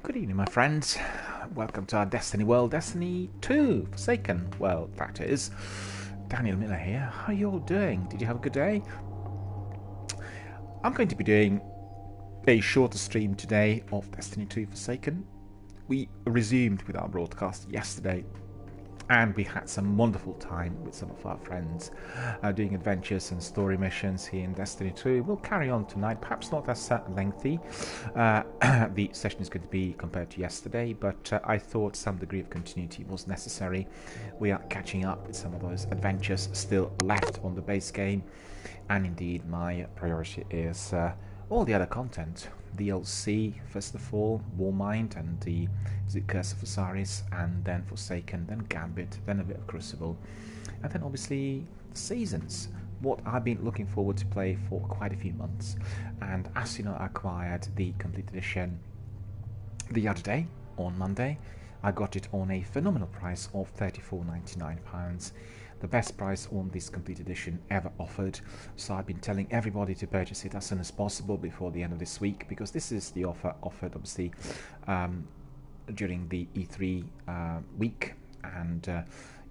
Good evening, my friends. Welcome to our Destiny world, Destiny 2, Forsaken world, that is. Daniel Miller here. How are you all doing? Did you have a good day? I'm going to be doing a shorter stream today of Destiny 2 Forsaken. We resumed with our broadcast yesterday, and we had some wonderful time with some of our friends doing adventures and story missions here in Destiny 2. We'll carry on tonight, perhaps not as lengthy. The session is going to be compared to yesterday, but I thought some degree of continuity was necessary. We are catching up with some of those adventures still left on the base game, and indeed my priority is all the other content. DLC, first of all, Warmind and the Curse of Osiris, and then Forsaken, then Gambit, then a bit of Crucible, and then obviously Seasons, what I've been looking forward to play for quite a few months. And as you know, I acquired the complete edition the other day, on Monday. I got it on a phenomenal price of £34.99, the best price on this complete edition ever offered. So I've been telling everybody to purchase it as soon as possible before the end of this week, because this is the offer offered obviously during the E3 week and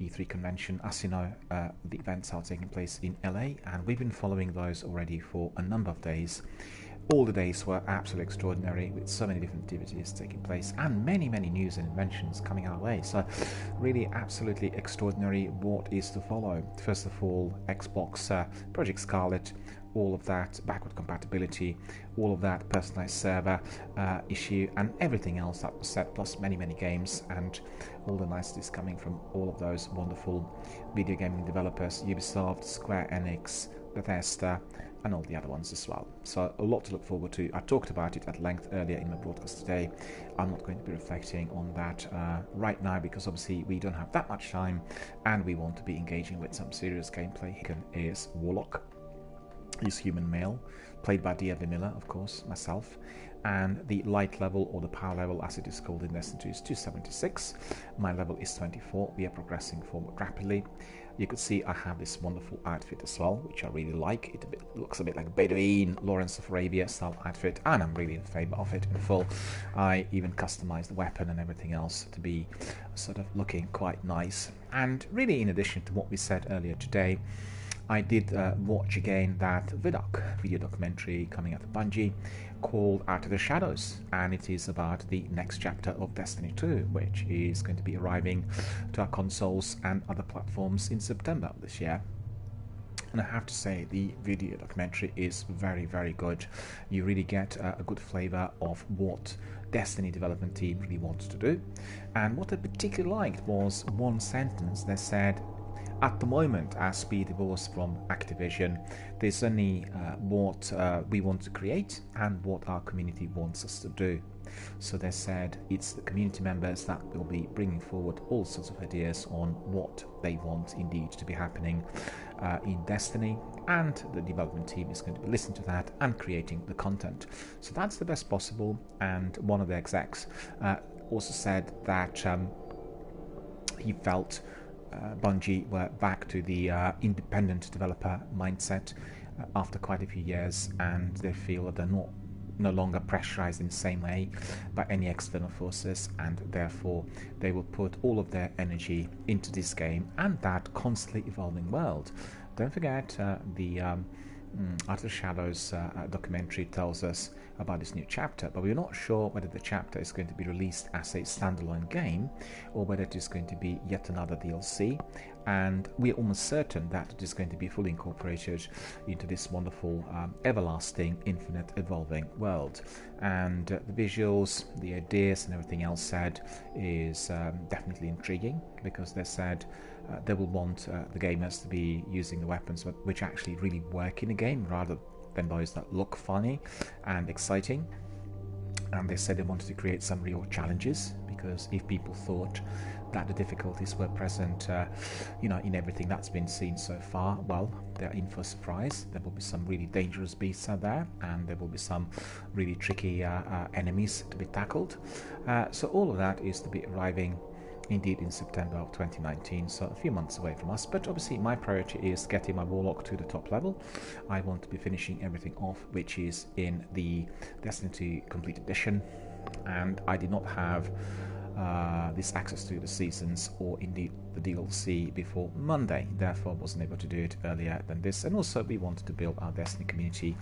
E3 convention. As you know, the events are taking place in LA, and we've been following those already for a number of days. All the days were absolutely extraordinary, with so many different activities taking place and many news and inventions coming our way. So really absolutely extraordinary what is to follow. First of all, Xbox Project Scarlet, all of that backward compatibility, all of that personalized server issue, and everything else that was said, plus many games, and all the niceties coming from all of those wonderful video gaming developers: Ubisoft, Square Enix, Bethesda, and all the other ones as well. So a lot to look forward to. I talked about it at length earlier in my broadcast today. I'm not going to be reflecting on that right now, because obviously we don't have that much time and we want to be engaging with some serious gameplay. Hicken is Warlock. He's human male, played by DRBMiller, of course, myself, and the light level, or the power level as it is called in Destiny 2, is 276. My level is 24. We are progressing forward rapidly. You could see I have this wonderful outfit as well, which I really like. It looks a bit like a Bedouin, Lawrence of Arabia style outfit, and I'm really in favour of it in full. I even customized the weapon and everything else to be sort of looking quite nice. And really, in addition to what we said earlier today, I did watch again that Vidoc video documentary coming out of Bungie called Out of the Shadows, and it is about the next chapter of Destiny 2, which is going to be arriving to our consoles and other platforms in September of this year. And I have to say, the video documentary is very good. You really get a good flavour of what Destiny development team really wants to do. And what I particularly liked was one sentence that said, at the moment, as we divorce from Activision, there's only what we want to create and what our community wants us to do. So they said it's the community members that will be bringing forward all sorts of ideas on what they want indeed to be happening in Destiny, and the development team is going to be listening to that and creating the content. So that's the best possible. And one of the execs also said that he felt Bungie were back to the independent developer mindset after quite a few years, and they feel that they're no longer pressurized in the same way by any external forces, and therefore they will put all of their energy into this game and that constantly evolving world. Don't forget the Out of the Shadows documentary tells us about this new chapter, but we're not sure whether the chapter is going to be released as a standalone game or whether it is going to be yet another DLC, and we're almost certain that it is going to be fully incorporated into this wonderful everlasting, infinite, evolving world. And the visuals, the ideas and everything else said is definitely intriguing, because they said they will want the gamers to be using the weapons which actually really work in the game, rather than those that look funny and exciting. And they said they wanted to create some real challenges, because if people thought that the difficulties were present in everything that's been seen so far, well, they're in for a surprise. There will be some really dangerous beasts out there, and there will be some really tricky enemies to be tackled. So all of that is to be arriving indeed in September of 2019, so a few months away from us. But obviously my priority is getting my Warlock to the top level. I want to be finishing everything off which is in the Destiny 2 Complete Edition, and I did not have this access to the seasons or indeed the DLC before Monday, therefore I wasn't able to do it earlier than this. And also we wanted to build our Destiny community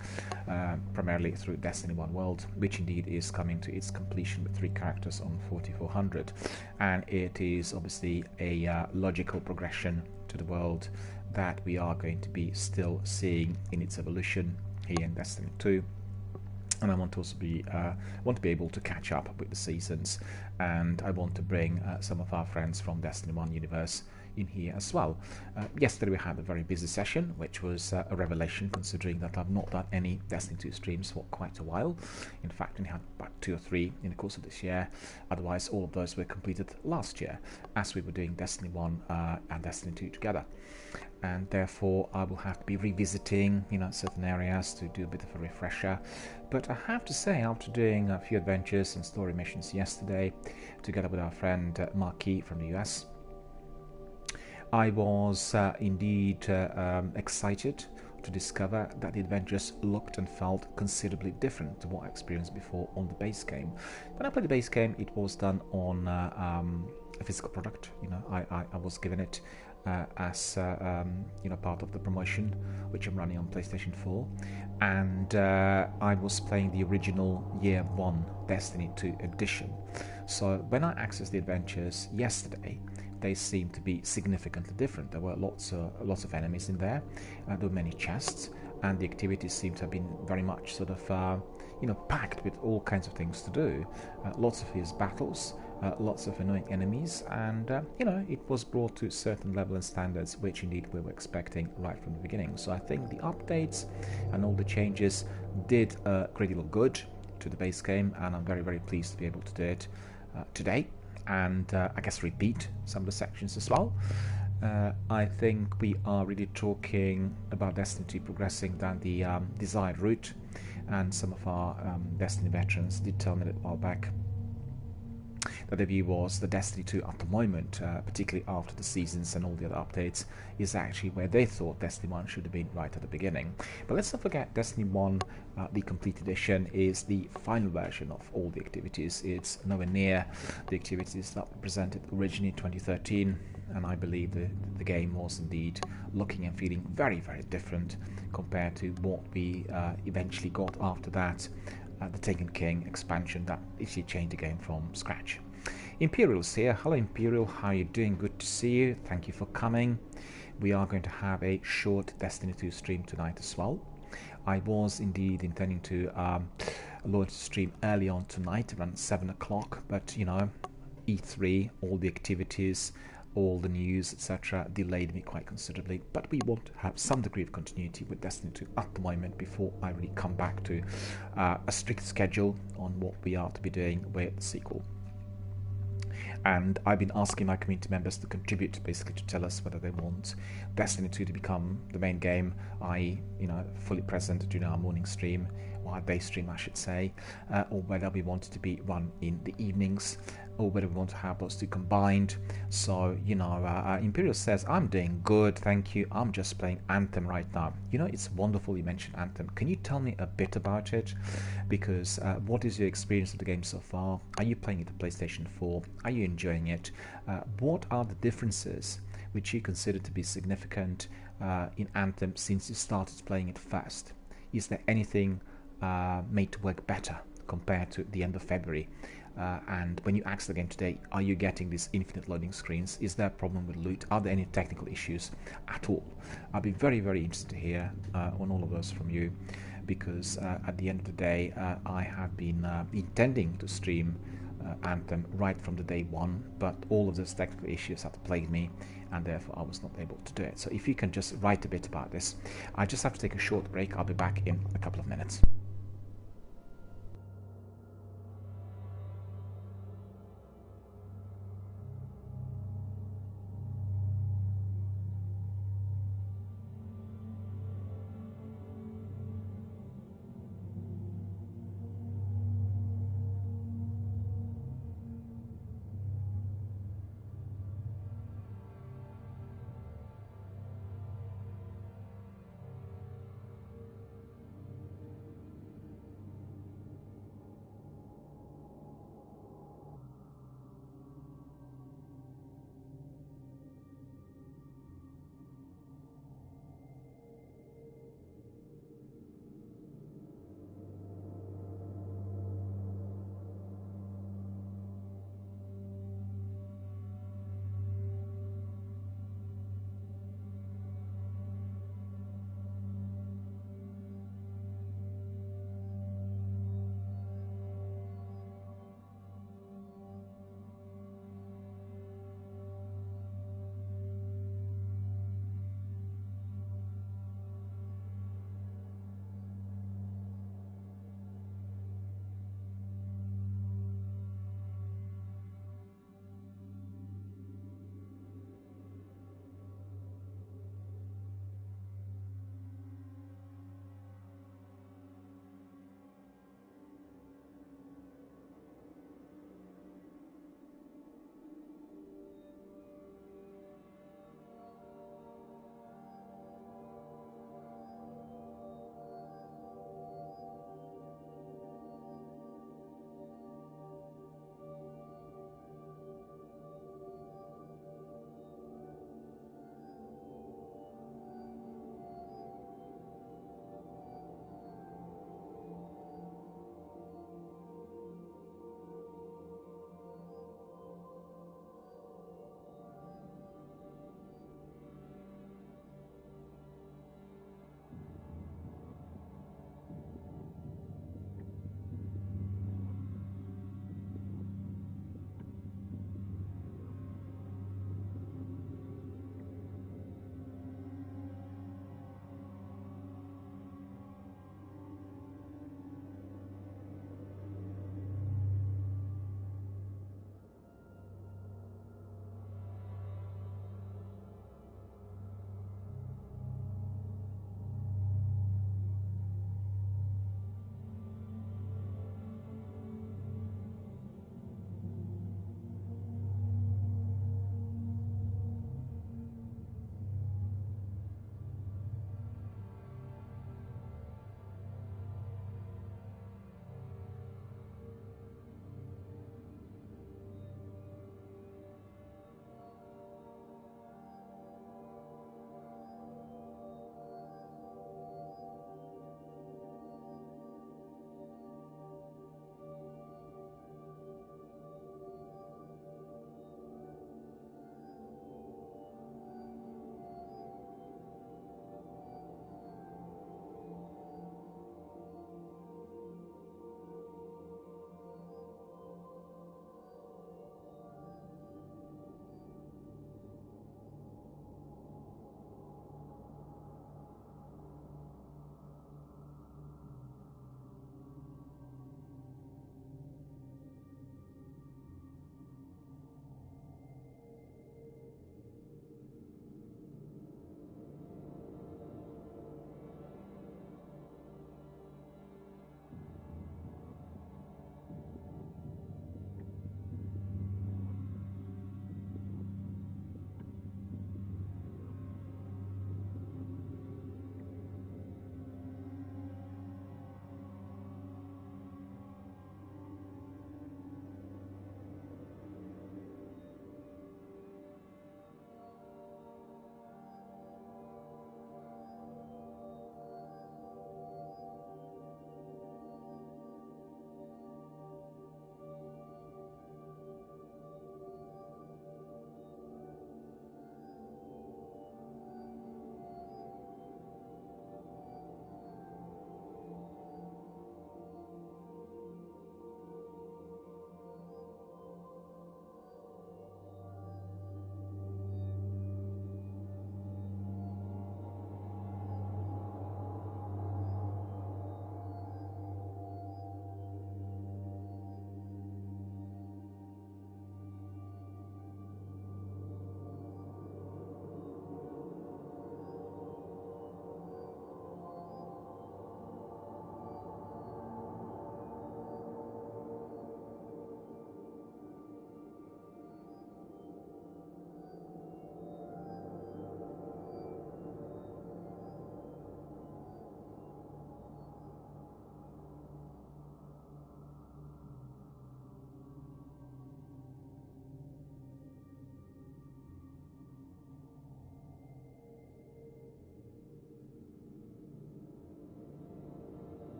primarily through Destiny 1 World, which indeed is coming to its completion with 3 characters on 4400, and it is obviously a logical progression to the world that we are going to be still seeing in its evolution here in Destiny 2. And I want to also be able to catch up with the seasons, and I want to bring some of our friends from Destiny 1 universe in here as well. Yesterday we had a very busy session, which was a revelation considering that I've not done any Destiny 2 streams for quite a while. In fact, we had about 2 or 3 in the course of this year. Otherwise, all of those were completed last year as we were doing Destiny 1 and Destiny 2 together. And therefore I will have to be revisiting certain areas to do a bit of a refresher. But I have to say, after doing a few adventures and story missions yesterday together with our friend Marquis from the US, I was indeed excited to discover that the adventures looked and felt considerably different to what I experienced before on the base game. When I played the base game, it was done on a physical product. I was given it as part of the promotion which I'm running on PlayStation 4, and I was playing the original Year 1 Destiny 2 edition. So when I accessed the adventures yesterday, they seemed to be significantly different. There were lots of enemies in there, there were many chests, and the activities seemed to have been very much sort of packed with all kinds of things to do. Lots of fierce battles, lots of annoying enemies, and it was brought to a certain level and standards which indeed we were expecting right from the beginning. So I think the updates and all the changes did a great deal of good to the base game, and I'm very, very pleased to be able to do it today, and I guess repeat some of the sections as well. I think we are really talking about Destiny 2 progressing down the desired route, and some of our Destiny veterans did tell me a while back that the view was the Destiny 2 at the moment, particularly after the seasons and all the other updates, is actually where they thought Destiny 1 should have been right at the beginning. But let's not forget, Destiny 1, the complete edition, is the final version of all the activities. It's nowhere near the activities that were presented originally in 2013, and I believe the game was indeed looking and feeling very, very different compared to what we eventually got after that, the Taken King expansion that actually changed the game from scratch. Imperial's here. Hello Imperial, how are you doing? Good to see you. Thank you for coming. We are going to have a short Destiny 2 stream tonight as well. I was indeed intending to launch the stream early on tonight around 7 o'clock, but E3, all the activities, all the news, etc., delayed me quite considerably. But we want to have some degree of continuity with Destiny 2 at the moment before I really come back to a strict schedule on what we are to be doing with the sequel. And I've been asking my community members to contribute, basically to tell us whether they want Destiny 2 to become the main game, i.e., fully present during our morning stream, or our day stream, I should say, or whether we want it to be run in the evenings, or whether we want to have those two combined. So, Imperial says, I'm doing good, thank you. I'm just playing Anthem right now. It's wonderful you mentioned Anthem. Can you tell me a bit about it? Because what is your experience of the game so far? Are you playing it on PlayStation 4? Are you enjoying it? What are the differences which you consider to be significant in Anthem since you started playing it first? Is there anything made to work better compared to the end of February? And when you access the game today, are you getting these infinite loading screens? Is there a problem with loot? Are there any technical issues at all? I'll be very, very interested to hear on all of those from you, because at the end of the day, I have been intending to stream Anthem right from the day one, but all of those technical issues have plagued me, and therefore I was not able to do it. So if you can just write a bit about this. I just have to take a short break. I'll be back in a couple of minutes.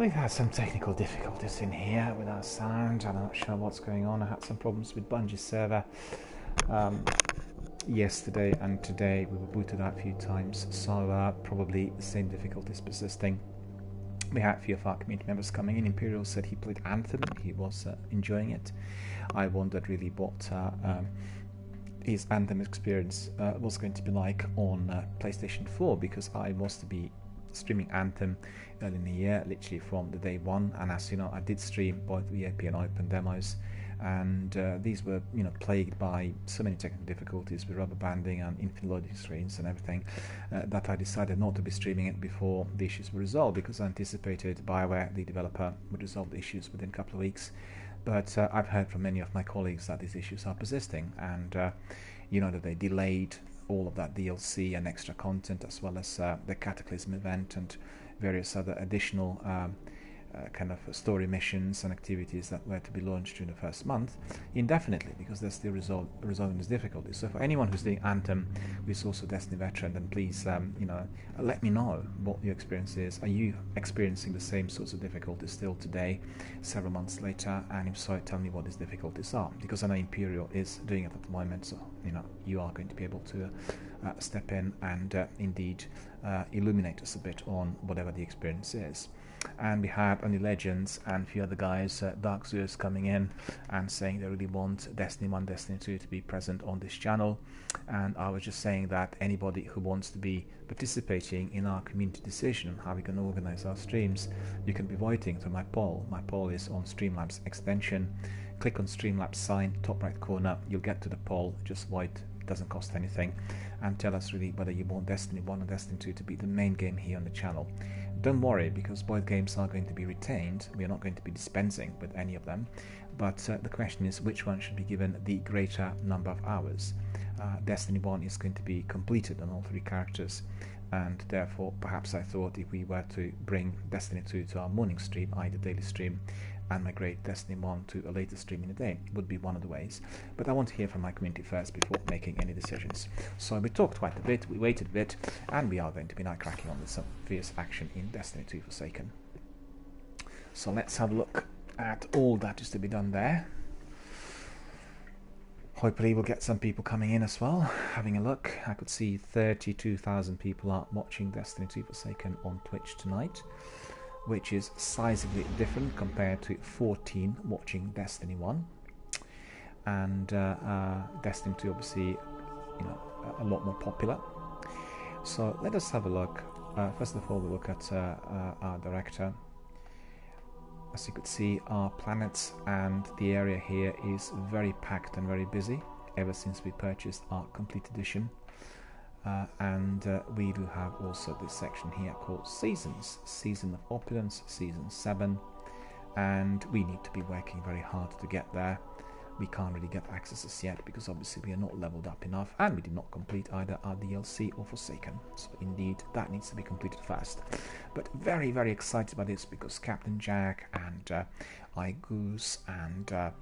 We've had some technical difficulties in here with our sound. I'm not sure what's going on. I had some problems with Bungie's server yesterday and today. We were booted out a few times, so probably the same difficulties persisting. We had a few of our community members coming in. Imperial said he played Anthem. He was enjoying it. I wondered really what his Anthem experience was going to be like on PlayStation 4, because I was to be streaming Anthem early in the year, literally from the day one. And as you know, I did stream both VIP and open demos, and these were, you know, plagued by so many technical difficulties with rubber banding and infinite loading screens and everything, that I decided not to be streaming it before the issues were resolved, because I anticipated BioWare, the developer, would resolve the issues within a couple of weeks. But I've heard from many of my colleagues that these issues are persisting, and you know, that they delayed all of that DLC and extra content, as well as the Cataclysm event and various other additional kind of story missions and activities that were to be launched during the first month indefinitely, because they're still resolving these difficulties. So for anyone who's doing Anthem, who's also Destiny veteran, then please you know, let me know what your experience is. Are you experiencing the same sorts of difficulties still today, several months later? And if so, tell me what these difficulties are, because I know Imperial is doing it at the moment, so you know, you are going to be able to step in and indeed illuminate us a bit on whatever the experience is. And we had Only Legends and a few other guys, Dark Zeus, coming in and saying they really want Destiny 1, Destiny 2 to be present on this channel. And I was just saying that anybody who wants to be participating in our community decision on how we can organize our streams, you can be voting through my poll. My poll is on Streamlabs extension. Click on Streamlabs sign, top right corner, you'll get to the poll. Just vote, it doesn't cost anything, and tell us really whether you want Destiny 1 or Destiny 2 to be the main game here on the channel. Don't worry, because both games are going to be retained. We are not going to be dispensing with any of them, but the question is which one should be given the greater number of hours. Destiny 1 is going to be completed on all three characters, and therefore perhaps I thought if we were to bring Destiny 2 to our morning stream, i.e. the daily stream, and migrate Destiny 1 to a later stream in the day, would be one of the ways. But I want to hear from my community first before making any decisions. So we talked quite a bit, we waited a bit, and we are going to be now cracking on with some fierce action in Destiny 2 Forsaken. So let's have a look at all that is to be done there. Hopefully we'll get some people coming in as well, having a look. I could see 32,000 people are watching Destiny 2 Forsaken on Twitch tonight, which is sizably different compared to 14 watching Destiny 1. And Destiny 2 obviously, you know, a lot more popular. So let us have a look. First of all, we'll look at our director. As you could see, our planets and the area here is very packed and very busy ever since we purchased our complete edition. And we do have also this section here called Seasons, Season of Opulence, Season 7, and we need to be working very hard to get there. We can't really get accesses yet because obviously we are not leveled up enough, and we did not complete either our DLC or Forsaken, so indeed that needs to be completed fast. But very, very excited about this because Captain Jack and iGoose and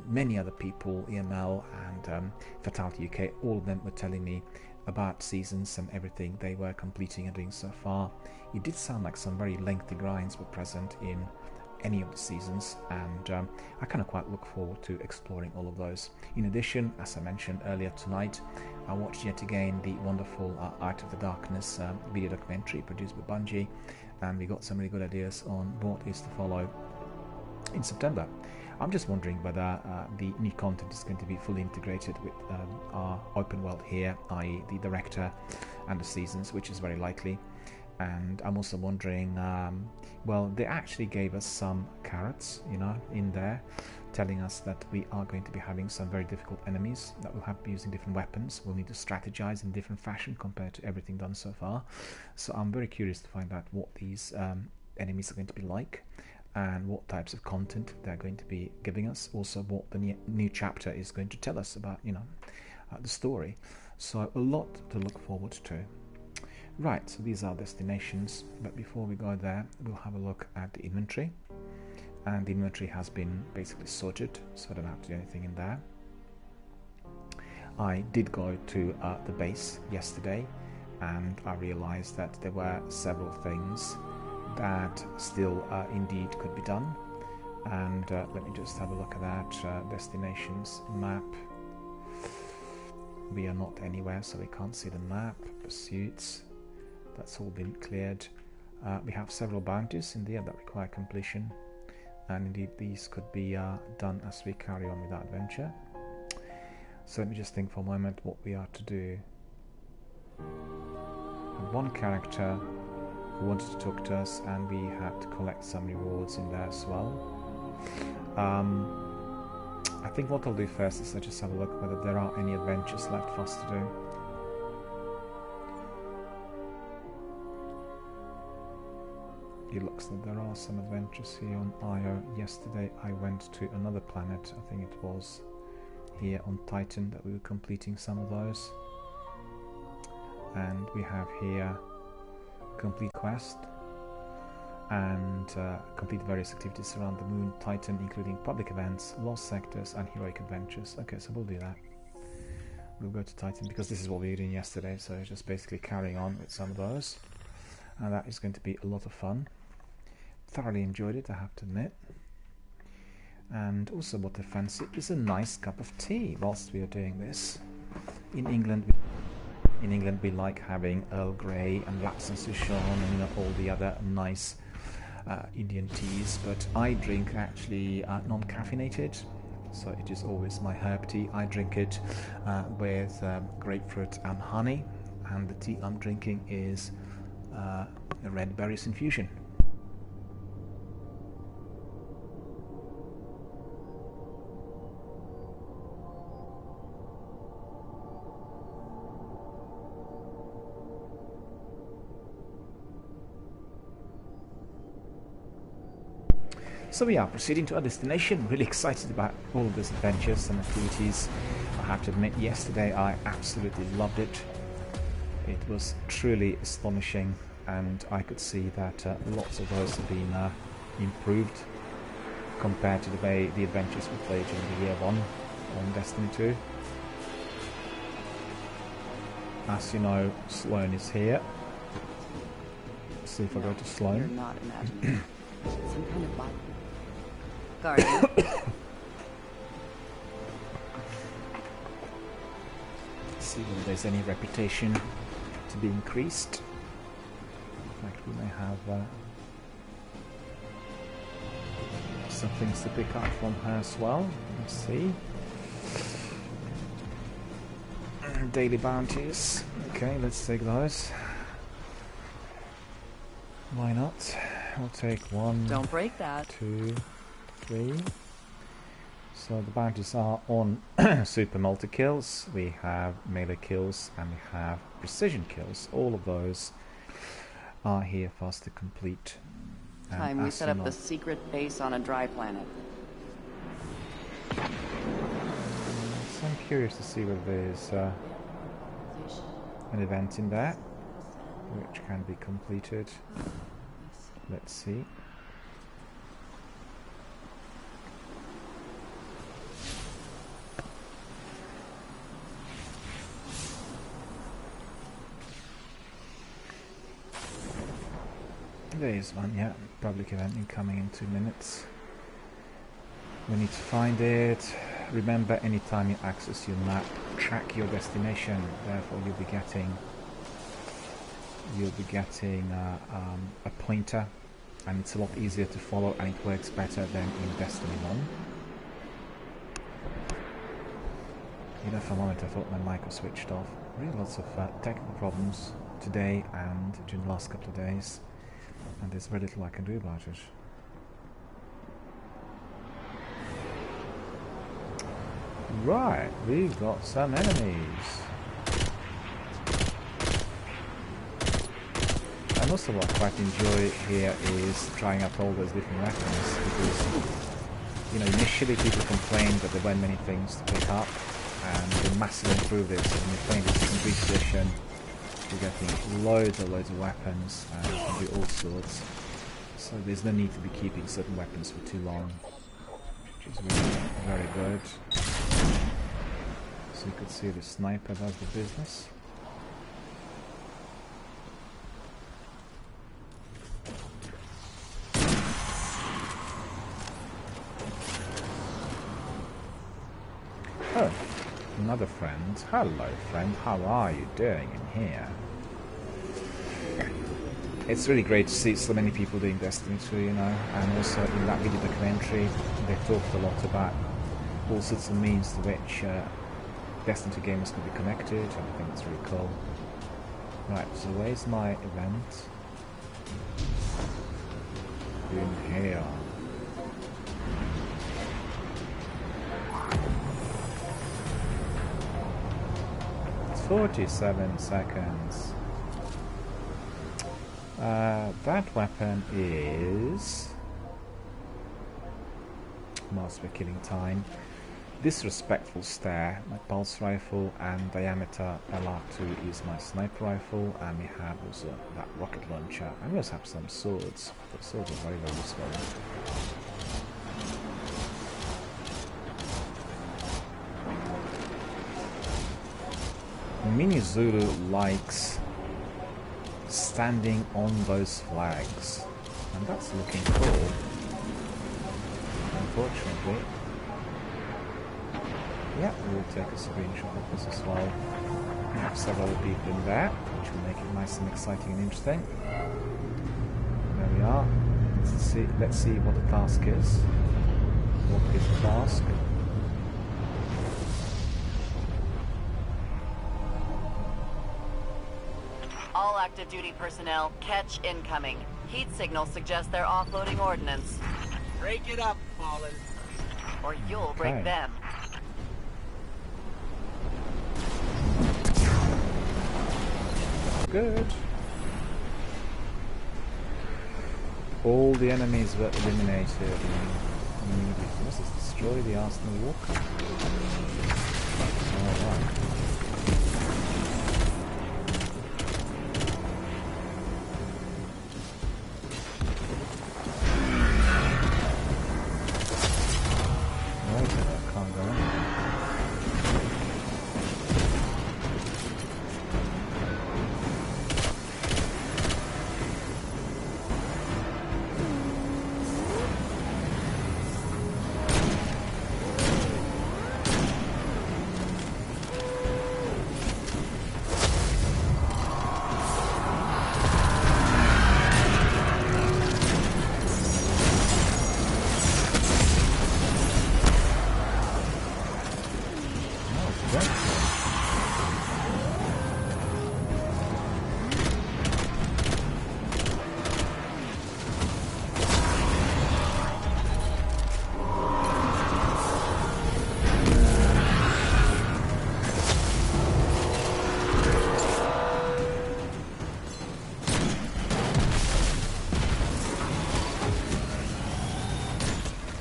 many other people, EML and Fatality UK, all of them were telling me about Seasons and everything they were completing and doing so far. It did sound like some very lengthy grinds were present in any of the seasons, and I kind of quite look forward to exploring all of those. In addition, as I mentioned earlier tonight, I watched yet again the wonderful Art of the Darkness video documentary produced by Bungie, and we got some really good ideas on what is to follow in September. I'm just wondering whether the new content is going to be fully integrated with our open world here, i.e. the director and the seasons, which is very likely. And I'm also wondering, well, they actually gave us some carrots, you know, in there, telling us that we are going to be having some very difficult enemies that will have to be using different weapons. We'll need to strategize in different fashion compared to everything done so far. So I'm very curious to find out what these enemies are going to be like, and what types of content they're going to be giving us. Also, what the new chapter is going to tell us about, you know, the story. So a lot to look forward to. Right, so these are destinations, but before we go there, we'll have a look at the inventory. And the inventory has been basically sorted, so I don't have to do anything in there. I did go to the base yesterday, and I realized that there were several things that still indeed could be done. And let me just have a look at that destinations map. We are not anywhere, so we can't see the map. Pursuits, that's all been cleared. We have several bounties in there that require completion, and indeed these could be done as we carry on with our adventure. So let me just think for a moment what we are to do. One character who wanted to talk to us, and we had to collect some rewards in there as well. I think what I'll do first is I'll just have a look whether there are any adventures left for us to do. It looks like there are some adventures here on Io. Yesterday I went to another planet, I think it was here on Titan, that we were completing some of those. And we have here complete quest and complete various activities around the moon, Titan, including public events, lost sectors and heroic adventures. Okay, so we'll do that. We'll go to Titan because this is what we were doing yesterday, so it's just basically carrying on with some of those, and that is going to be a lot of fun. Thoroughly enjoyed it, I have to admit. And also what I fancy is a nice cup of tea whilst we are doing this. In England we like having Earl Grey and Lapsang Souchong and all the other nice Indian teas, but I drink actually non-caffeinated, so it is always my herb tea. I drink it with grapefruit and honey, and the tea I'm drinking is a red berries infusion. So we are proceeding to our destination, really excited about all of these adventures and activities. I have to admit, yesterday I absolutely loved it. It was truly astonishing, and I could see that lots of those have been improved compared to the way the adventures we played during the year 1 on Destiny 2. As you know, Sloane is here. Let's see if I go to Sloane. You're not imagining some kind of body. Guardian. See whether there's any reputation to be increased. In fact, we may have some things to pick up from her as well. Let's see. Daily bounties. Okay, let's take those. Why not? We'll take 1. Don't break that. 2, 3. So the bounties are on super multi kills, we have melee kills, and we have precision kills. All of those are here for us to complete. Time we set up the secret base on a dry planet. So I'm curious to see whether there's an event in there which can be completed. Let's see. There is one, yeah. Public event incoming in 2 minutes. We need to find it. Remember, anytime you access your map, track your destination. Therefore, you'll be getting a pointer, and it's a lot easier to follow, and it works better than in Destiny 1. You know, for a moment I thought my mic was switched off. Really lots of technical problems today and during the last couple of days, and there's very little I can do about it. Right, we've got some enemies. And also what I quite enjoy here is trying out all those different weapons, because, you know, initially people complained that there weren't many things to pick up, and they massively improved it. So when you're playing this in complete edition, you're getting loads and loads of weapons, and you can do all sorts. So there's no need to be keeping certain weapons for too long, which is really very good. So you could see the sniper does the business. Oh, another friend. Hello, friend. How are you doing in here? It's really great to see so many people doing Destiny 2, you know, and also in that video documentary they talked a lot about all sorts of means to which Destiny 2 gamers can be connected. I think it's really cool. Right, so where's my event? In here. It's 47 seconds. That weapon is... Must be killing time. Disrespectful stare, my pulse rifle, and diameter LR2 is my sniper rifle, and we have also that rocket launcher, and we also have some swords. The swords are very, very useful. Mini Zulu likes standing on those flags, and that's looking cool. Unfortunately, yeah, we'll take a screenshot of this as well. We have several people in there, which will make it nice and exciting and interesting. There we are. Let's see what the task is. What is the task? All active duty personnel, catch incoming. Heat signals suggest they're offloading ordnance. Break it up, Fallen. Or you'll break them. Good. All the enemies were eliminated immediately. Let's just destroy the Arsenal Walker. Alright.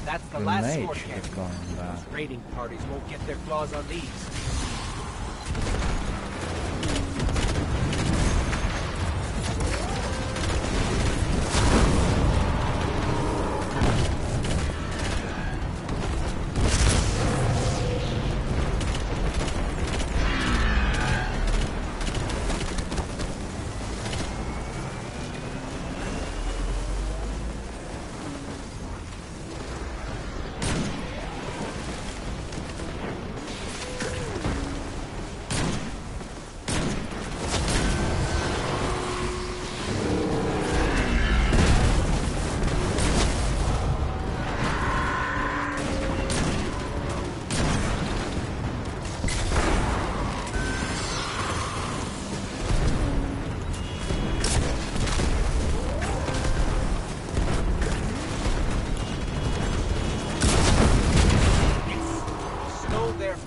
That's the last Grenade sword should cannon. have gone there. Those raiding parties won't get their claws on these.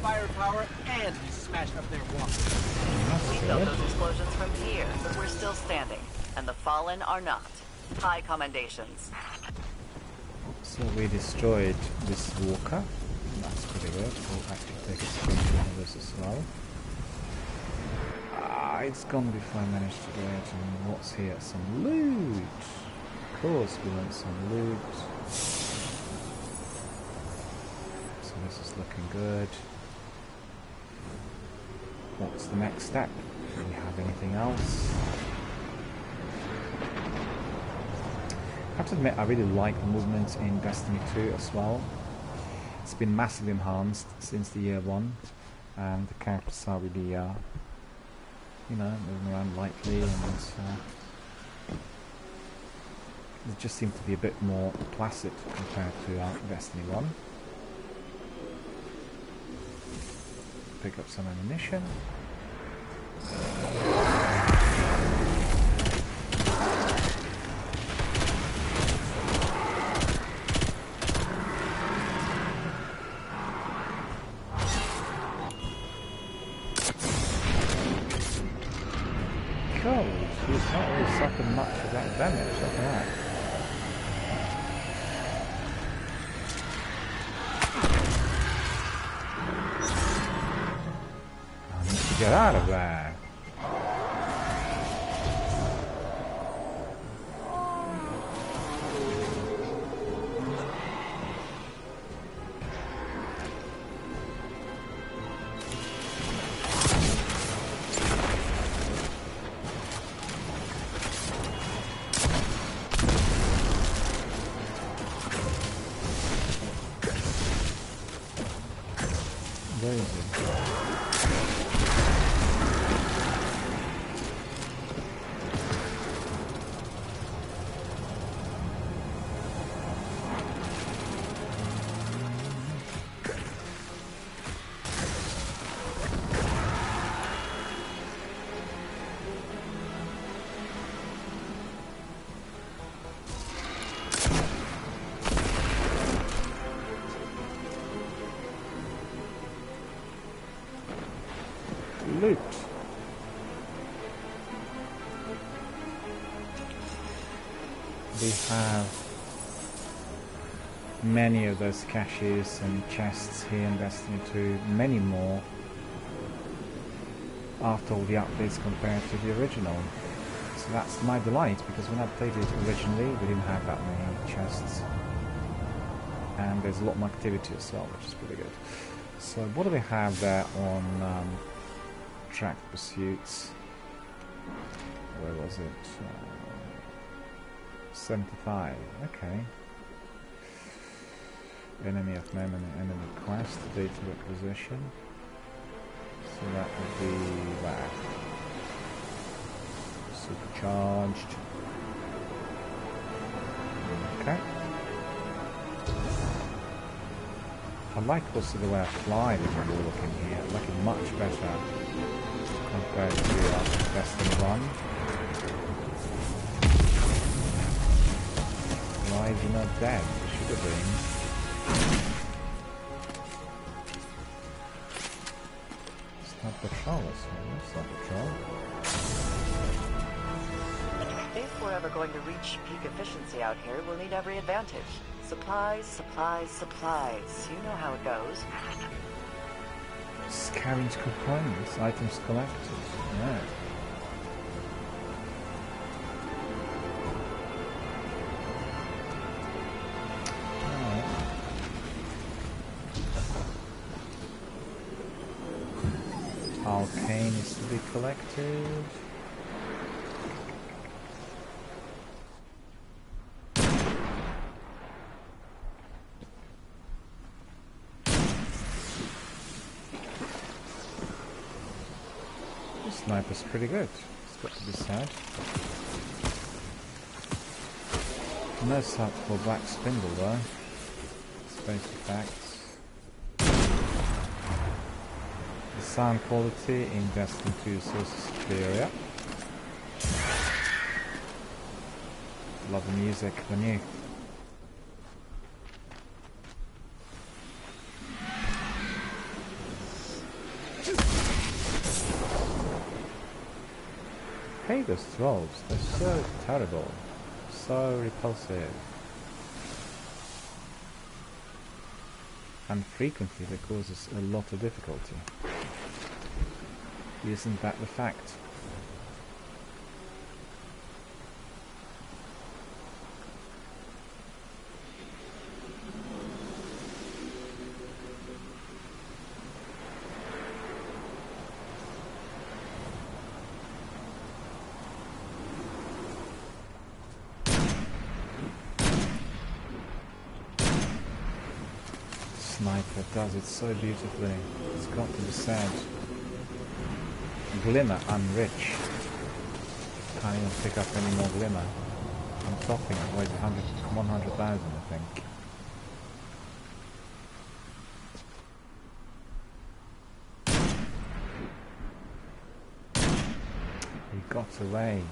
Firepower and we smashed up their walls. We felt those explosions from here, but we're still standing, and the fallen are not. High commendations. So we destroyed this walker. That's pretty good. We'll actually take a screenshot of this as well. It's gone before I managed to do it. And what's here? Some loot. Of course, we want some loot. So this is looking good. What's the next step? Do we have anything else? I have to admit, I really like the movement in Destiny 2 as well. It's been massively enhanced since the year one, and the characters are really, you know, moving around lightly, and it just seems to be a bit more placid compared to Destiny 1. Pick up some ammunition. Cool, he's not really suffered much of that damage, look at that. Get out of there! Where is it? Loot. We have many of those caches and chests here in Destiny 2, many more after all the updates compared to the original. So that's my delight, because when I played it originally we didn't have that many chests, and there's a lot more activity as well, which is pretty good. So what do we have there on track pursuits? Where was it? 75. Okay. Enemy of memory, enemy quest, data requisition. So that would be that. Supercharged. Okay. I like also the way I fly with the walk in here. I like it much better compared to Destiny 1. Why is he not dead? He should have been. It's not patrol, it's not patrol. If we're ever going to reach peak efficiency out here, we'll need every advantage. Supplies, supplies, supplies. You know how it goes. Scavenge components, items collected. Yeah. Arcane is to be collected. This sniper's pretty good, it's got to be said. No sub for Black Spindle though. Space effects. The sound quality in Destiny 2 is also superior. Love the music beneath. Hey, those trolls, they're so terrible, so repulsive. And frequently they cause us a lot of difficulty. Isn't that the fact? sniper does it so beautifully. It's got to be said. Glimmer, I'm rich. Can't even pick up any more glimmer. I'm topping it. Wait, 100,000 I think. He got away.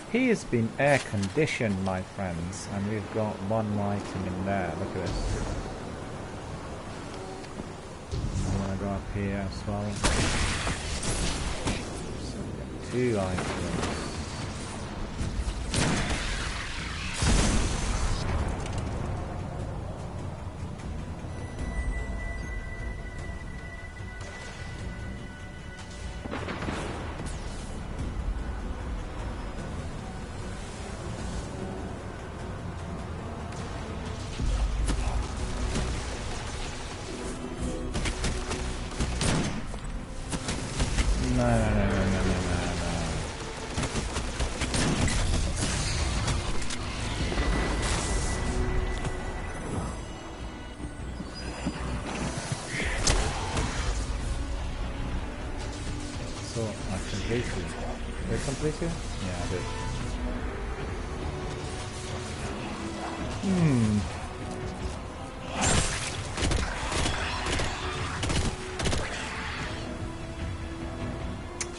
He has been air conditioned, my friends, and we've got one item in there. Look at this. I'm gonna go up here as well. So we got 2 items. Completed? Yeah, I did.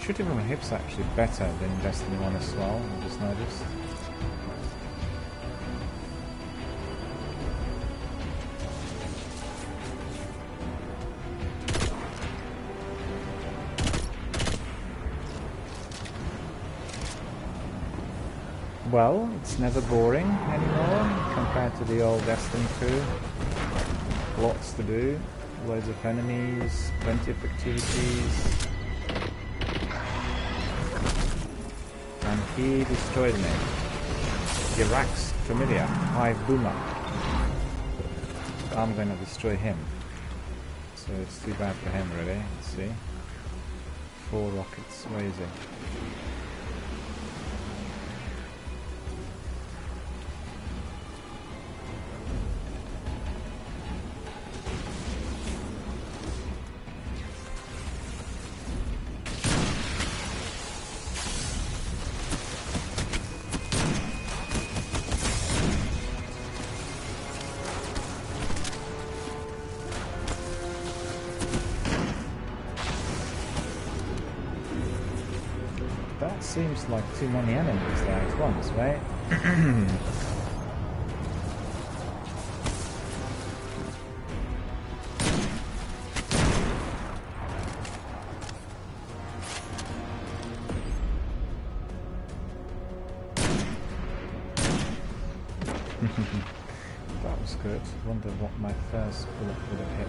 Shooting from the hips actually better than in Destiny 1 as well, I just noticed. Well, it's never boring anymore compared to the old Destiny 2. Lots to do, loads of enemies, plenty of activities. And he destroyed me. Iraq's familiar, High Boomer. I'm gonna destroy him. So it's too bad for him really, let's see. 4 rockets, where is he? Seems like too many enemies there at once, right? 'That was good. Wonder what my first bullet would have hit.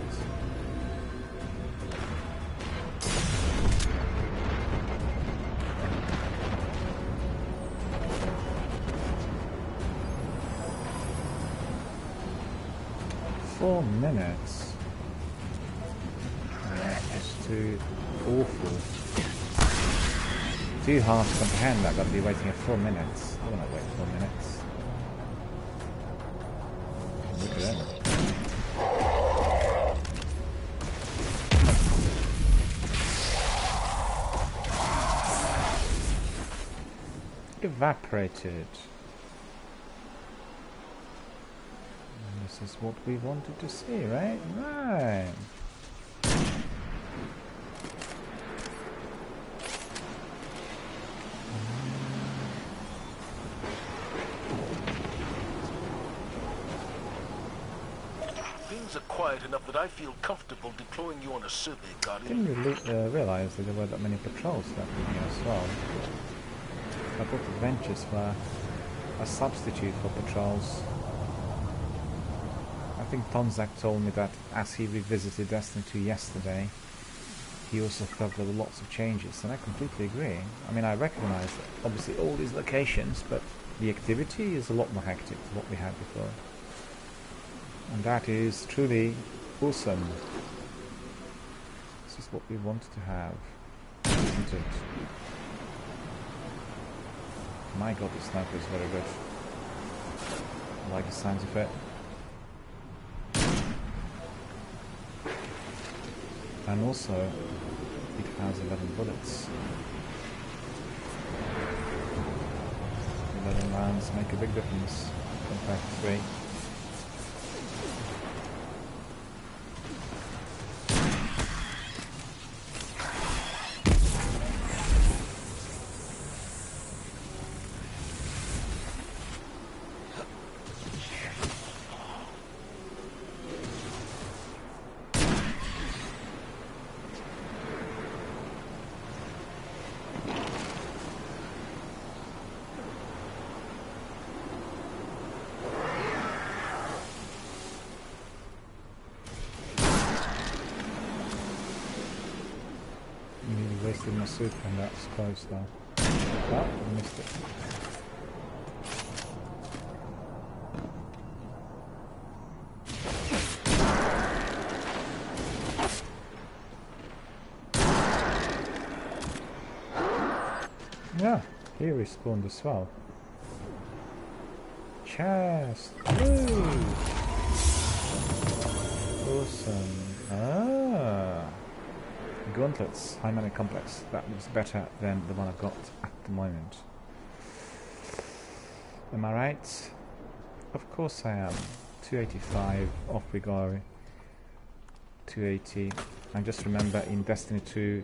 Minutes. Just too awful. Too hard to comprehend that I've got to be waiting 4 minutes. I don't want to wait 4 minutes. Look at that. Evaporated. This is what we wanted to see, right? Right. Things are quiet enough that I feel comfortable deploying you on a survey, Guardian. Didn't really realise that there were that many patrols happening here as well. I thought adventures were a substitute for patrols. I think Tonzak told me that as he revisited Destiny 2 yesterday, he also felt there were lots of changes, and I completely agree. I mean, I recognise obviously all these locations, but the activity is a lot more hectic than what we had before. And that is truly awesome. So is what we want to have, isn't it? My god, the sniper is very good. I like the sounds of it. And also, it has 11 bullets. 11 rounds make a big difference compared to 3. Wasted my soup and that's close now. Oh, I missed it. Yeah, he respawned as well. Chest! Woo! Awesome. Ah! Gauntlets, high mana complex. That looks better than the one I've got at the moment. Am I right? Of course I am. 285, off we go. 280. And just remember, in Destiny 2,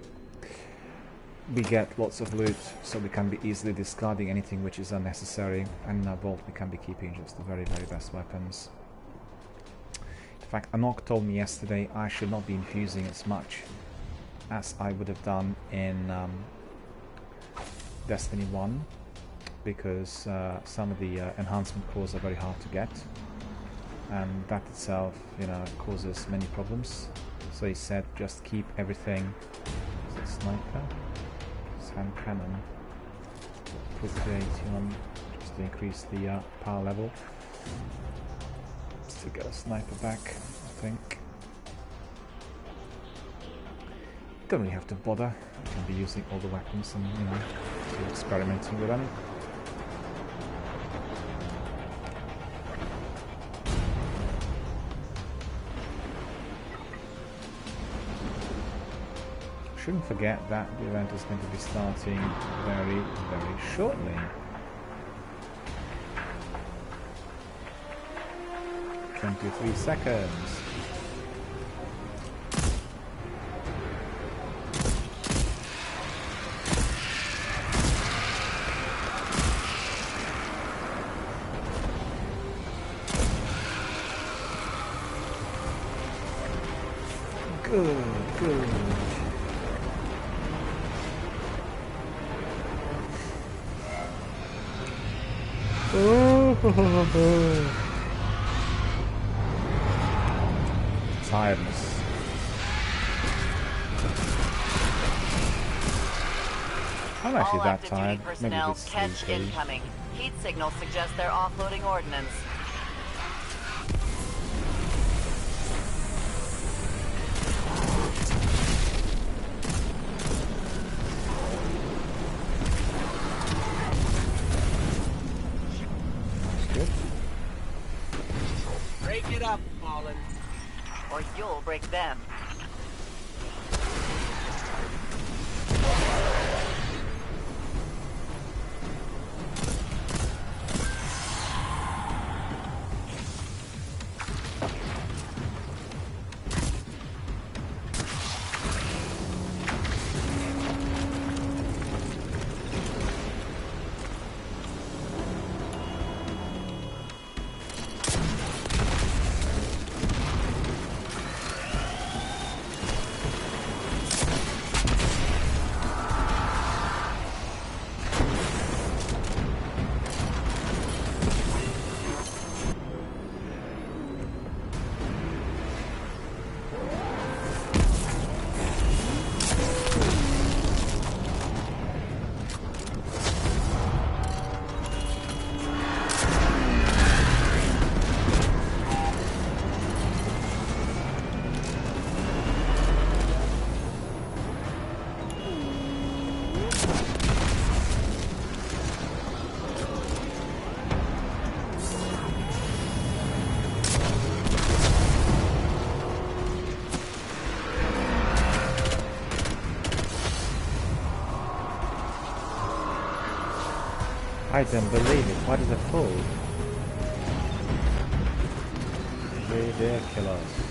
we get lots of loot, so we can be easily discarding anything which is unnecessary. And in our vault, we can be keeping just the very, very best weapons. In fact, Anok told me yesterday I should not be infusing as much as I would have done in Destiny 1, because some of the enhancement cores are very hard to get, and that itself, you know, causes many problems. So he said just keep everything. Is it sniper? It's hand cannon. Put 280 on just to increase the power level. Still get a sniper back, I think. Don't really have to bother. I can be using all the weapons and, you know, experimenting with them. Shouldn't forget that the event is going to be starting very, very shortly. 23 seconds. Good. Tiredness. I'm actually that tired. Maybe a bit Catch sleepy. incoming. Heat signals suggest they're offloading ordnance. Break it up, Fallen. Or you'll break them. I don't believe it. Why does it fall? Ridiculous.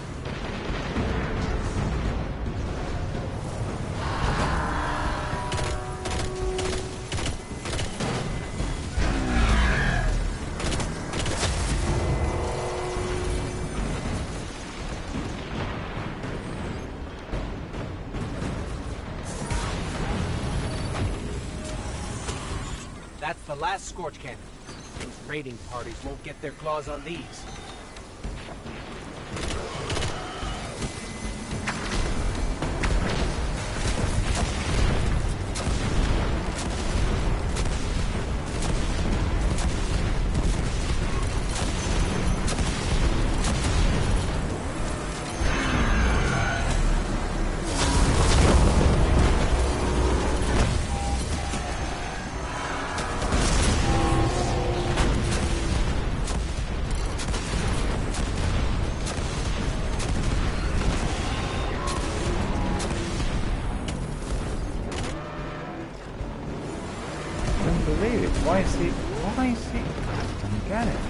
That's the last scorch cannon. Those raiding parties won't get their claws on these. Believe it. Why is he? I don't get it.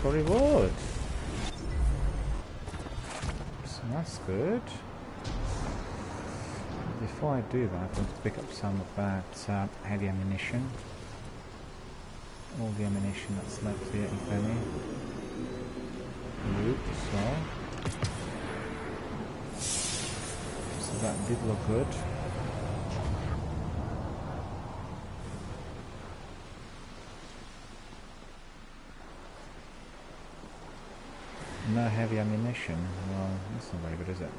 For reward. So that's good. Before I do that, I'm going to pick up some of that heavy ammunition. All the ammunition that's left here, if any. Loot as well. So that did look good. No heavy ammunition. Well, that's not very good, is it?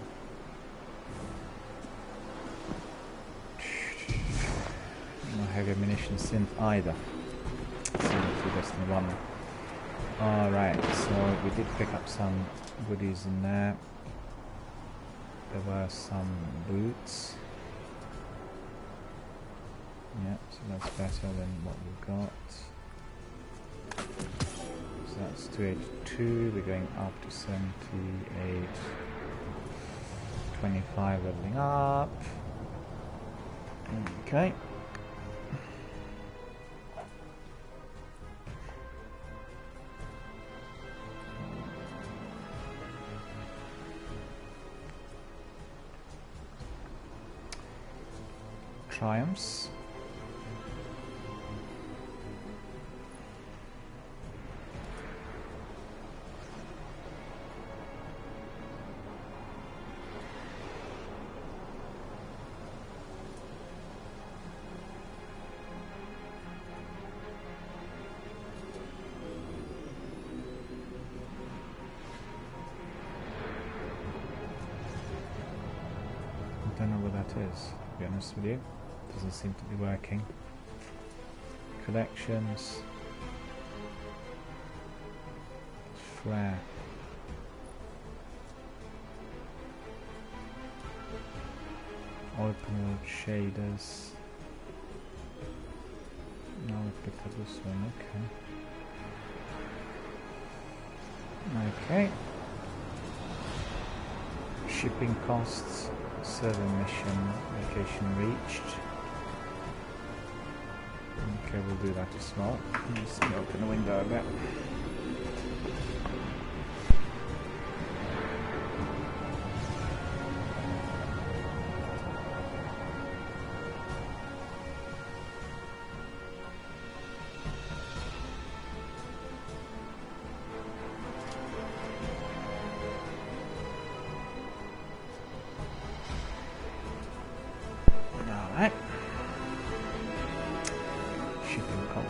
No heavy ammunition synth either. Similar to Destiny 1. Alright, so we did pick up some goodies in there. There were some boots. Yep, so that's better than what we've got. So that's 282, we're going up to 78, 25 leveling up. Okay. Triumphs. I don't know what that is, to be honest with you. Doesn't seem to be working. Collections. Flare. Open world shaders. Now we picked up this one, okay. Okay. Shipping costs. Server mission location reached. Okay, we'll do that as well. Just open the window a bit.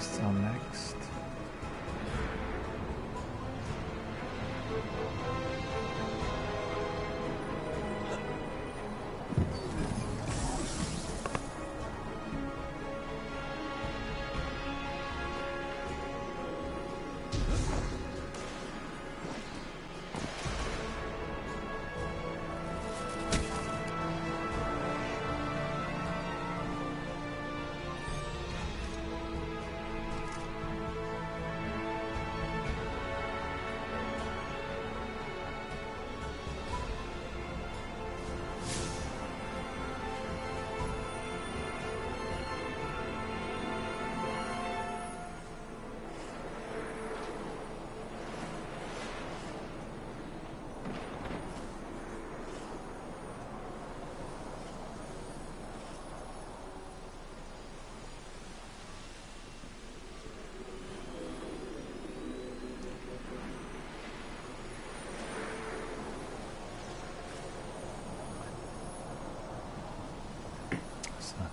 quests are next.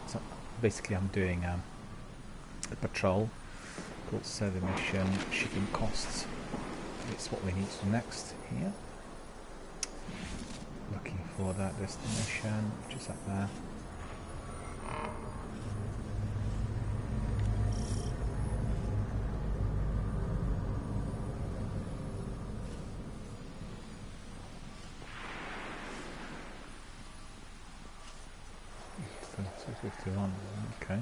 So basically I'm doing a patrol called Survey Mission, Shipping Costs. It's what we need to do next here. Looking for that destination, which is up there. Okay.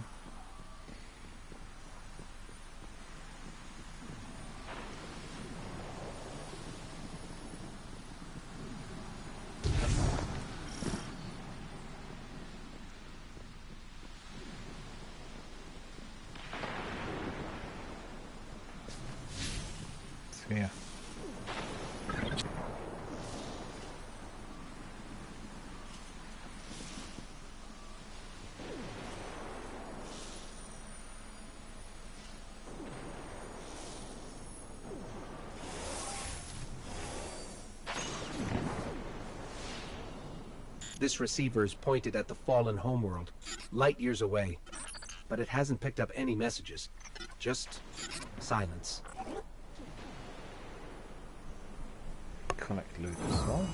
So yeah. This receiver is pointed at the fallen homeworld, light years away. But it hasn't picked up any messages. Just silence. Collect loot as well.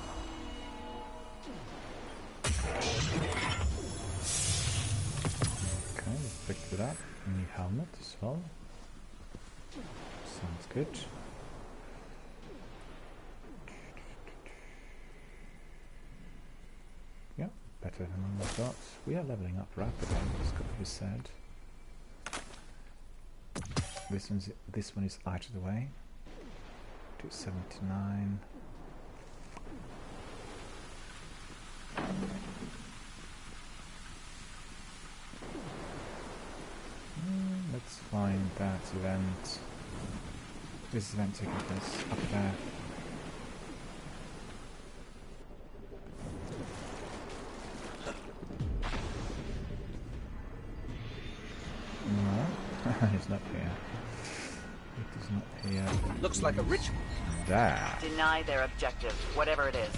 Okay, picked it up. New helmet as well. Sounds good. Yeah, better than we got. We are leveling up rapidly, as could be said. This one is out of the way. 279. Let's find that event. This event taking place up there. No, it's not here. It is not here. Looks like a ritual. There. Deny their objective, whatever it is.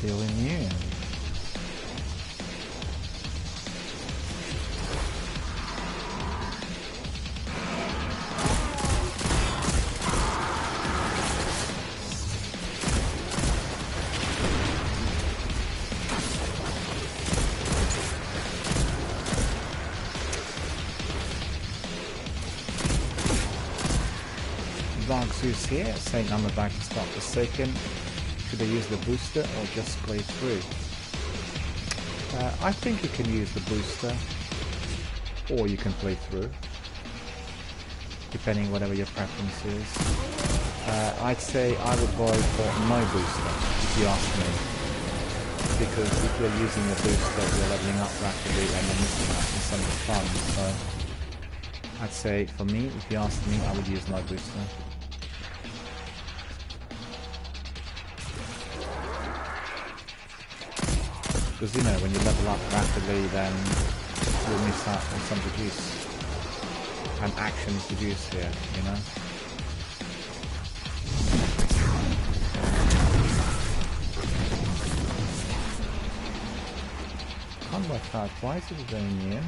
Still immune. Zeus here, saying I'm about to start Forsaken. Should I use the booster or just play through? I think you can use the booster, or you can play through, depending whatever your preference is. I'd say I would go for no booster, if you ask me. Because if you're using a booster, you're leveling up rapidly and you're missing out on some of the fun. So I'd say, for me, if you ask me, I would use no booster. Because, you know, when you level up rapidly, then you'll miss out on some of the juice. And action is the juice here, you know? Can't work out, why is it going in?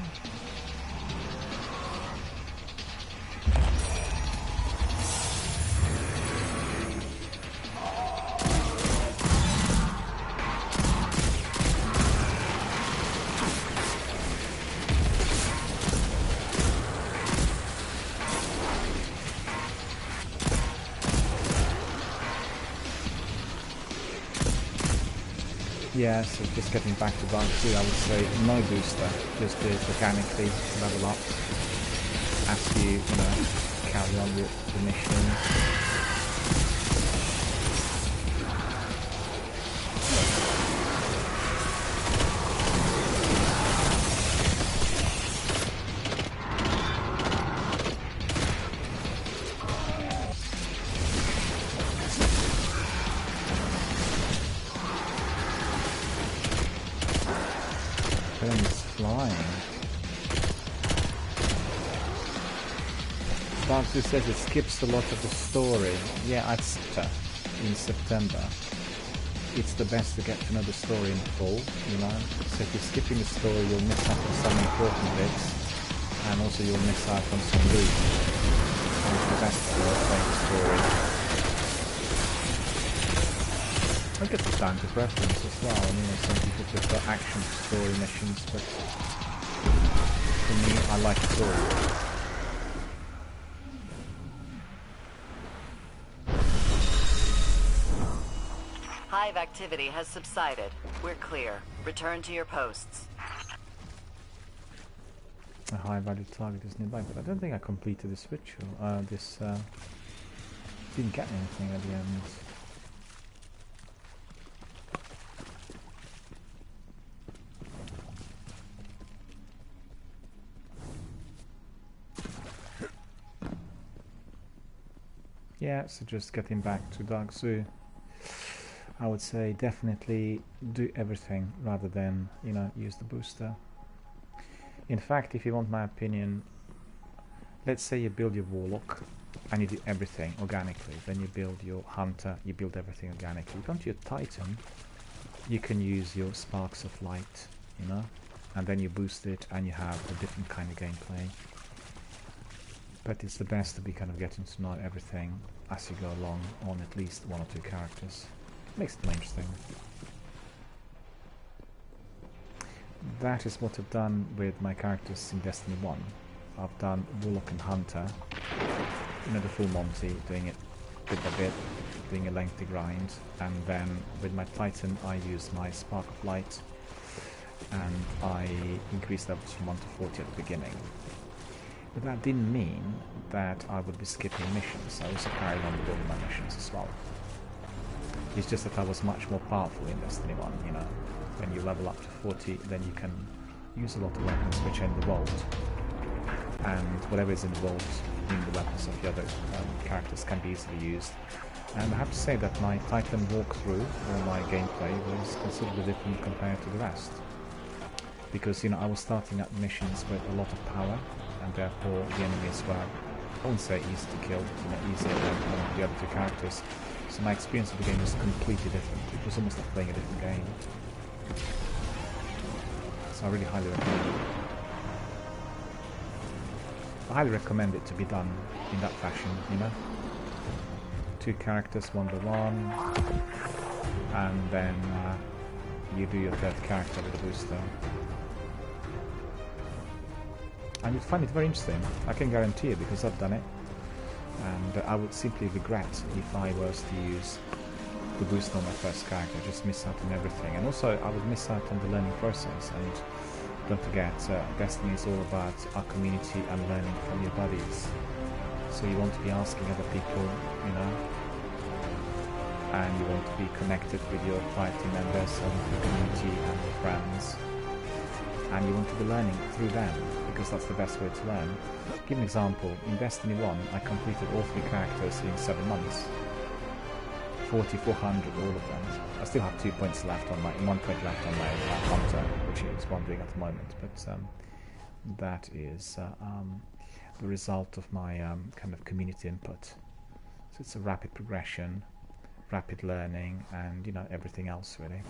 Yeah, so just getting back to Dark 2, I would say no booster, just do it organically, level up as you know, carry on with the mission. Who says it skips a lot of the story. Yeah, I'd say in September it's the best to get to know the story in full, you know. So if you're skipping the story, you'll miss out on some important bits, and also you'll miss out on some loot. And it's the best to play the story. I guess it's down to preference as well. I mean, some people prefer action to story missions, but for me, I like story. Hive activity has subsided. We're clear. Return to your posts. A high value target is nearby, but I don't think I completed this ritual. Didn't get anything at the end. Yeah, so just getting back to Dark Zoo. I would say definitely do everything rather than, you know, use the booster. In fact, if you want my opinion, let's say you build your Warlock and you do everything organically, then you build your Hunter, you build everything organically. You come to your Titan, you can use your Sparks of Light, you know, and then you boost it and you have a different kind of gameplay. But it's the best to be kind of getting to know everything as you go along on at least one or two characters. Makes it more interesting. That is what I've done with my characters in Destiny 1. I've done Warlock and Hunter, you know, the full Monty, doing it bit by bit, doing a lengthy grind, and then with my Titan I used my Spark of Light and I increased levels from 1 to 40 at the beginning. But that didn't mean that I would be skipping missions. I also carried on building my missions as well. It's just that I was much more powerful in Destiny 1, you know. When you level up to 40, then you can use a lot of weapons which are in the vault. And whatever is in the vault in the weapons of the other characters can be easily used. And I have to say that my Titan walkthrough, or my gameplay, was considerably different compared to the rest. Because, you know, I was starting at missions with a lot of power, and therefore the enemies were, I won't say easy to kill, you know, easier than the other two characters. So my experience of the game was completely different. It was almost like playing a different game. So I really highly recommend it. I highly recommend it to be done in that fashion, you know? 2 characters, 1-to-1, and then you do your 3rd character with a booster. And you'd find it very interesting. I can guarantee it because I've done it. and I would simply regret if I was to use the boost on my first character. I just miss out on everything, and also I would miss out on the learning process. And don't forget, Destiny is all about our community and learning from your buddies. So you want to be asking other people, you know, and you want to be connected with your party members and the community and your friends, and you want to be learning through them, because that's the best way to learn. Give an example. In Destiny 1, I completed all 3 characters in 7 months. 4,400, all of them. I still have 2 points left on my, 1 point left on my hunter, which is wandering at the moment, but that is the result of my kind of community input. So it's a rapid progression, rapid learning, and, you know, everything else really.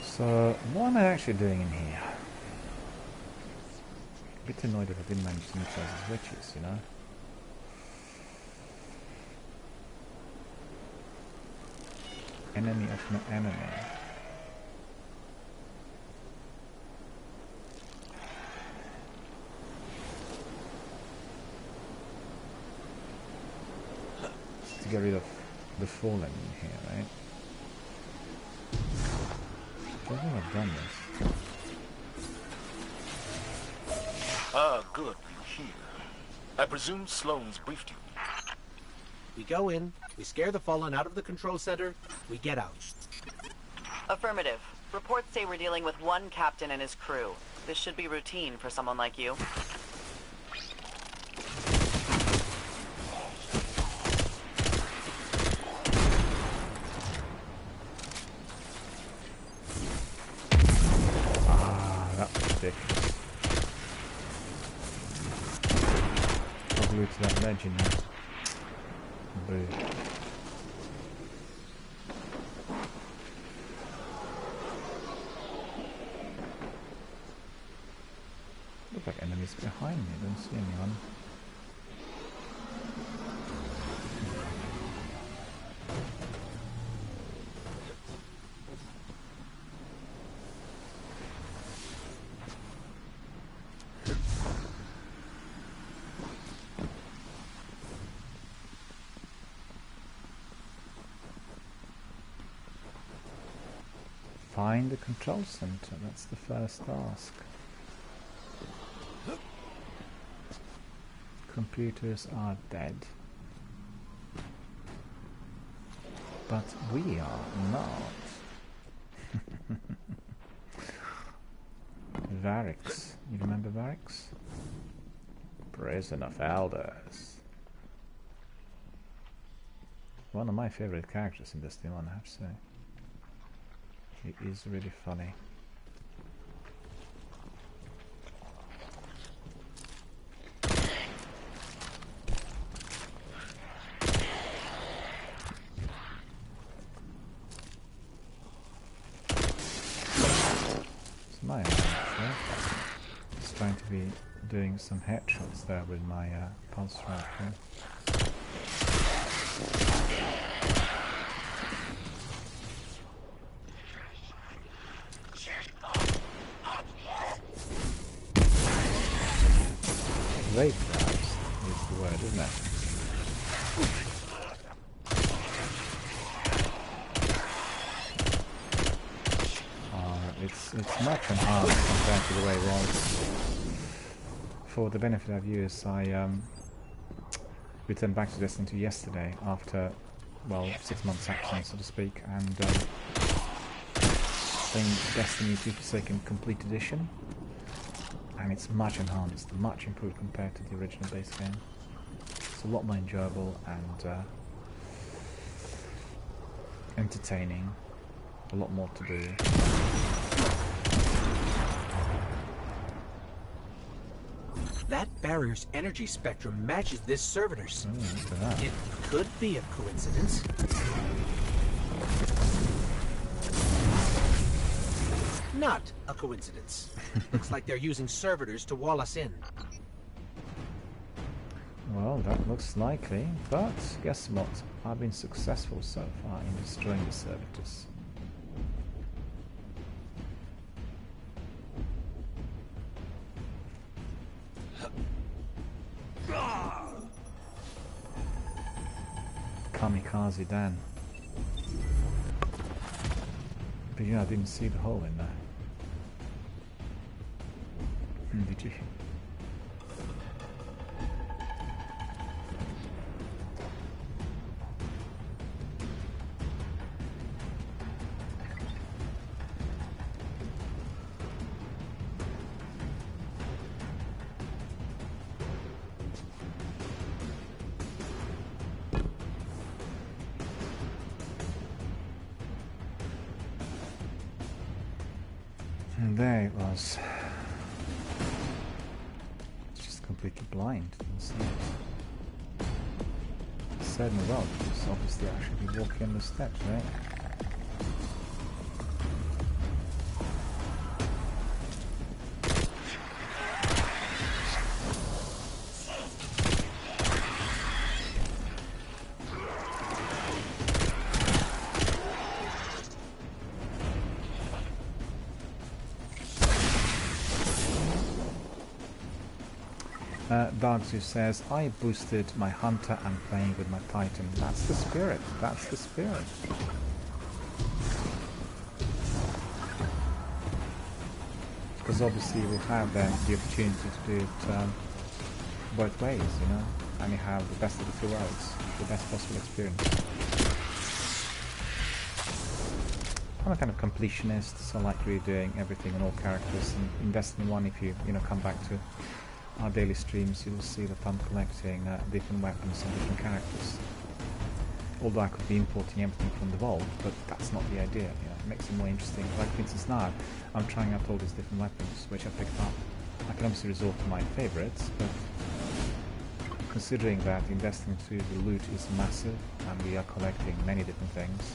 So what am I actually doing in here? A bit annoyed that I didn't manage to neutralize his witches, you know. Enemy of my enemy. To get rid of the fallen in here, right? I think I've done this. Ah, good. You're here. I presume Sloane's briefed you. We go in, we scare the Fallen out of the control center, we get out. Affirmative. Reports say we're dealing with one captain and his crew. This should be routine for someone like you. Ah, that was ridiculous. I'll glue to that ledge in there. Boo. Look like enemies behind me, I don't see anyone. Find the control center, that's the first task. Computers are dead. But we are not. Varix. You remember Varix? Prison of Elders. One of my favorite characters in Destiny 1, I have to say. He is really funny. It's my actually. Just trying to be doing some headshots there with my pulse rifle. Vaporized is the word, isn't it? It's much enhanced compared to the way it was. For the benefit of viewers, I returned back to Destiny 2 yesterday after, well, 6 months absence, so to speak, and playing Destiny 2 Forsaken Complete Edition. And it's much enhanced, much improved compared to the original base game. It's a lot more enjoyable and entertaining. A lot more to do. That barrier's energy spectrum matches this servitor's. Oh, look at that. It could be a coincidence. Not a coincidence. Looks like they're using servitors to wall us in. Well, that looks likely, but guess what? I've been successful so far in destroying the servitors. is it then? But yeah, I didn't see the hole in there. Did you? And there it was. It's just completely blind. Didn't see it. Certainly well, because obviously I should be walking on the steps, right? Darkzu says, I boosted my hunter and playing with my titan. That's the spirit. That's the spirit. Because obviously we have then the opportunity to do it both ways, you know, and you have the best of the two worlds, the best possible experience. I'm a kind of completionist, so I like really doing everything on all characters, and in Destiny 1, if you come back to our daily streams, you will see that I'm collecting different weapons and different characters. Although I could be importing everything from the vault, but that's not the idea. You know, it makes it more interesting. Like for instance now, I'm trying out all these different weapons which I picked up. I can obviously resort to my favourites, but considering that in Destiny 2 the loot is massive and we are collecting many different things,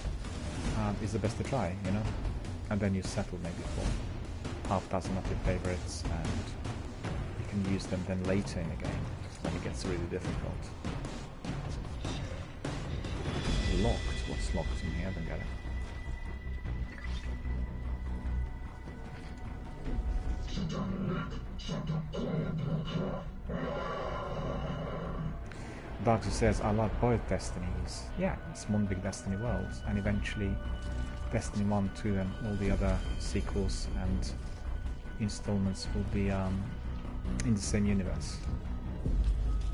it's the best to try, you know? And then you settle maybe for half dozen of your favourites, and you can use them then later in the game when it gets really difficult. Locked? What's locked in here? I don't get it. Darkzu says, I love both Destinies. Yeah, it's one big Destiny world, and eventually Destiny 1, 2 and all the other sequels and installments will be in the same universe.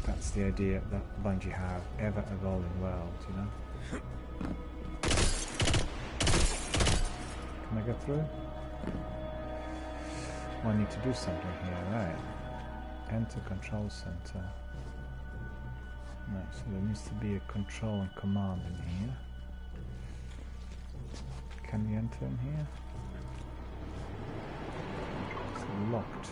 That's the idea that Bungie have, ever-evolving world, you know? Can I get through? Oh, I need to do something here, right? Enter control center. No, so there needs to be a control and command in here. Can we enter in here? It's locked.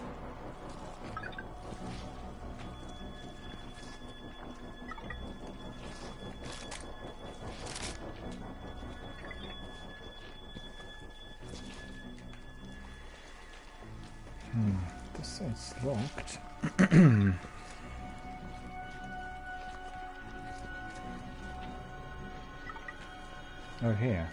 This is locked. Oh, here.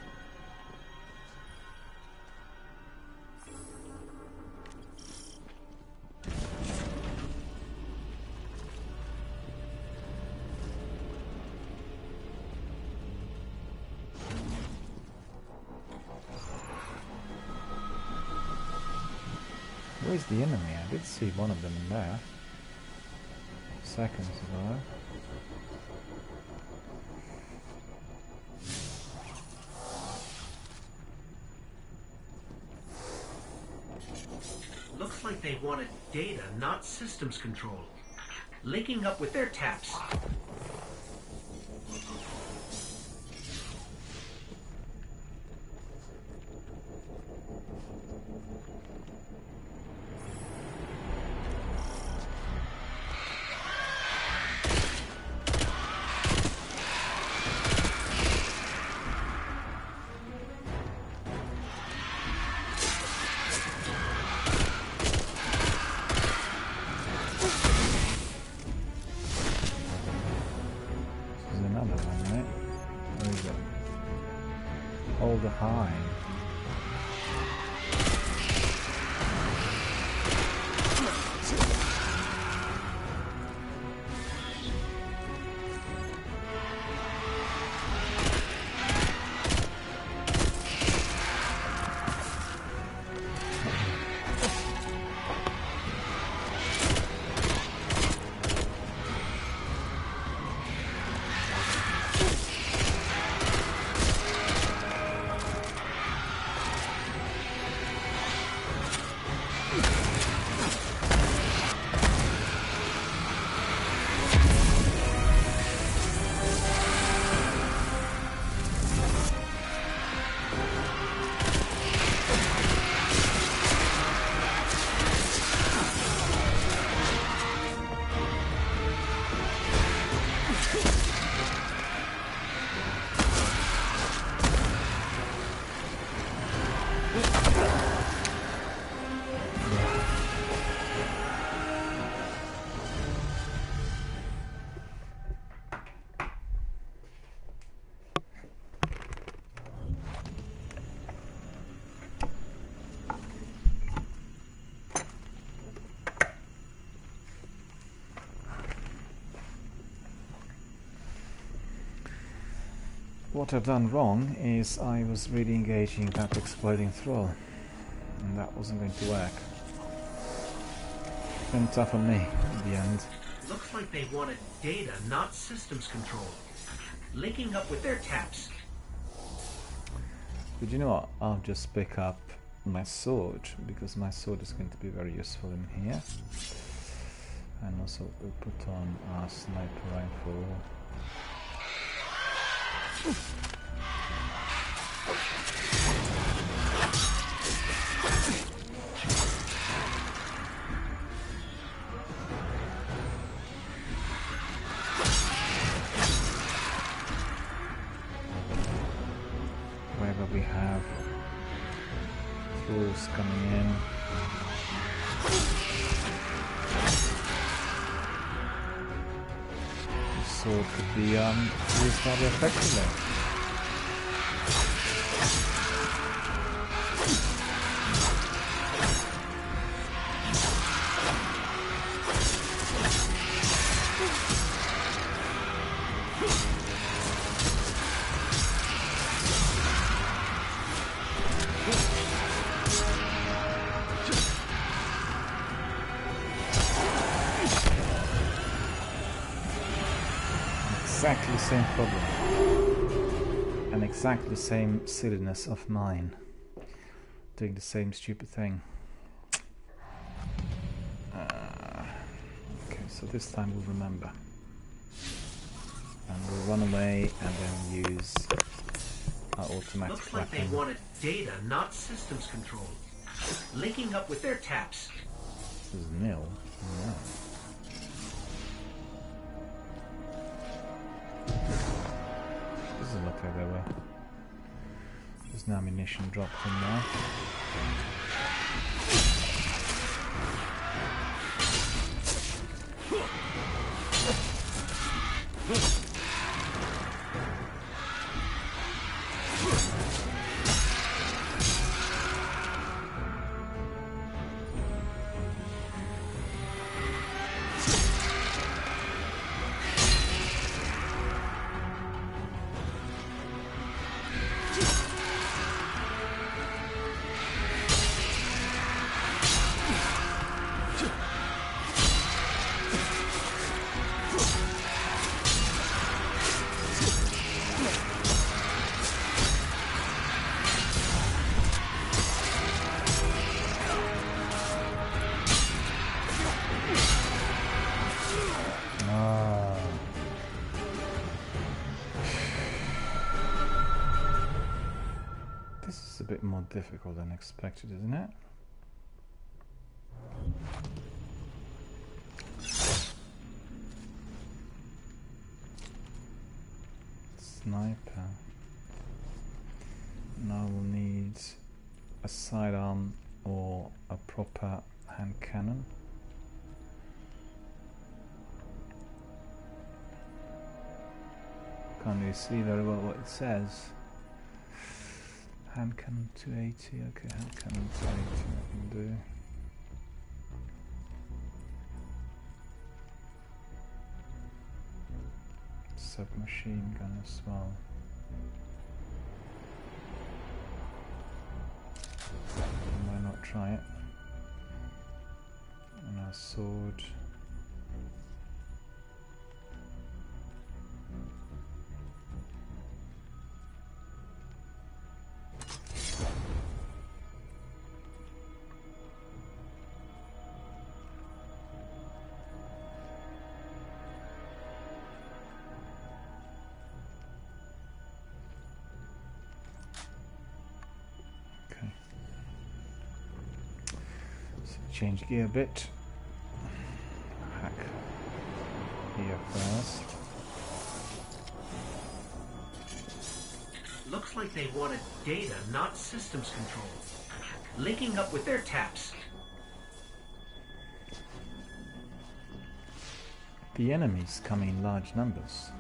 Where's the enemy? I did see one of them in there seconds ago. Looks like they wanted data, not systems control. Linking up with their taps. What I've done wrong is I was really engaging that exploding thrall, and that wasn't going to work. Been tough on me in the end. Looks like they wanted data, not systems control. Linking up with their taps. But you know what? I'll just pick up my sword, because my sword is going to be very useful in here. And also we'll put on our sniper rifle. Wherever we have tools coming in. The sword could be used rather effectively. Exactly the same problem and exactly the same silliness of mine, doing the same stupid thing. Okay, so this time we'll remember and we'll run away and then use our automatic Looks like weapon. they wanted data, not systems control. Linking up with their taps. This is nil. No. Doesn't look like there were. There's no ammunition dropped in there. This is a bit more difficult than expected, isn't it? Sniper. Now we'll need a sidearm or a proper hand cannon. Can't really see very well what it says. Hand cannon 280, okay, hand cannon 280 I can do. Submachine gun as well. Why not try it? And our sword. Change gear a bit. Hack here first. Looks like they wanted data, not systems control. Linking up with their taps. The enemies come in large numbers.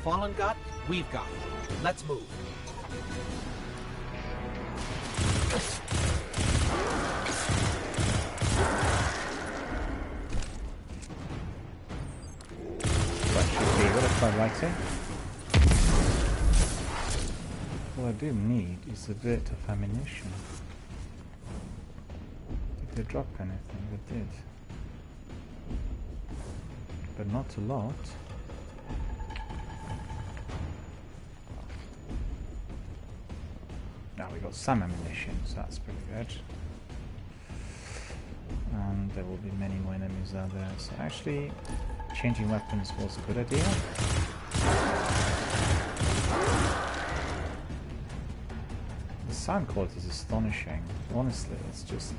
Fallen got, we've got. Let's move. That should be what if I like it. What I do need is a bit of ammunition. Did they drop anything? They did. But not a lot. Now we got some ammunition, so that's pretty good. And there will be many more enemies out there. So actually, changing weapons was a good idea. The sound quality is astonishing. Honestly, it's just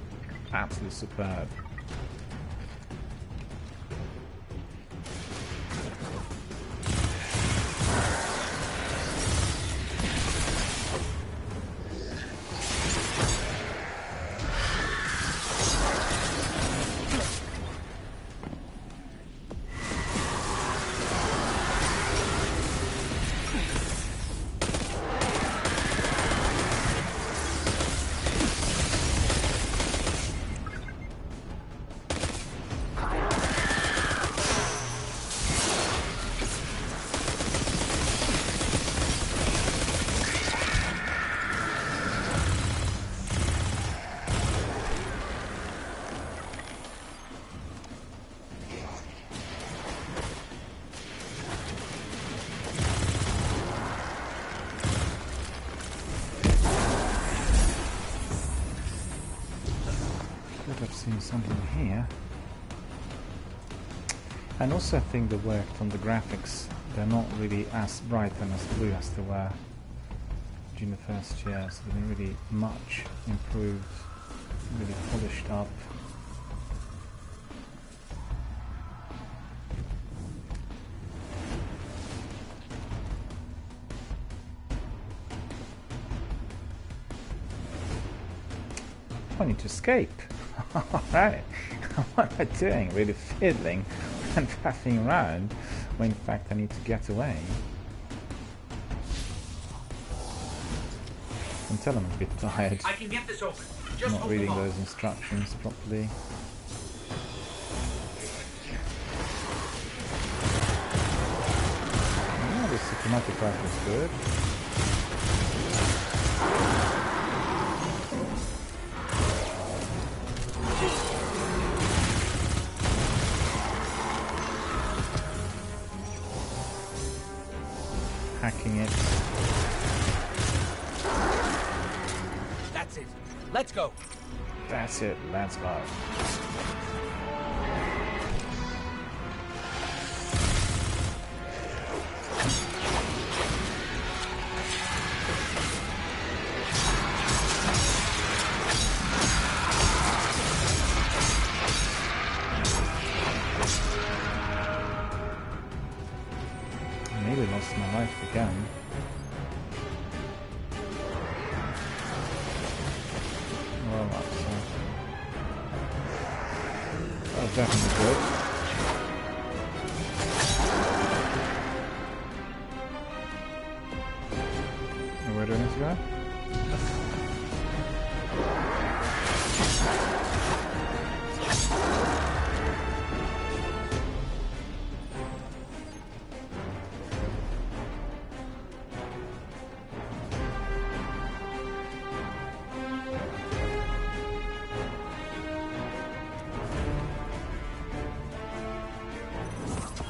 absolutely superb. I've seen something here. And also I think they worked on the graphics. They're not really as bright and as blue as they were during the first year, so they've been really much improved, really polished up. I need to escape. Alright, what am I doing? Really fiddling and faffing around when in fact I need to get away. I can tell I'm a bit tired. I can get this open. Just Not reading those instructions properly. Oh, this automatic rifle is good. Hacking it. That's it. Let's go. That's it. Let's go. I nearly lost my life again. Well, that was definitely good. And where do I need to go?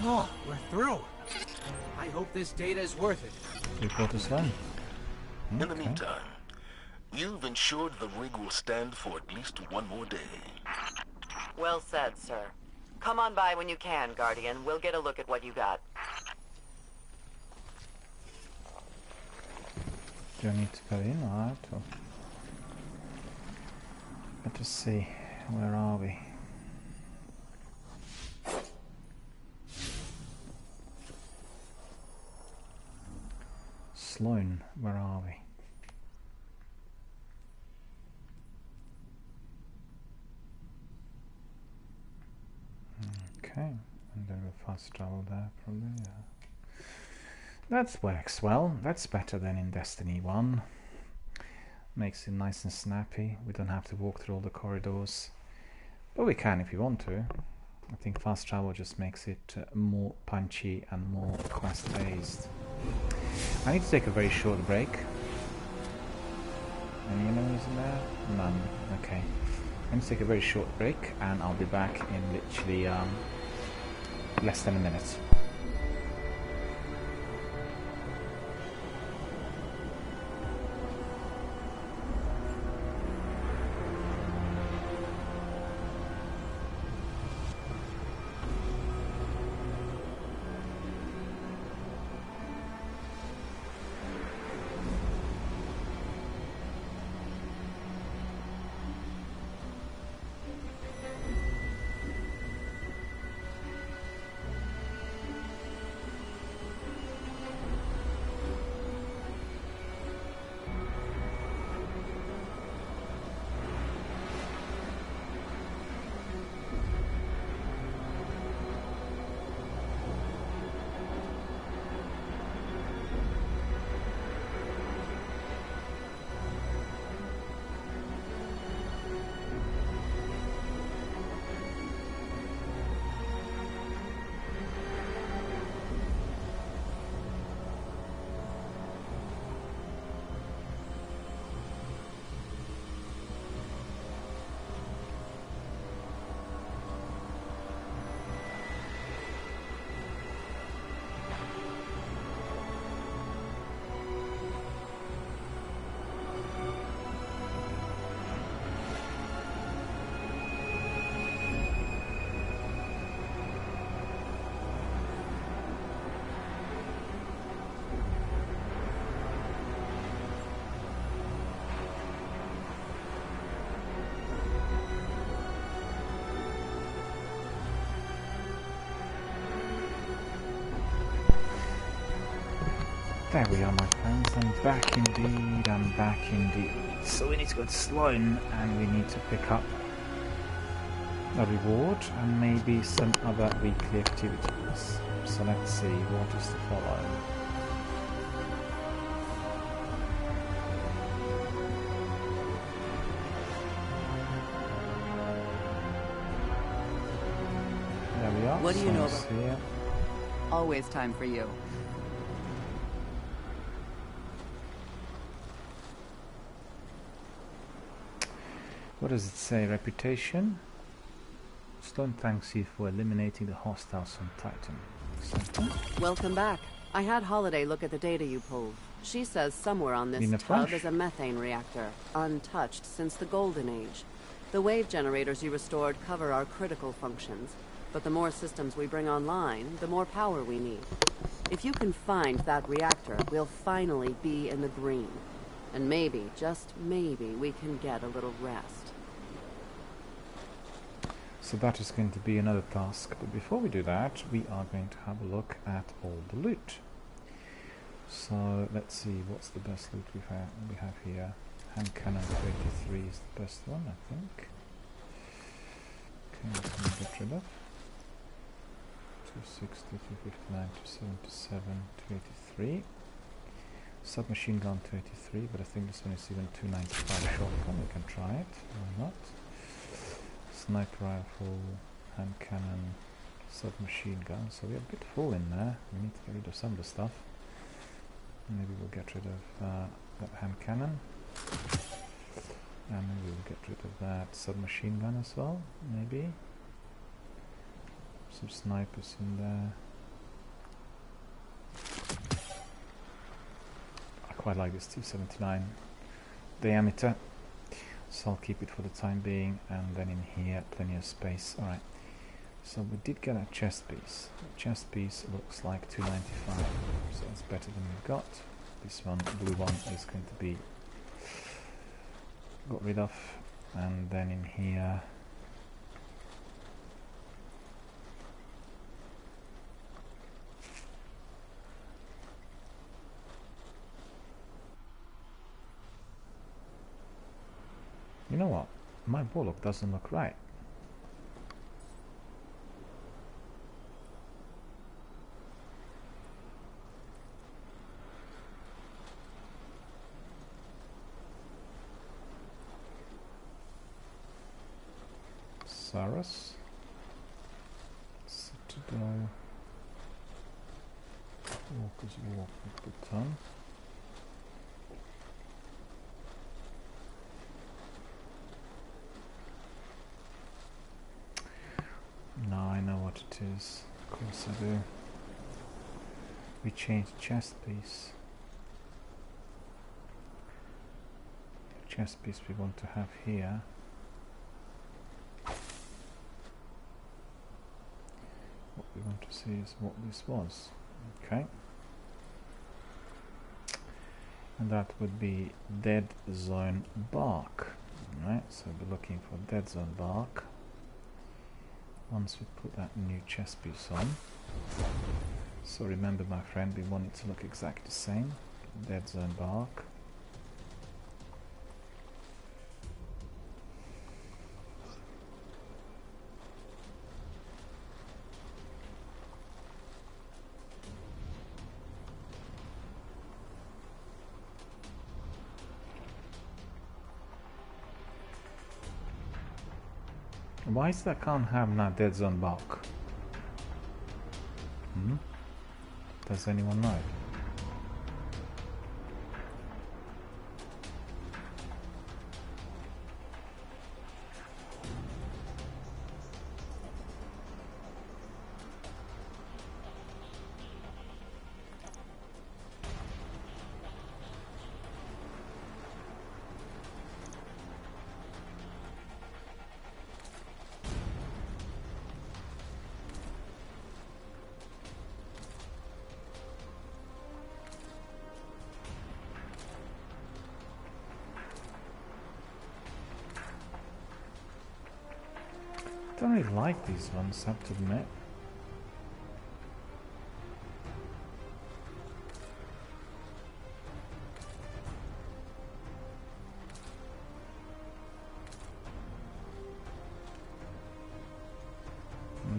Oh, we're through. I hope this data is worth it. Report is done. In the meantime, you've ensured the rig will stand for at least one more day. Well said, sir. Come on by when you can, Guardian. We'll get a look at what you got. Do I need to go in or out? Or... Let us see. Where are we? Sloan, where are we? Okay, and then we'll fast travel there probably, yeah. That works well. That's better than in Destiny 1. Makes it nice and snappy. We don't have to walk through all the corridors. But we can if we want to. I think fast travel just makes it more punchy and more quest-based. I need to take a very short break. Any enemies in there? None. Okay. I'm going to take a very short break and I'll be back in literally less than a minute. There we are, my friends. I'm back indeed. I'm back indeed. So we need to go to Sloan and we need to pick up a reward and maybe some other weekly activities. So let's see what is to follow. There we are. What do you know Sloan's about? here. Always time for you. What does it say? Reputation? Stone thanks you for eliminating the hostiles on Titan. Something? Welcome back. I had Holiday look at the data you pulled. She says somewhere on this In the tub flesh? is a methane reactor, untouched since the Golden Age. The wave generators you restored cover our critical functions, but the more systems we bring online, the more power we need. If you can find that reactor, we'll finally be in the green. And maybe, just maybe, we can get a little rest. So that is going to be another task, but before we do that, we are going to have a look at all the loot. So let's see, what's the best loot we have here? Hand cannon 33 is the best one, I think. Okay, that's going to get rid of. 260, 259, 277, 283. Submachine gun 33, but I think this one is even 295 shotgun. We can try it, why not? Sniper rifle, hand cannon, submachine gun. So we're a bit full in there. We need to get rid of some of the stuff. Maybe we'll get rid of that hand cannon. And maybe we'll get rid of that submachine gun as well, maybe. Some snipers in there. I quite like this 279 diameter. So I'll keep it for the time being, and then in here plenty of space. Alright, so we did get a chest piece. The chest piece looks like 295, so it's better than we've got. This one, blue one, is going to be got rid of, and then in here you know what? My bullock doesn't look right. Saras. Citadel. Walker's Walk with the ton. No, I know what it is. Of course I do. We changed chest piece. The chest piece we want to have here. What we want to see is what this was. Okay. And that would be Dead Zone Bark. Right, so we're looking for Dead Zone Bark. Once we put that new chest piece on. So remember, my friend, we want it to look exactly the same. Dead Zone Bark. Why is that can't have not Dead Zone Bark? Does anyone know? I don't really like these ones, I have to admit.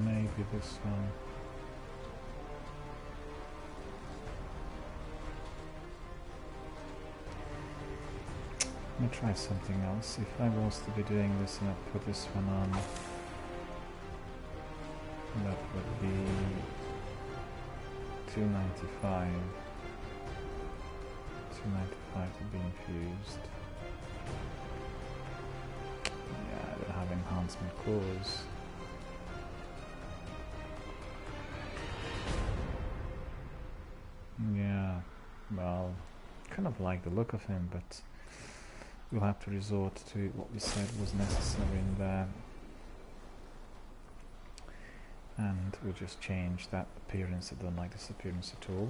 Maybe this one. Let me try something else. If I was to be doing this and I put this one on, that would be 295. 295 to be infused. Yeah, I don't have enhancement cores. Yeah, well, kind of like the look of him, but we'll have to resort to what we said was necessary in there. And we'll just change that appearance. I don't like this appearance at all.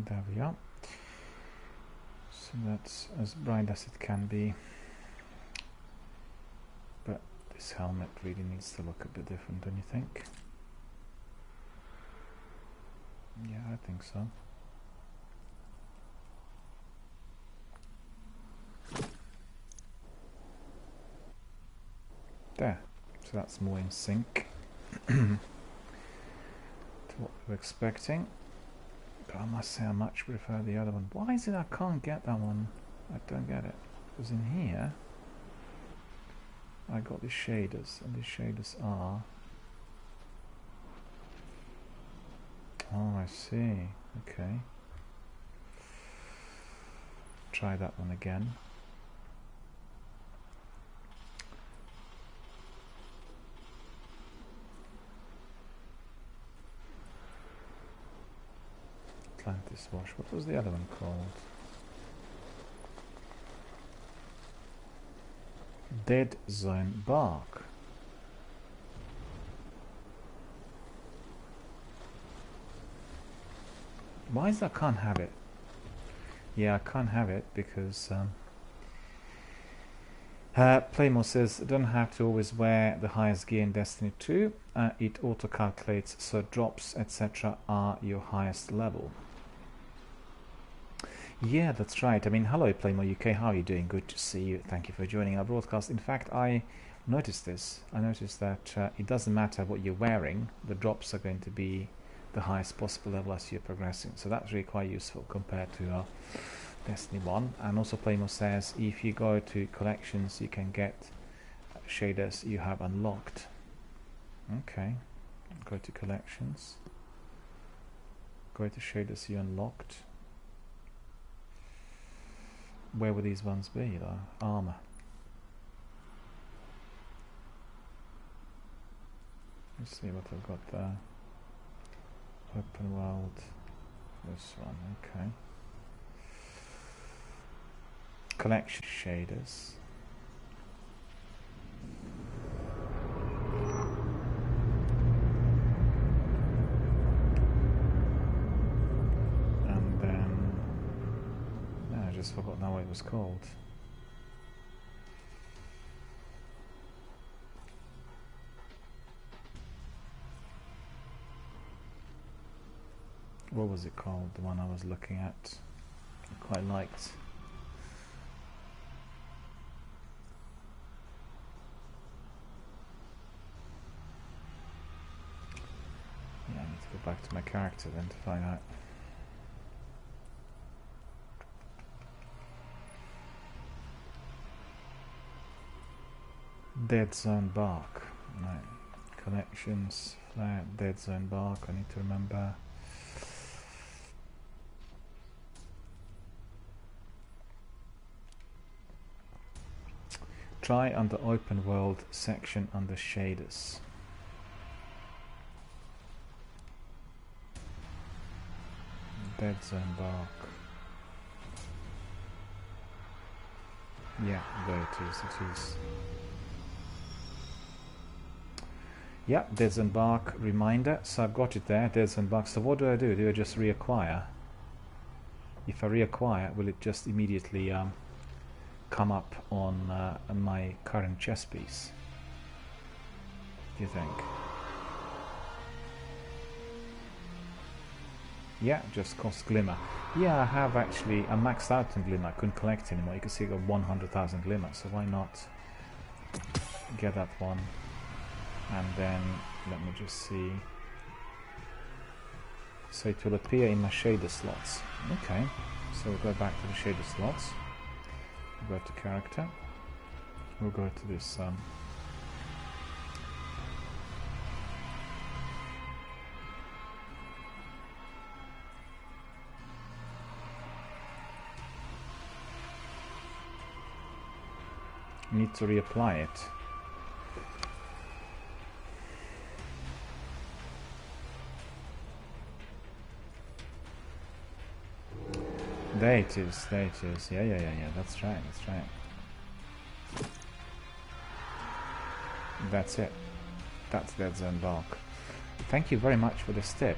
There we are. So that's as bright as it can be. But this helmet really needs to look a bit different, don't you think? Yeah, I think so. There. So that's more in sync to what we were expecting. But I must say I much prefer the other one. Why is it I can't get that one? I don't get it. Because in here I got the shaders, and the shaders are... Oh, I see. Okay. Try that one again. Atlantis Wash. What was the other one called? Dead Zone Bark. Why is that I can't have it? Yeah, I can't have it because Playmore says, don't have to always wear the highest gear in Destiny 2. It auto-calculates, so drops, etc. are your highest level. Yeah, that's right. I mean, hello Playmore UK, how are you doing? Good to see you. Thank you for joining our broadcast. In fact, I noticed this. I noticed that it doesn't matter what you're wearing, the drops are going to be the highest possible level as you're progressing. So that's really quite useful compared to Destiny 1. And also Playmore says if you go to collections you can get shaders you have unlocked. Okay, go to collections, go to shaders you unlocked. Where would these ones be though? Armor. Let's see what I've got there. Open world, this one, okay. Collection shaders. And then I just forgot now what it was called. What was it called? The one I was looking at, I quite liked. Yeah, I need to go back to my character then to find out. Dead Zone Bark. Right. Collections, flare, Dead Zone Bark, I need to remember. Try under open world section under shaders. Dead Zone Bark. Yeah, there it is, Yeah, Dead Zone Bark reminder. So I've got it there, Dead Zone Bark. So what do? Do I just reacquire? If I reacquire, will it just immediately come up on my current chess piece? Do you think? Yeah, just cost Glimmer. Yeah, I have actually, I'm maxed out on Glimmer. I couldn't collect anymore. You can see I got 100,000 Glimmer, so why not get that one? And then, let me just see. So it will appear in my shader slots. Okay, so we'll go back to the shader slots. We'll go to character. We'll go to this need to reapply it. There it is, there it is. Yeah, that's right, that's right. That's it. That's Dead Zone Bark. Thank you very much for this tip.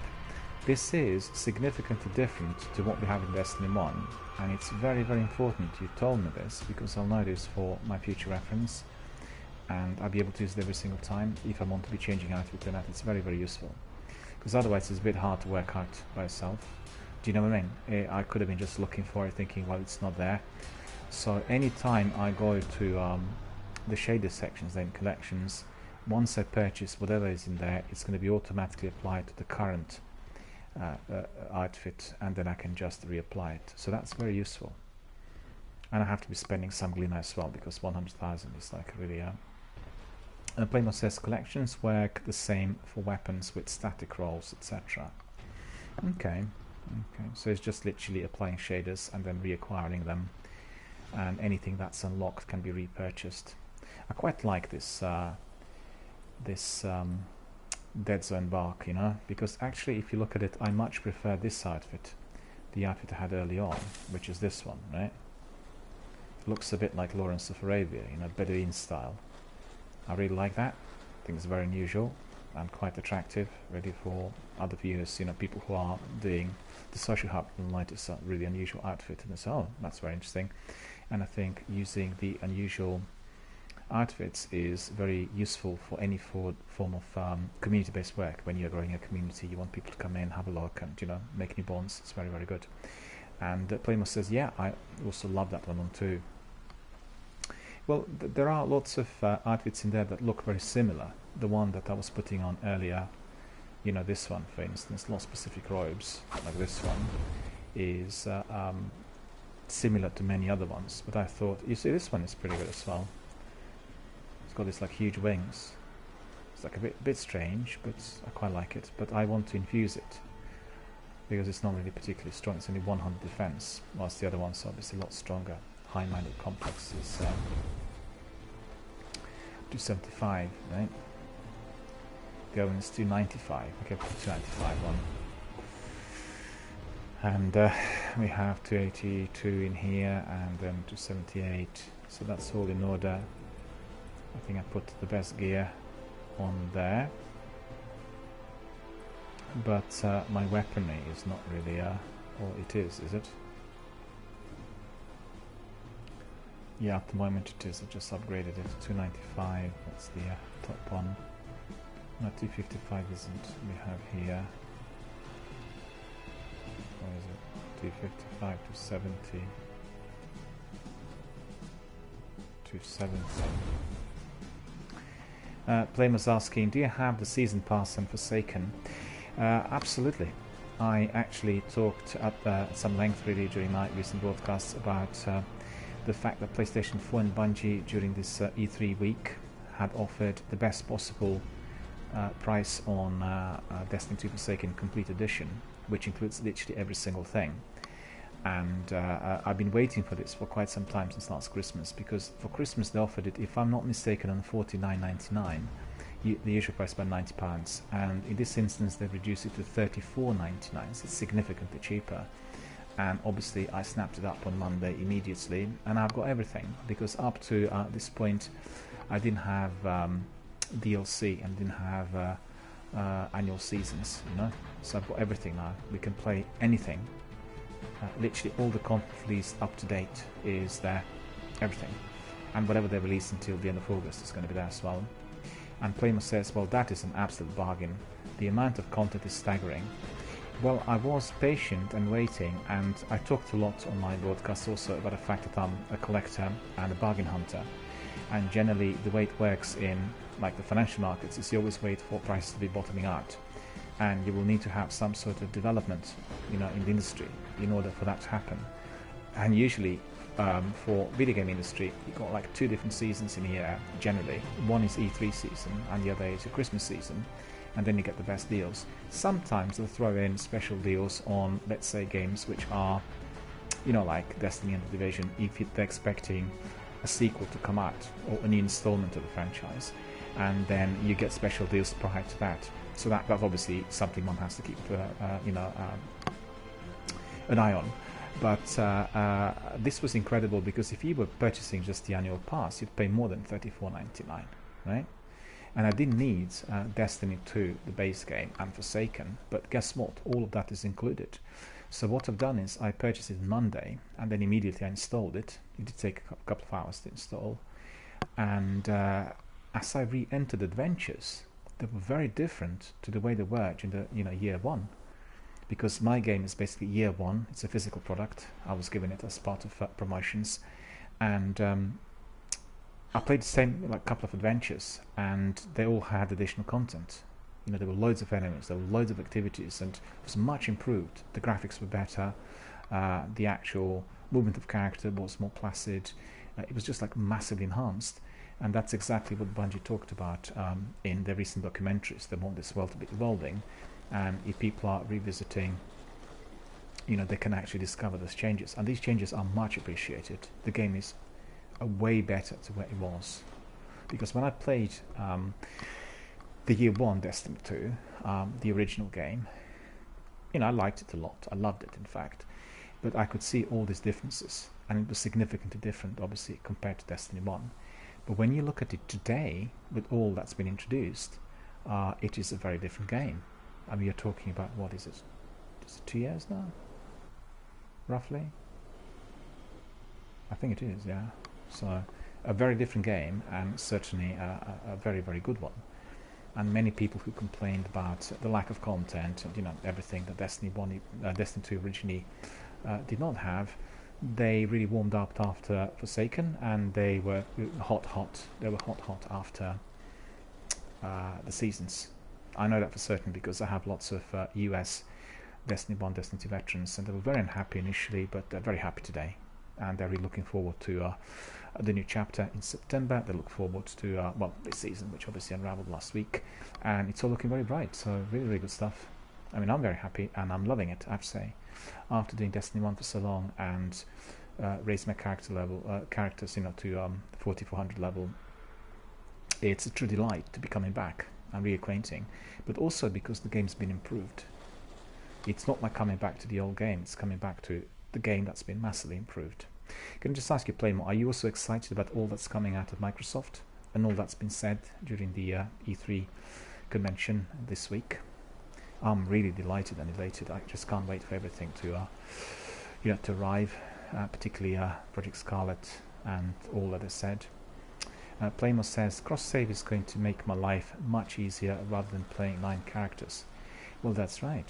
This is significantly different to what we have in Destiny 1, and it's very, very important you told me this, because I'll know this for my future reference, and I'll be able to use it every single time if I want to be changing outfit, and that it's very, very useful. Because otherwise it's a bit hard to work out by yourself. Do you know what I mean? I could have been just looking for it, thinking, well, it's not there. So anytime I go to the shader sections, then collections, once I purchase whatever is in there, it's going to be automatically applied to the current outfit, and then I can just reapply it. So that's very useful. And I have to be spending some Glimmer as well, because 100,000 is like really... Playmore says collections work the same for weapons with static rolls, etc. Okay. Okay, so it's just literally applying shaders and then reacquiring them, and anything that's unlocked can be repurchased. I quite like this Dead Zone Bark, you know, because actually if you look at it, I much prefer this outfit, the outfit I had early on, which is this one, right? It looks a bit like Lawrence of Arabia, you know, Bedouin style. I really like that. I think it's very unusual and quite attractive, ready for other viewers, you know, people who are doing the social hub will notice a really unusual outfit and say, oh, that's very interesting. And I think using the unusual outfits is very useful for any form of community-based work. When you're growing a community, you want people to come in, have a look, and make new bonds. It's very, very good. And Playmore says, yeah, I also love that one too. Well, there are lots of outfits in there that look very similar. The one that I was putting on earlier, this one, for instance, lot specific robes, like this one, is similar to many other ones. But I thought, you see, this one is pretty good as well. It's got these like huge wings. It's like a bit strange, but I quite like it. But I want to infuse it because it's not really particularly strong. It's only 100 defense, whilst the other one's obviously a lot stronger. High-minded complex is 275, right? The other one is 295. Okay, put the 295 one. And we have 282 in here, and then 278. So that's all in order. I think I put the best gear on there. But my weaponry is not really, or it is it? Yeah, at the moment it is. I just upgraded it to 295. That's the top one. No, 255 isn't. We have here. What is it? 255 to 70. 270. Playmer's asking, do you have the season pass and Forsaken? Absolutely. I actually talked at some length really during my recent broadcasts about the fact that PlayStation 4 and Bungie during this E3 week had offered the best possible price on Destiny 2 Forsaken Complete Edition, which includes literally every single thing. And I've been waiting for this for quite some time, since last Christmas, because for Christmas they offered it, if I'm not mistaken, on $49.99, the usual price about £90, and in this instance they've reduced it to $34.99, so it's significantly cheaper. And obviously I snapped it up on Monday immediately, and I've got everything, because up to this point I didn't have DLC and didn't have annual seasons, so I've got everything now. We can play anything. Literally all the content released up to date is there, everything, and whatever they release until the end of August is going to be there as well. And Playmo says, well, that is an absolute bargain. The amount of content is staggering. Well, I was patient and waiting, and I talked a lot on my broadcast also about the fact that I'm a collector and a bargain hunter, and generally the way it works in like the financial markets is you always wait for prices to be bottoming out, and you will need to have some sort of development in the industry in order for that to happen. And usually for video game industry, you've got like 2 different seasons in a year generally. One is E3 season and the other is a Christmas season, and then you get the best deals. Sometimes they'll throw in special deals on, let's say, games which are like Destiny and The Division, if they're expecting a sequel to come out or a new installment of the franchise, and then you get special deals prior to that. So that's obviously something one has to keep an eye on. But this was incredible, because if you were purchasing just the annual pass, you'd pay more than $34.99, right? And I didn't need Destiny 2, the base game, and Forsaken, but guess what? All of that is included. So what I've done is I purchased it Monday, and then immediately I installed it. It did take a couple of hours to install. And as I re-entered adventures, they were very different to the way they were during the year one, because my game is basically year one. It's a physical product. I was given it as part of promotions, and I played the same couple of adventures, and they all had additional content. There were loads of enemies, there were loads of activities, and it was much improved. The graphics were better, the actual movement of character was more placid. It was just like massively enhanced. And that's exactly what Bungie talked about in their recent documentaries. They want this world to be evolving, and if people are revisiting, they can actually discover those changes, and these changes are much appreciated. The game is way better to where it was, because when I played the year one Destiny 2, the original game, I liked it a lot. I loved it, in fact, but I could see all these differences, and it was significantly different, obviously, compared to Destiny 1. But when you look at it today, with all that's been introduced, it is a very different game. I mean, you're talking about, what is it? Is it 2 years now? Roughly? I think it is, yeah. So a very different game, and certainly a very, very good one. And many people who complained about the lack of content and, you know, everything that Destiny 2 originally did not have, they really warmed up after Forsaken, and they were hot. They were hot after the seasons. I know that for certain because I have lots of US Destiny 1, Destiny 2 veterans, and they were very unhappy initially, but they're very happy today, and they're really looking forward to the new chapter in September. They look forward to well, this season, which obviously unraveled last week, and it's all looking very bright. So really, really good stuff. I mean, I'm very happy, and I'm loving it, I have to say. After doing Destiny 1 for so long and raised my characters, you know, to 4400 level, it's a true delight to be coming back and reacquainting, but also because the game's been improved. It's not like coming back to the old game, it's coming back to the game that's been massively improved. Can I just ask you, Playmore, are you also excited about all that's coming out of Microsoft and all that's been said during the E3 convention this week? I'm really delighted and elated. I just can't wait for everything to you know, to arrive, particularly Project Scarlet and all that is said. Playmore says, cross-save is going to make my life much easier rather than playing 9 characters. Well, that's right.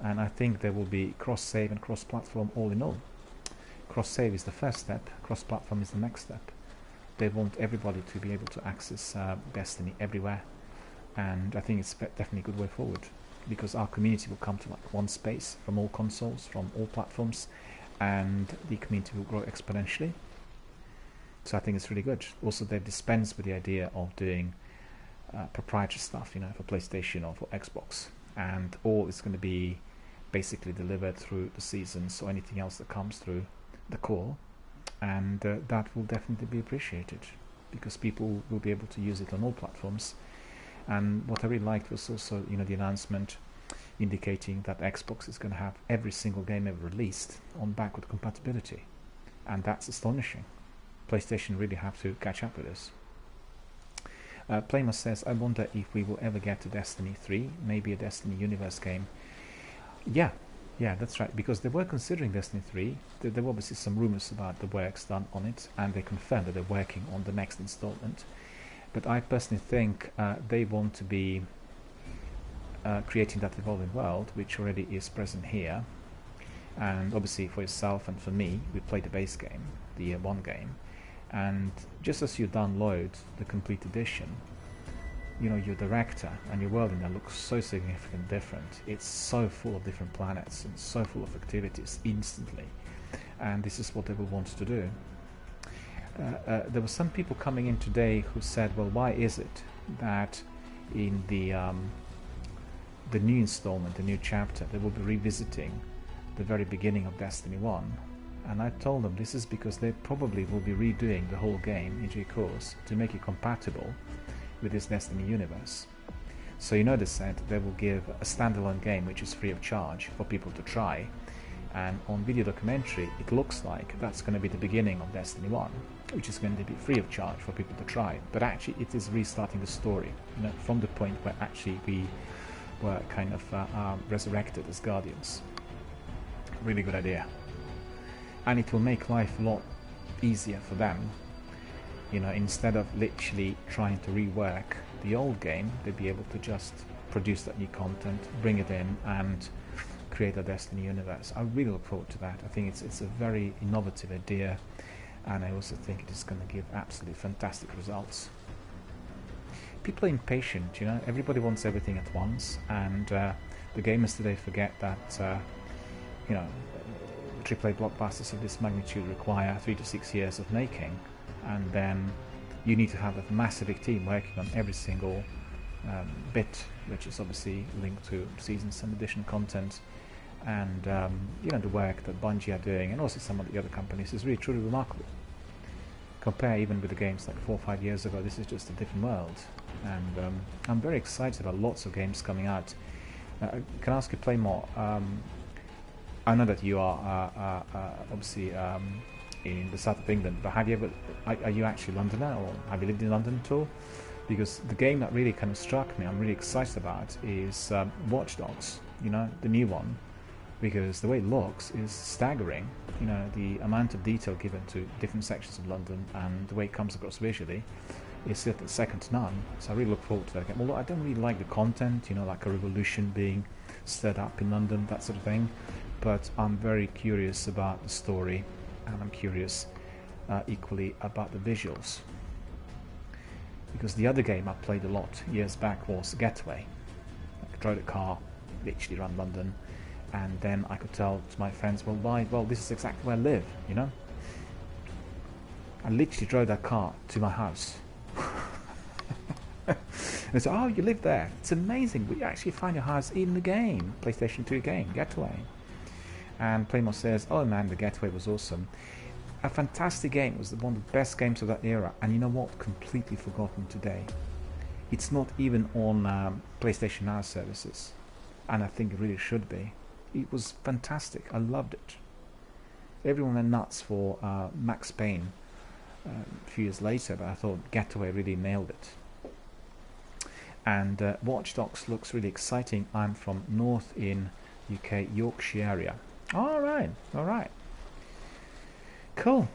And I think there will be cross-save and cross-platform all in all. Cross-save is the first step, cross-platform is the next step. They want everybody to be able to access Destiny everywhere, and I think it's definitely a good way forward, because our community will come to like one space from all consoles, from all platforms, and the community will grow exponentially. So I think it's really good. Also, they've dispensed with the idea of doing proprietary stuff, you know, for PlayStation or for Xbox, and all is going to be basically delivered through the seasons or anything else that comes through the core, and that will definitely be appreciated because people will be able to use it on all platforms. And what I really liked was also, you know, the announcement indicating that Xbox is going to have every single game ever released on backward compatibility, and that's astonishing. PlayStation really have to catch up with this. Playmore says, I wonder if we will ever get to Destiny 3, maybe a Destiny Universe game. Yeah, that's right, because they were considering Destiny 3. There were obviously some rumors about the works done on it, and they confirmed that they're working on the next installment. But I personally think they want to be creating that evolving world, which already is present here. And obviously for yourself and for me, we play the base game, the year 1 game. And just as you download the complete edition, you know, your director and your world in there looks so significantly different. It's so full of different planets and so full of activities instantly. And this is what they will want to do. There were some people coming in today who said, well, why is it that in the new installment, the new chapter, they will be revisiting the very beginning of Destiny 1? And I told them this is because they probably will be redoing the whole game in due course to make it compatible with this Destiny universe. So, you know, they said they will give a standalone game which is free of charge for people to try, and on video documentary it looks like that's going to be the beginning of Destiny 1, which is going to be free of charge for people to try, but actually it is restarting the story, you know, from the point where actually we were kind of resurrected as Guardians. Really good idea. And it will make life a lot easier for them. You know, instead of literally trying to rework the old game, they'll be able to just produce that new content, bring it in, and create a Destiny universe. I really look forward to that. I think it's a very innovative idea, and I also think it is going to give absolutely fantastic results. People are impatient, you know, everybody wants everything at once, and the gamers today forget that, you know, AAA blockbusters of this magnitude require 3 to 6 years of making, and then you need to have a massive team working on every single bit, which is obviously linked to seasons and additional content, and you know, the work that Bungie are doing, and also some of the other companies, is really truly remarkable. Compare even with the games like 4 or 5 years ago, this is just a different world, and I'm very excited about lots of games coming out. Can I ask you, Playmore, I know that you are obviously in the south of England, but have you ever, are you actually Londoner, or have you lived in London at all? Because the game that really kind of struck me, I'm really excited about, is Watch Dogs, you know, the new one. because the way it looks is staggering. You know, the amount of detail given to different sections of London and the way it comes across visually is certainly second to none. So I really look forward to that game. Although I don't really like the content, you know, like a revolution being stirred up in London, that sort of thing. But I'm very curious about the story, and I'm curious equally about the visuals. Because the other game I played a lot years back was Getaway. I drove a car, literally around London, and then I could tell to my friends, well, this is exactly where I live, you know? I literally drove that car to my house. And it's, oh, you live there. It's amazing. We actually find your house in the game. PlayStation 2 game, Getaway. And Playmore says, oh man, the Getaway was awesome. A fantastic game. It was one of the best games of that era. And you know what? Completely forgotten today. It's not even on PlayStation Now services. And I think it really should be. It was fantastic. I loved it. Everyone went nuts for Max Payne a few years later, but I thought Getaway really nailed it. And Watch Dogs looks really exciting. I'm from North in UK, Yorkshire area. All right. Cool.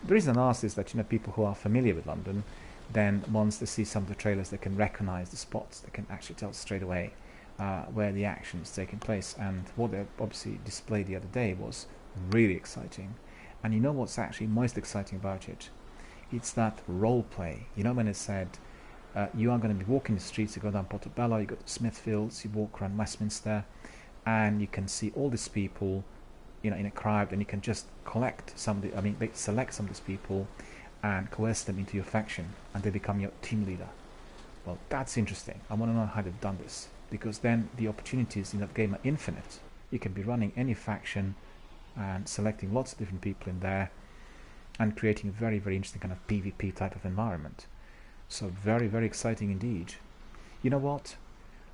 The reason I ask is that, you know, people who are familiar with London, then once they see some of the trailers, they can recognize the spots. They can actually tell straight away where the action is taking place. And what they obviously displayed the other day was really exciting. And you know what's actually most exciting about it? It's that role play. You know, when it said you are going to be walking the streets, you go down Portobello, you go to Smithfields, you walk around Westminster, and you can see all these people, you know, in a crowd, and you can just select some of these people and coerce them into your faction, and they become your team leader. Well, that's interesting. I want to know how they've done this, because then the opportunities in that game are infinite. You can be running any faction and selecting lots of different people in there and creating a very, very interesting kind of PvP type of environment. So very, very exciting indeed. You know what?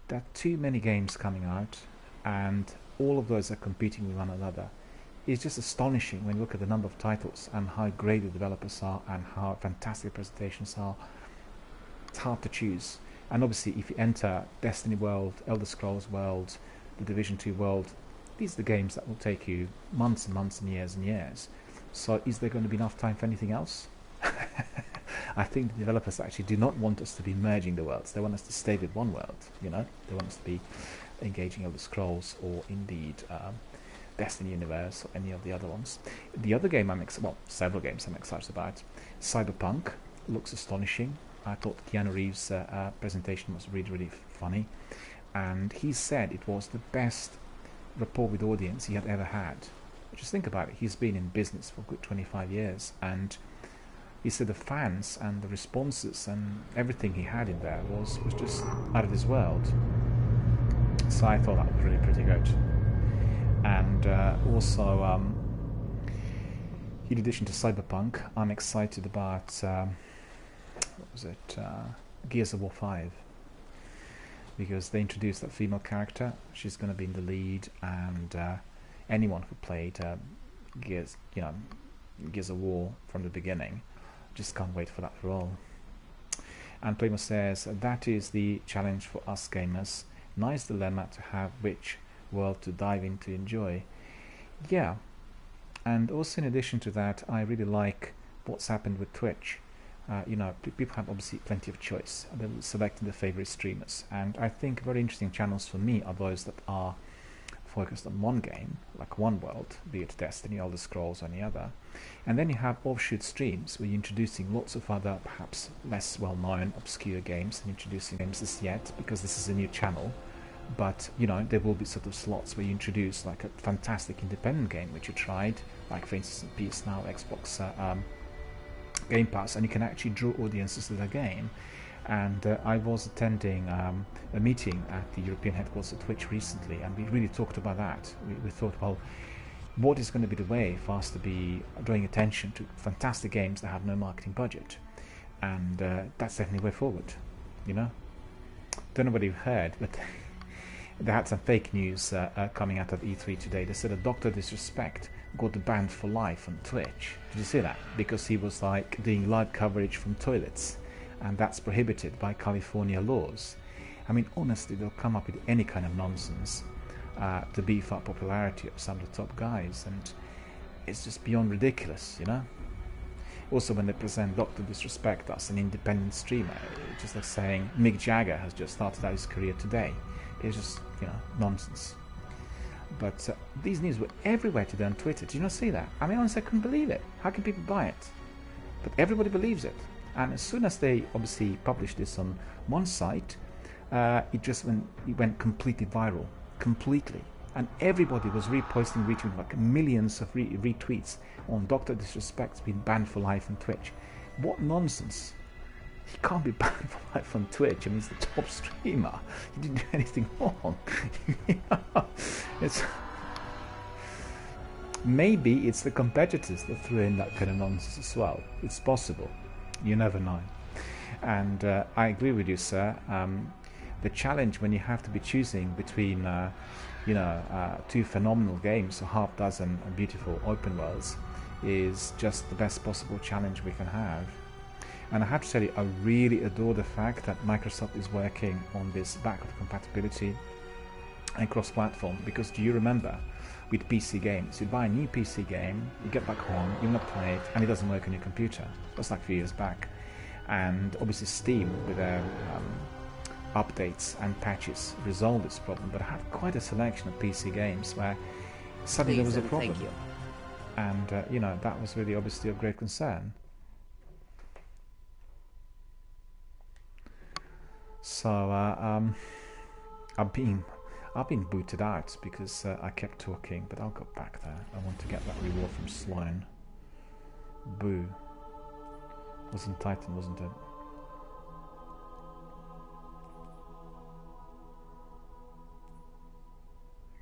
There are too many games coming out, and all of those are competing with one another. It's just astonishing when you look at the number of titles and how great the developers are and how fantastic presentations are. It's hard to choose. And obviously, if you enter Destiny World, Elder Scrolls World, the Division 2 World, these are the games that will take you months and months and years. So is there going to be enough time for anything else? I think the developers actually do not want us to be merging the worlds. They want us to stay with one world, you know? They want us to be engaging Elder Scrolls or indeed Destiny Universe or any of the other ones. The other game several games I'm excited about. Cyberpunk looks astonishing. I thought Keanu Reeves' presentation was really, really funny. And he said it was the best rapport with the audience he had ever had. Just think about it. He's been in business for a good 25 years, and he said the fans and the responses and everything he had in there was just out of this world. So I thought that was really pretty good. And also, in addition to Cyberpunk, I'm excited about Gears of War 5, because they introduced that female character. She's going to be in the lead, and anyone who played Gears of War from the beginning just can't wait for that role. And Playmo says that is the challenge for us gamers. Nice dilemma to have which world to dive in to enjoy. Yeah, and also in addition to that, I really like what's happened with Twitch. People have obviously plenty of choice. They're selecting their favorite streamers, and I think very interesting channels for me are those that are focused on one game, like one world, be it Destiny, Elder Scrolls, or any other. And then you have offshoot streams where you're introducing lots of other, perhaps less well-known, obscure games, and introducing games as yet, because this is a new channel. But, you know, there will be sort of slots where you introduce like a fantastic independent game which you tried, like for instance PS Now, Xbox Game Pass, and you can actually draw audiences to the game. And I was attending a meeting at the European headquarters of Twitch recently, and we really talked about that. We thought, well, what is going to be the way for us to be drawing attention to fantastic games that have no marketing budget? And that's definitely the way forward, you know? Don't know whether you've heard, but they had some fake news coming out of E3 today. They said a Dr. Disrespect got banned for life on Twitch. Did you see that? Because he was like doing live coverage from toilets, and that's prohibited by California laws. I mean, honestly, they'll come up with any kind of nonsense. to beef up popularity of some of the top guys, and it's just beyond ridiculous, you know. Also, when they present Dr. Disrespect as an independent streamer, it's just like saying Mick Jagger has just started out his career today. It's just, you know, nonsense. But these news were everywhere today on Twitter. Did you not see that? I mean, honestly, I couldn't believe it. How can people buy it? But everybody believes it. And as soon as they obviously published this on one site, it went completely viral. Completely. And everybody was reposting, retweeting, like millions of retweets on Dr. Disrespect's been banned for life on Twitch. What nonsense. He can't be banned for life on Twitch. I mean, he's the top streamer. He didn't do anything wrong. Maybe it's the competitors that threw in that kind of nonsense as well. It's possible. You never know. And I agree with you, sir. The challenge when you have to be choosing between two phenomenal games, a half dozen beautiful open worlds, is just the best possible challenge we can have. And I have to tell you, I really adore the fact that Microsoft is working on this backward compatibility and cross-platform, because do you remember with PC games, you buy a new PC game, you get back home, you want to play it, and it doesn't work on your computer. That's like a few years back. And obviously Steam, with their updates and patches, resolve this problem, but I have quite a selection of PC games where suddenly there was a problem. Thank you. And that was really obviously of great concern. So I've been booted out because I kept talking, but I'll go back there. I want to get that reward from Sloan. Boo. Wasn't Titan, wasn't it?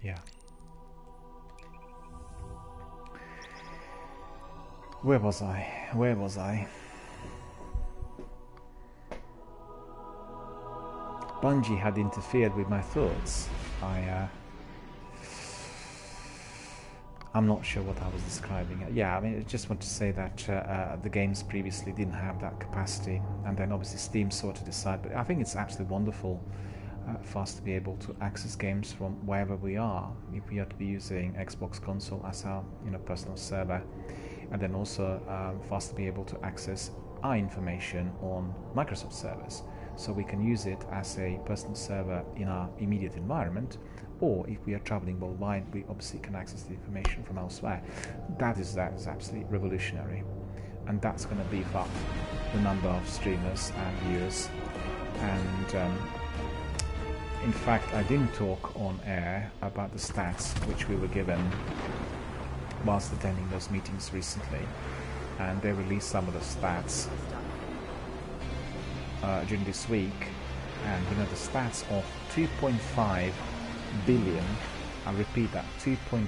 Yeah. Where was I? Bungie had interfered with my thoughts. I'm not sure what I was describing. Yeah, I mean, I just want to say that the games previously didn't have that capacity, and then obviously Steam sorted this out. But I think it's absolutely wonderful for us to be able to access games from wherever we are. If we are to be using Xbox console as our personal server, and then also for us to be able to access our information on Microsoft servers, so we can use it as a personal server in our immediate environment, or if we are traveling worldwide, we obviously can access the information from elsewhere. That is absolutely revolutionary, and that's going to beef up the number of streamers and viewers. And in fact, I didn't talk on air about the stats which we were given whilst attending those meetings recently, and they released some of the stats during this week, and the stats of 2.5 billion, I repeat that, 2.5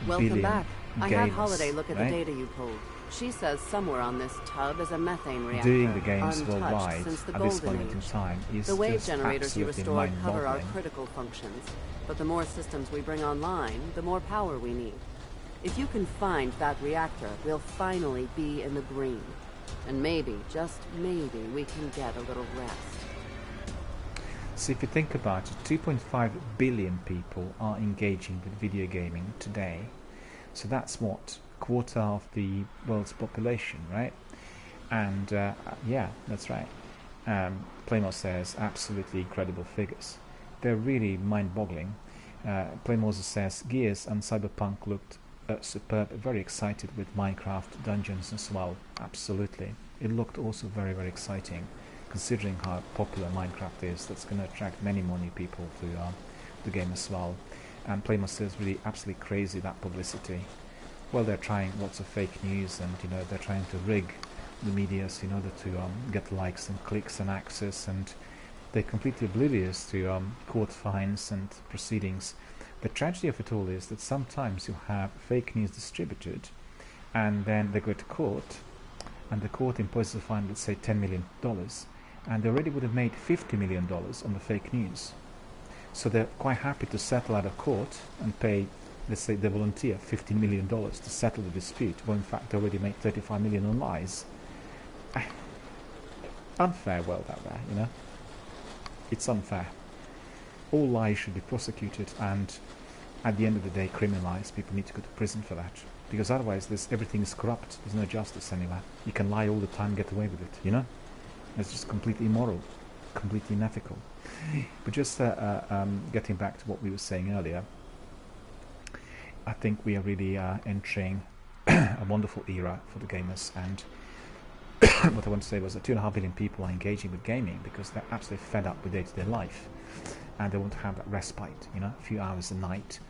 Welcome billion back. I had Holiday look at right? the data you pulled. She says somewhere on this tub is a methane reactor, Doing the games untouched worldwide since the at this golden point in age. time is The wave just generators you absolutely restored cover our mind-boggling. critical functions, but the more systems we bring online, the more power we need. If you can find that reactor, we'll finally be in the green. And maybe, just maybe, we can get a little rest. So if you think about it, 2.5 billion people are engaging with video gaming today. So that's what? A quarter of the world's population, right? And yeah, that's right. Playmore says absolutely incredible figures. They're really mind-boggling. Playmore says Gears and Cyberpunk looked superb, very excited with Minecraft Dungeons as well. Absolutely. It looked also very, very exciting, considering how popular Minecraft is. That's going to attract many more new people to the game as well. And Playmore says really absolutely crazy, that publicity. Well, they're trying lots of fake news, and they're trying to rig the medias in order to get likes and clicks and access, and they're completely oblivious to court fines and proceedings. The tragedy of it all is that sometimes you have fake news distributed, and then they go to court, and the court imposes a fine, let's say $10 million, and they already would have made $50 million on the fake news. So they're quite happy to settle out of court and pay, let's say, the volunteer $15 million to settle the dispute, when in fact they already made $35 million on lies. Unfair world out there, It's unfair. All lies should be prosecuted, and at the end of the day criminalized. People need to go to prison for that, because otherwise everything is corrupt. There's no justice anywhere. You can lie all the time, get away with it, you know? It's just completely immoral, completely unethical. But just getting back to what we were saying earlier, I think we are really entering a wonderful era for the gamers, and what I want to say was that 2.5 billion people are engaging with gaming because they're absolutely fed up with day-to-day life, and they want to have that respite, you know, a few hours a night.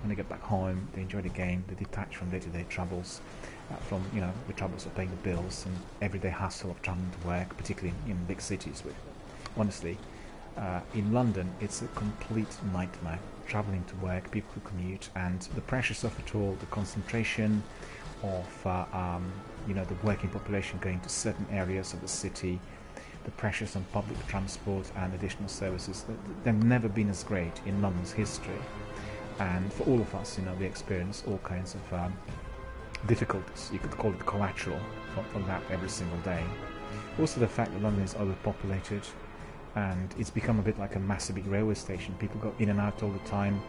When they get back home, they enjoy the game, they detach from day-to-day troubles, from, you know, the troubles of paying the bills and everyday hassle of traveling to work, particularly in big cities. With, honestly, in London, it's a complete nightmare traveling to work, people who commute, and the pressures of it all, the concentration of you know, the working population going to certain areas of the city, the pressures on public transport and additional services. They've never been as great in London's history, and for all of us, you know, we experience all kinds of difficulties. You could call it collateral from that every single day. Also, the fact that London is overpopulated, and it's become a bit like a massive big railway station. People go in and out all the time.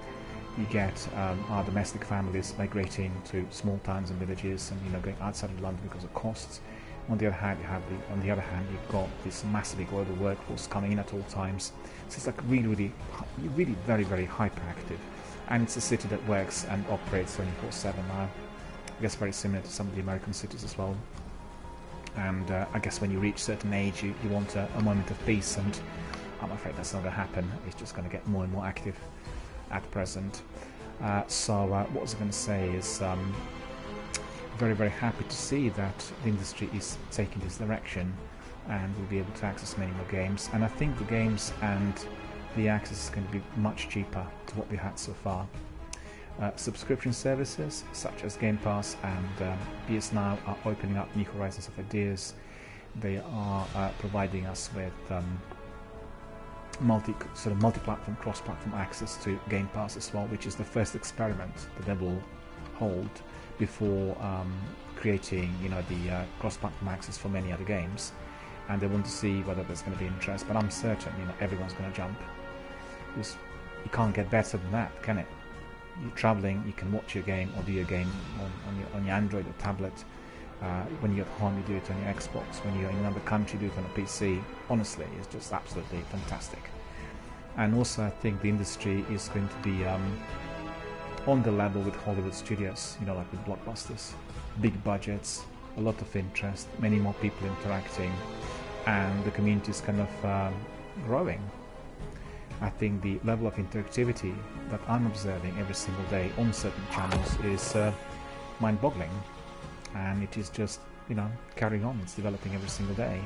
You get our domestic families migrating to small towns and villages, and, you know, going outside of London because of costs. On the other hand, you've got this massively global workforce coming in at all times. So it's like really very, very hyperactive, and it's a city that works and operates 24/7 now. I guess very similar to some of the American cities as well. And I guess when you reach a certain age, you want a moment of peace, and I'm afraid that's not going to happen. It's just going to get more and more active at present. So what was I going to say is very, very happy to see that the industry is taking this direction, and we'll be able to access many more games. And I think the games and the access is going to be much cheaper to what we had so far. Subscription services such as Game Pass and PS Now are opening up new horizons of ideas. They are providing us with multi-platform, cross-platform access to Game Pass as well, which is the first experiment that they will hold before creating, you know, the cross-platform access for many other games. And they want to see whether there's going to be interest. But I'm certain, you know, everyone's going to jump, because you can't get better than that, can it? You're traveling, you can watch your game or do your game on your Android or tablet. When you're at home, you do it on your Xbox. When you're in another country, you do it on a PC. Honestly, it's just absolutely fantastic. And also, I think the industry is going to be on the level with Hollywood studios, you know, like with blockbusters. Big budgets, a lot of interest, many more people interacting, and the community is kind of growing. I think the level of interactivity that I'm observing every single day on certain channels is mind-boggling, and it is just, you know, carrying on. It's developing every single day,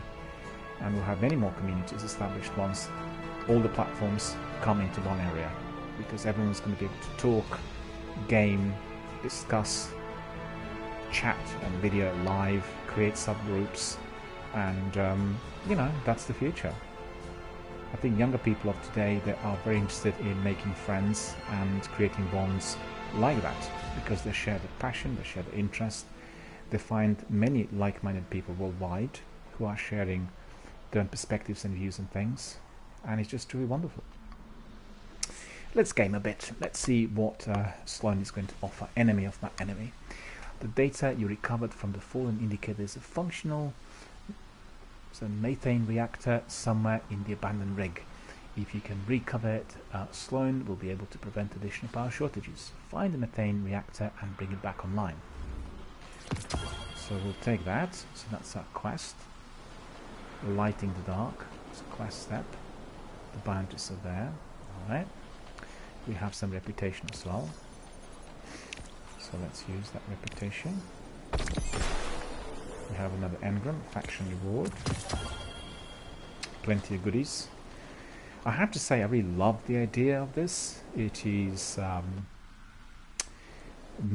and we'll have many more communities established once all the platforms come into one area, because everyone's going to be able to talk, game, discuss, chat on video live, create subgroups, and you know, that's the future. I think younger people of today, they are very interested in making friends and creating bonds like that, because they share the passion, they share the interest. They find many like-minded people worldwide who are sharing their own perspectives and views and things, and it's just truly wonderful. Let's game a bit. Let's see what Sloan is going to offer. Enemy of my enemy. The data you recovered from the fallen indicate there's a functional methane reactor somewhere in the abandoned rig. If you can recover it, Sloan will be able to prevent additional power shortages. Find the methane reactor and bring it back online. So we'll take that. So that's our quest. Lighting the dark. It's a quest step. The bounties are there. Alright. We have some reputation as well. So let's use that reputation. We have another engram, faction reward. Plenty of goodies. I have to say, I really love the idea of this. It is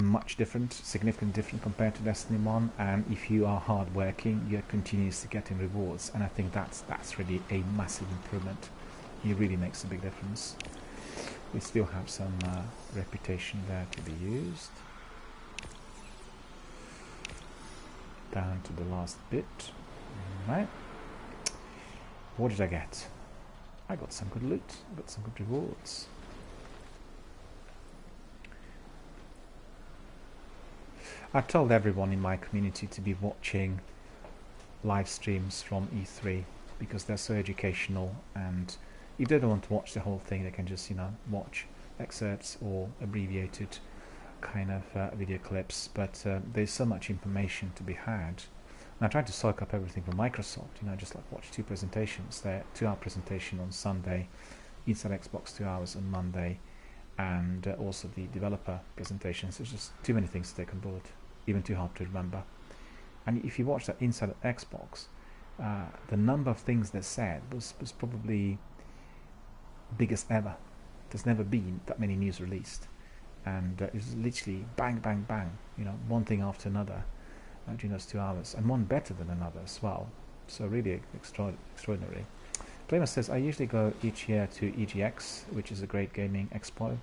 much different, significantly different compared to Destiny 1, and if you are hard-working, you're continuously getting rewards, and I think that's really a massive improvement. It really makes a big difference. We still have some reputation there to be used. Down to the last bit. Right. What did I get? I got some good loot. I got some good rewards. I told everyone in my community to be watching live streams from E3 because they're so educational, and if they don't want to watch the whole thing, they can just, you know, watch excerpts or abbreviated kind of video clips. But there's so much information to be had. And I tried to soak up everything from Microsoft, you know, just like watch two presentations. Their 2-hour presentation on Sunday, Inside Xbox 2 hours on Monday, and also the developer presentations. There's just too many things to take on board, even too hard to remember. And if you watch that Inside Xbox, the number of things they said was probably biggest ever. There's never been that many news released, and it was literally bang, bang, bang, you know, one thing after another during those 2 hours, and one better than another as well. So really extraordinary. Playmer says, I usually go each year to EGX, which is a great gaming expo.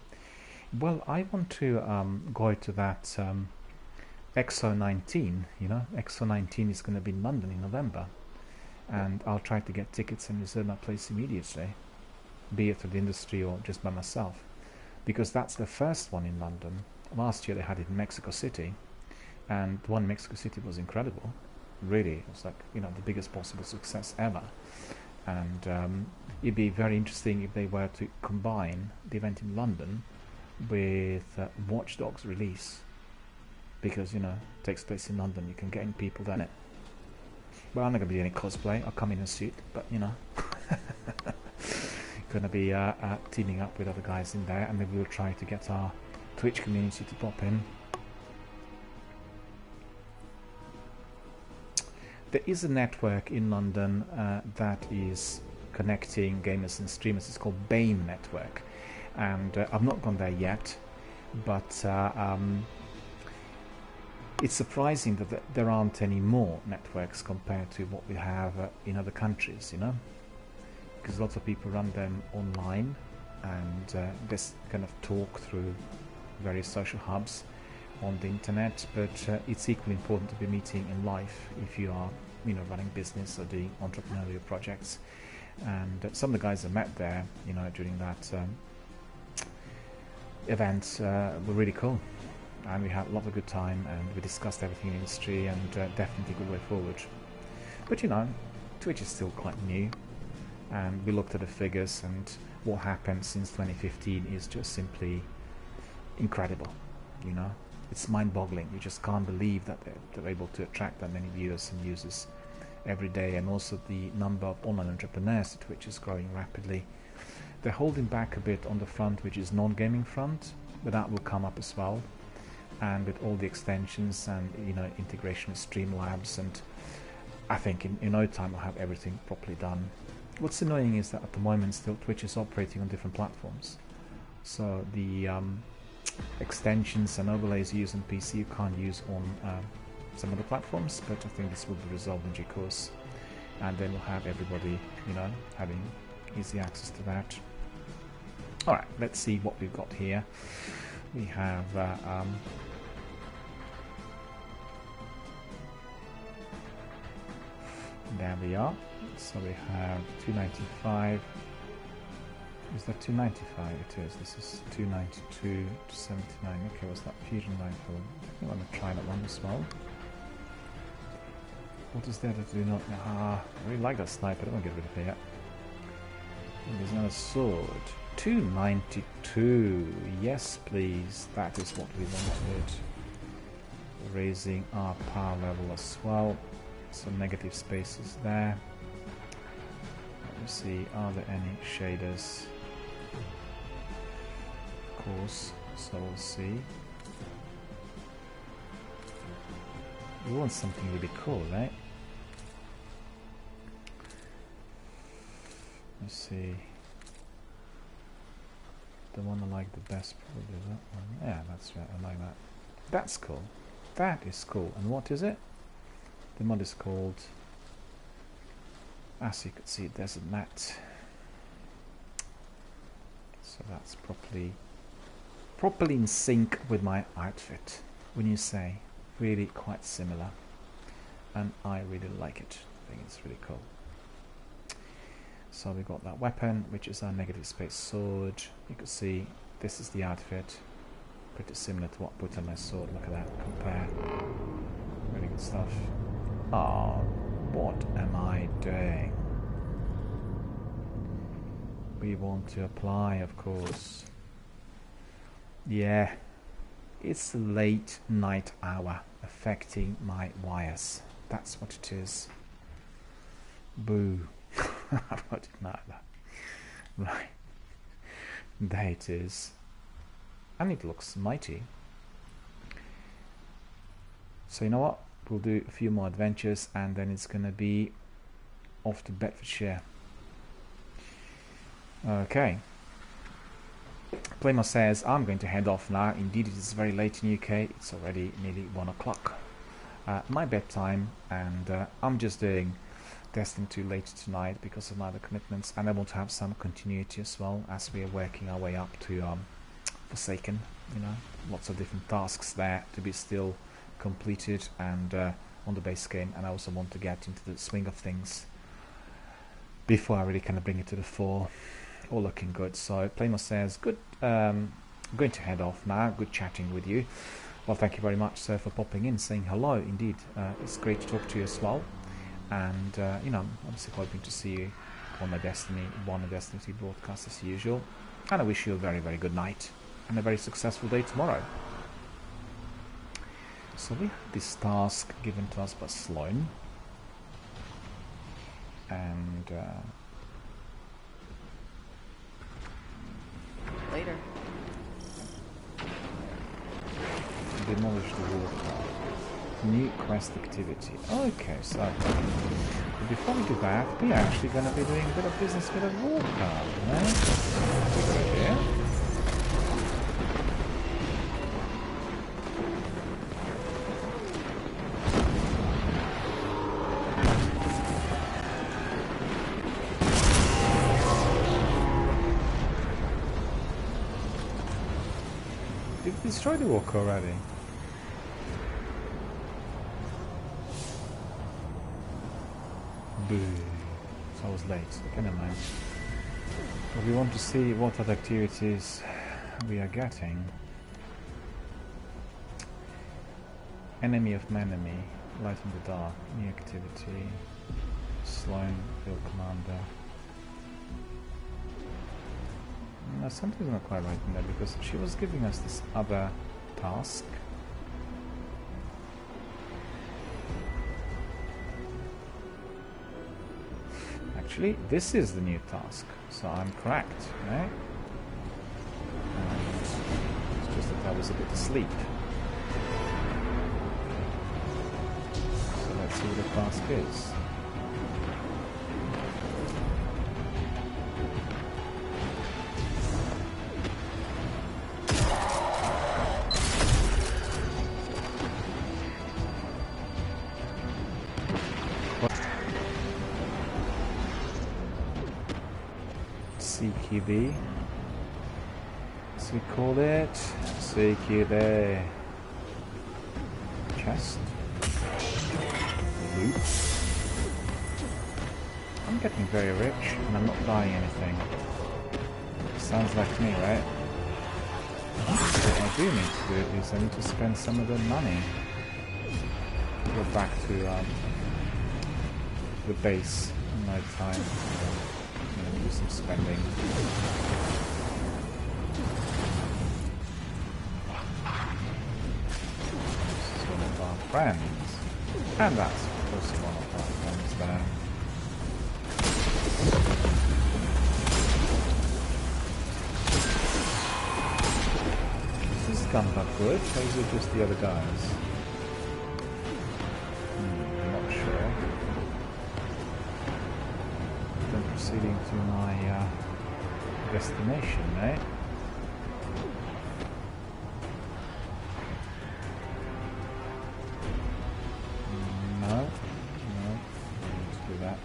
Well, I want to go to that EXO 19, you know. EXO 19 is going to be in London in November, and I'll try to get tickets and reserve my place immediately, be it through the industry or just by myself, because that's the first one in London. Last year they had it in Mexico City, and the one in Mexico City was incredible. Really, it was like, you know, the biggest possible success ever. And it'd be very interesting if they were to combine the event in London with Watch Dogs release, because, you know, it takes place in London, you can get in people then. Well, I'm not going to be any cosplay, I'll come in a suit, but, you know, going to be teaming up with other guys in there, and then we'll try to get our Twitch community to pop in. There is a network in London that is connecting gamers and streamers. It's called BAME Network, and I've not gone there yet, but it's surprising that there aren't any more networks compared to what we have in other countries, you know, because lots of people run them online and just kind of talk through various social hubs on the internet, but it's equally important to be meeting in life if you are, you know, running business or doing entrepreneurial projects. And some of the guys I met there, you know, during that event were really cool, and we had a lot of good time, and we discussed everything in the industry, and definitely a good way forward. But, you know, Twitch is still quite new, and we looked at the figures, and what happened since 2015 is just simply incredible, you know. It's mind-boggling. You just can't believe that they're able to attract that many viewers and users every day, and also the number of online entrepreneurs at Twitch is growing rapidly. They're holding back a bit on the front, which is non-gaming front, but that will come up as well. And with all the extensions and, you know, integration with Streamlabs, and I think in no time I'll have everything properly done. What's annoying is that at the moment still Twitch is operating on different platforms, so the extensions and overlays you use on PC you can't use on some other platforms, but I think this will be resolved in due course, and then we'll have everybody, you know, having easy access to that. Alright, let's see what we've got here. We have there we are. So we have 295. Is that 295? It is. This is 292 to 79. Okay, what's that? Fusion rifle. I think I want to try that one as well. What is there that do not? I really like that sniper. I don't want to get rid of it yet. And there's another sword. 292. Yes, please. That is what we wanted. Raising our power level as well. Some negative spaces there. Let me see. Are there any shaders? Of course. So we'll see. You want something really cool, right? Let's see. The one I like the best probably that one. Yeah, that's right. I like that. That's cool. That is cool. And what is it? The mod is called, as you can see, Desert Mat. So that's properly in sync with my outfit, when you say. Really quite similar, and I really like it. I think it's really cool. So we got that weapon, which is our negative space sword. You can see this is the outfit. Pretty similar to what I put on my sword. Look at that. Compare. Really good stuff. Oh, what am I doing? We want to apply, of course. Yeah, it's the late night hour affecting my wires. That's what it is. Boo. I've got it now. Right. There it is. And it looks mighty. So you know what? We'll do a few more adventures and then it's gonna be off to Bedfordshire. Okay. Playmore says, I'm going to head off now. Indeed, it is very late in UK. It's already nearly 1 o'clock. My bedtime, and I'm just doing Destiny 2 later tonight because of my other commitments, and I want to have some continuity as well as we are working our way up to Forsaken. You know, lots of different tasks there to be still completed and on the base game, and I also want to get into the swing of things before I really kind of bring it to the fore. All looking good. So Playmore says, good, I'm going to head off now. Good chatting with you. Well, thank you very much, sir, for popping in, saying hello. Indeed, it's great to talk to you as well. And you know, I'm obviously hoping to see you on the Destiny 1 and Destiny 2 broadcast as usual. And I wish you a very, very good night and a very successful day tomorrow. So we have this task given to us by Sloan, and Later. demolish the water. New quest activity. Okay, so but before we do that, we're actually going to be doing a bit of business with a water. Right? Good idea. Did we destroy the walker already? Boo. So I was late. Okay, never mind. But we want to see what other activities we are getting. Enemy of Menemy, Light in the Dark, new activity, Sloan, Field Commander. No, something's not quite right in there because she was giving us this other task. Actually, this is the new task, so I'm correct, right? And it's just that I was a bit asleep. So let's see what the task is. CQB, as we call it, CQB. Chest, loot. I'm getting very rich and I'm not buying anything. Sounds like me, right? What I do need to do is I need to spend some of the money. Go back to the base in my time. Do some spending. This is one of our friends. And that's also one of our friends there. Is this gun that good, or is it just the other guys? I'm not sure. Proceeding to my destination, eh? No, I need to do that.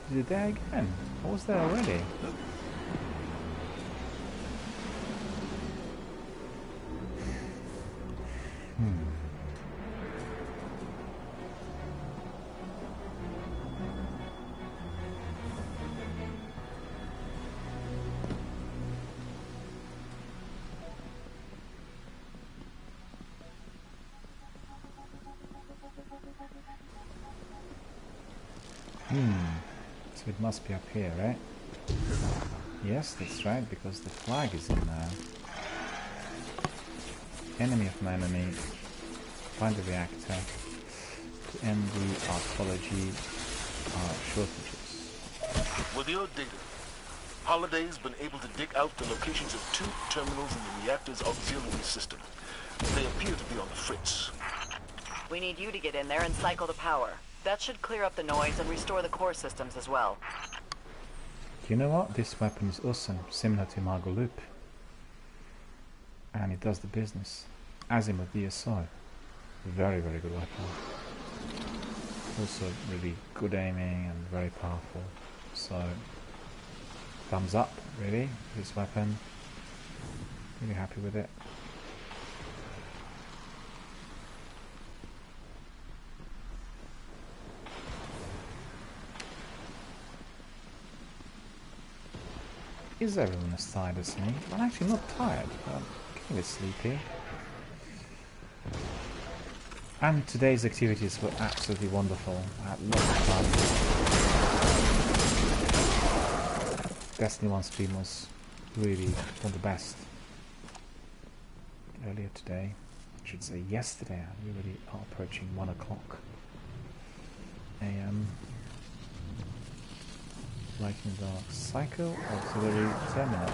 Is it there again? I was there already. So it must be up here, right? Yes, that's right, because the flag is in there. Enemy of my enemy. Find the reactor. To end the archaeology shortages. With your data, Holliday's been able to dig out the locations of 2 terminals in the reactor's auxiliary system. They appear to be on the fritz. We need you to get in there and cycle the power. That should clear up the noise and restore the core systems as well. You know what? This weapon is awesome, similar to Margot Loop. And it does the business. Azimuth DSO. Very, very good weapon. Also really good aiming and very powerful. So, thumbs up, really, this weapon. Really happy with it. Is everyone as tired as me? I'm actually not tired, but I'm getting a bit sleepy. And today's activities were absolutely wonderful. I had lots of fun. Destiny 1 stream was really one of the best. Earlier today, I should say yesterday, we really are approaching 1 o'clock AM. Lighting dark cycle auxiliary terminal.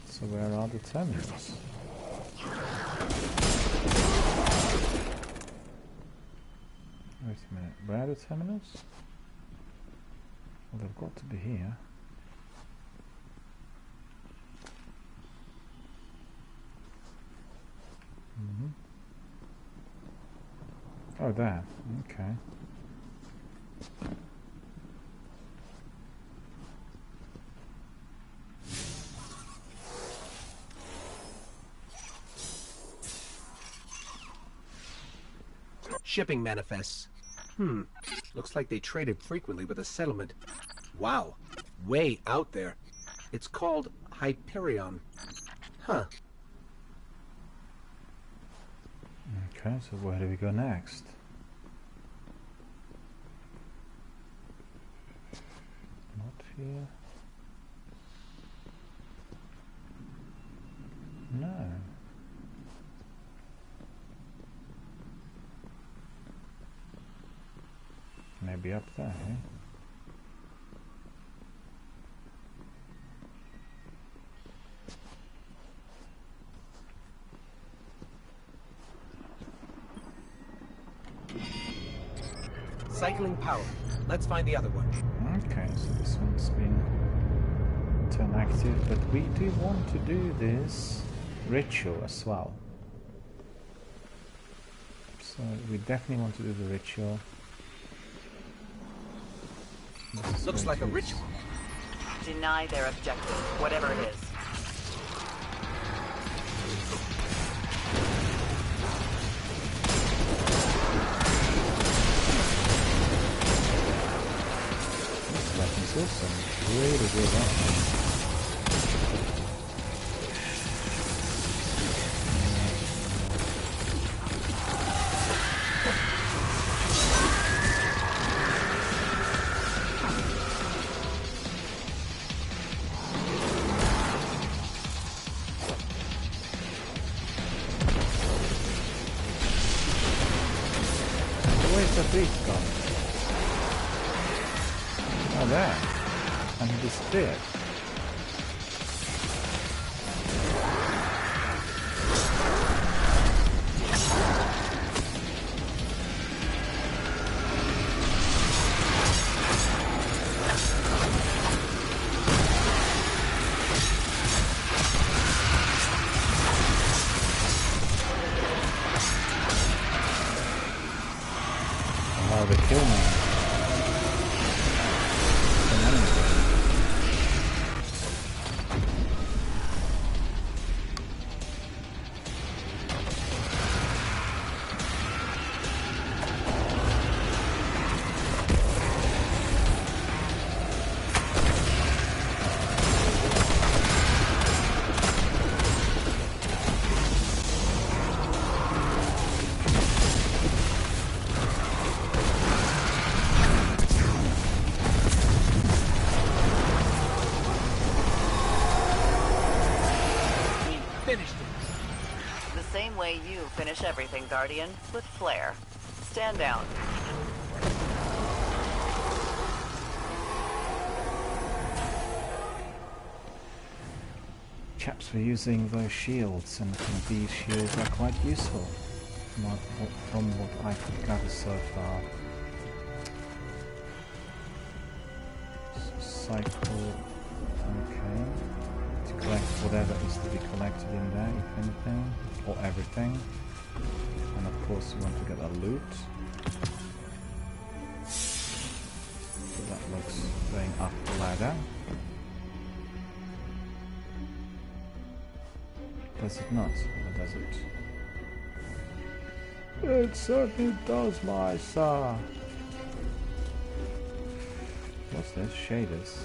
So where are the terminals? Wait a minute, where are the terminals? Well, they've got to be here. Oh, there. Okay. Shipping manifests. Looks like they traded frequently with a settlement. Wow. Way out there. It's called Hyperion. Huh. Okay, so where do we go next? Not here. No. Maybe up there, eh? Cycling power. Let's find the other one. Okay, so this one's been turned active, but we do want to do this ritual as well. So we definitely want to do the ritual. Looks like a ritual. Deny their objective, whatever it is. This weapon's awesome. Really good weapon. Where's the priest gone? Oh, there. And he disappeared. Oh, they kill me. An enemy. way you finish everything, Guardian, with flair. Stand down. Chaps were using those shields, and these shields are quite useful from what I could gather so far. Cycle, okay, to collect whatever is to be collected in there, if anything, or everything. And of course you want to get a loot. So that looks going up the ladder. Does it not? Or does it? It certainly does, my sir. What's this? Shaders.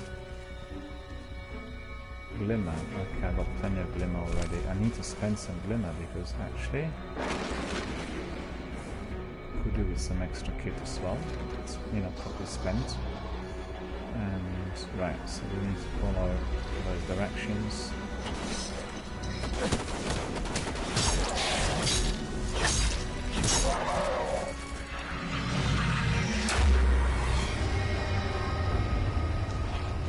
Glimmer. Okay, I've got plenty of glimmer already. I need to spend some glimmer because actually could do with some extra kit as well. It's, you know, properly spent. And right, so we need to follow those directions.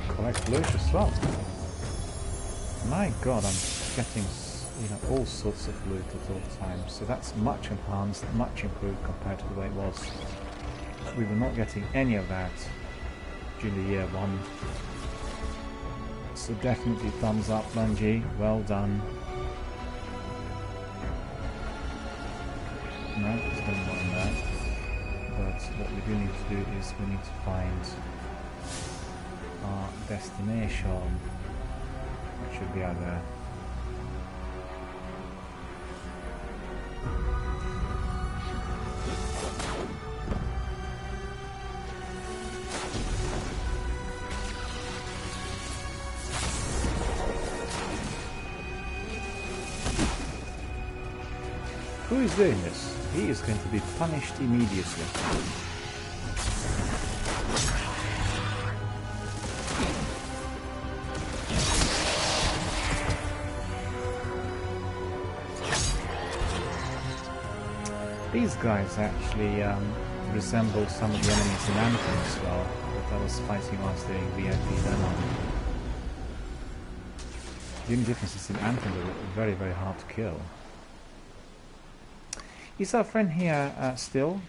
Collect loot as well. My god, I'm getting, you know, all sorts of loot at all times. So that's much enhanced, much improved compared to the way it was. We were not getting any of that during the year one. So definitely thumbs up, Bungie. Well done. No, there's no more in there. But what we do need to do is we need to find our destination, which should be out there. Who is doing this? He is going to be punished immediately. These guys actually resemble some of the enemies in Anthem as well, that I was fighting whilst doing VIP demo. The only difference is in Anthem they were very, very hard to kill. Is our friend here still?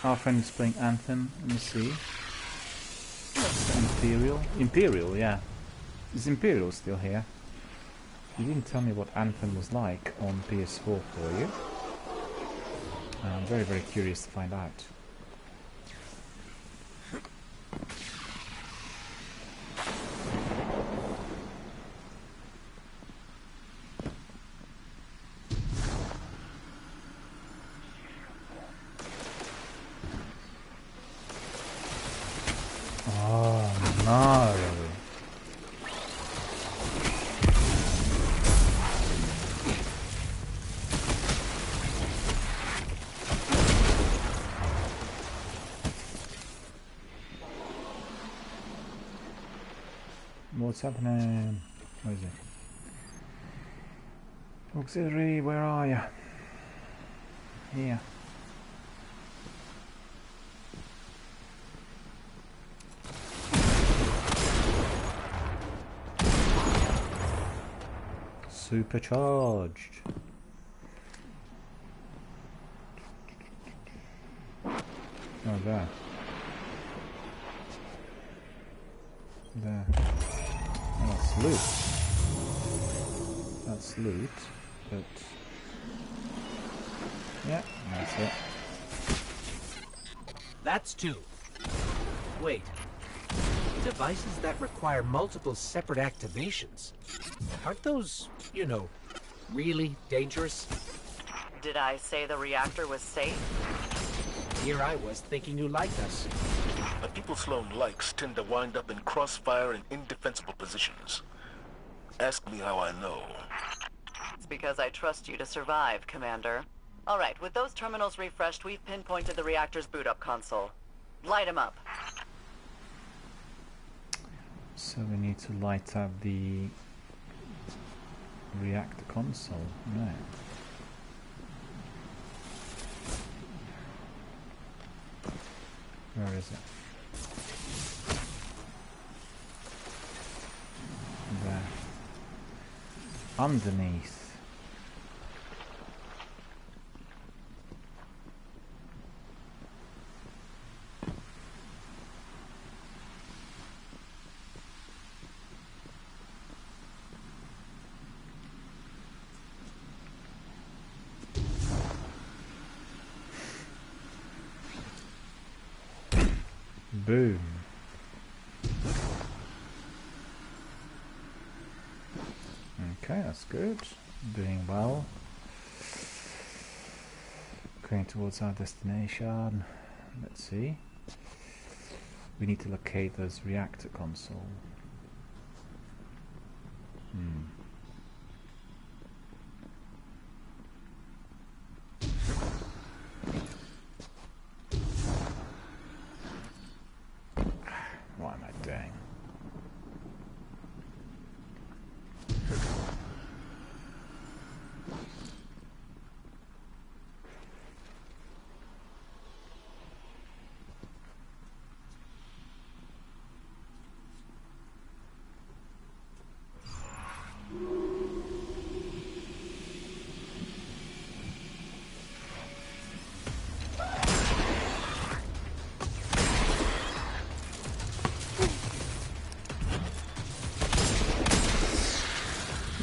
Our friend is playing Anthem. Let me see. Imperial? Imperial, yeah. Is Imperial still here? You didn't tell me what Anthem was like on PS4 for you. I'm very, very curious to find out. What's happening? Where is it? Auxiliary, where are you? Here. Supercharged. Oh, there. There. Oh, that's loot. That's loot, but yeah, that's it. That's two. Wait. Devices that require multiple separate activations. Aren't those, you know, really dangerous? Did I say the reactor was safe? Here I was thinking you liked us. The people Sloan likes tend to wind up in crossfire in indefensible positions. Ask me how I know. It's because I trust you to survive, Commander. All right, with those terminals refreshed, we've pinpointed the reactor's boot-up console. Light them up. So we need to light up the reactor console. No. Where is it? There. Underneath. Boom. Okay, that's good. Doing well. Going towards our destination. Let's see. We need to locate those reactor console. What am I doing?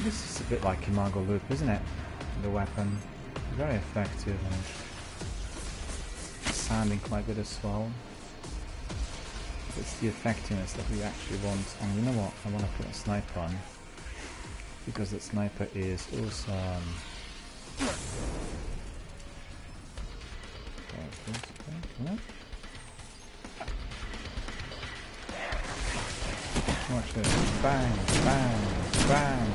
This is a bit like Imago Loop, isn't it? The weapon. Very effective and sounding quite good as well. It's the effectiveness that we actually want. And you know what? I want to put a sniper on. Because that sniper is awesome. Watch this. Bang, bang, bang.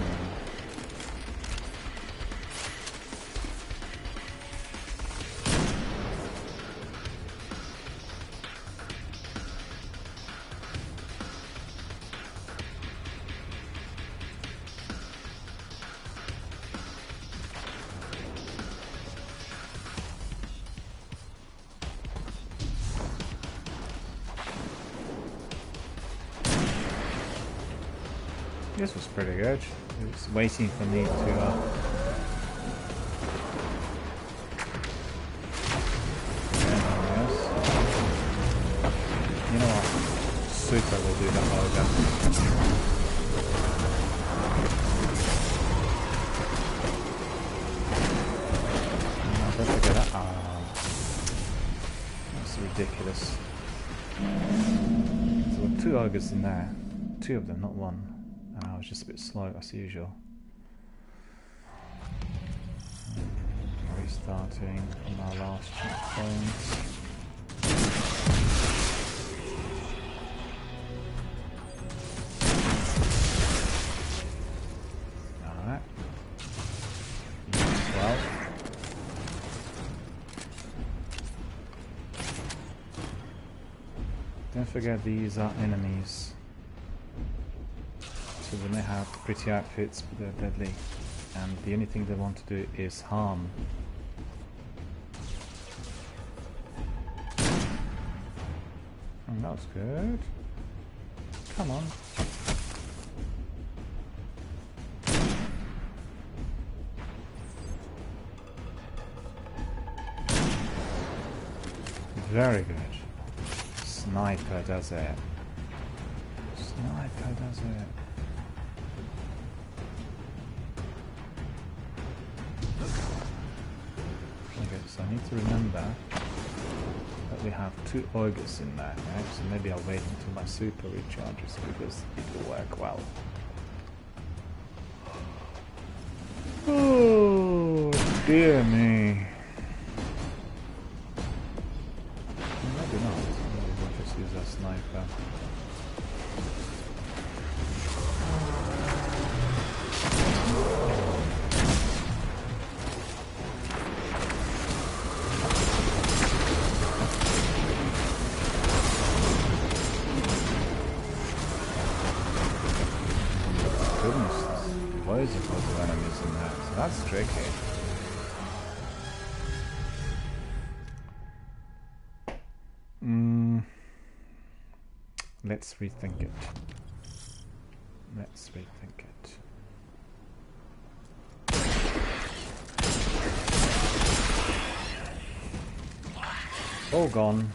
This was pretty good. It was waiting for me to you know what? Super will do the holder. Don't forget that. That's ridiculous. So there were 2 ogres in there. 2 of them, not 1. I was just a bit slow as usual. Restarting on our last checkpoint. Alright. Well. Don't forget these are enemies. So they may have pretty outfits, but they're deadly. And the only thing they want to do is harm. And that was good. Come on. Very good. Sniper does it. Sniper does it. Okay, so I need to remember that we have 2 ogres in there, right? So maybe I'll wait until my super recharges because it will work well. Oh dear me. Maybe not. Maybe we'll just use a sniper. loads of enemies in that, so that's tricky. Let's rethink it. Let's rethink it. All gone.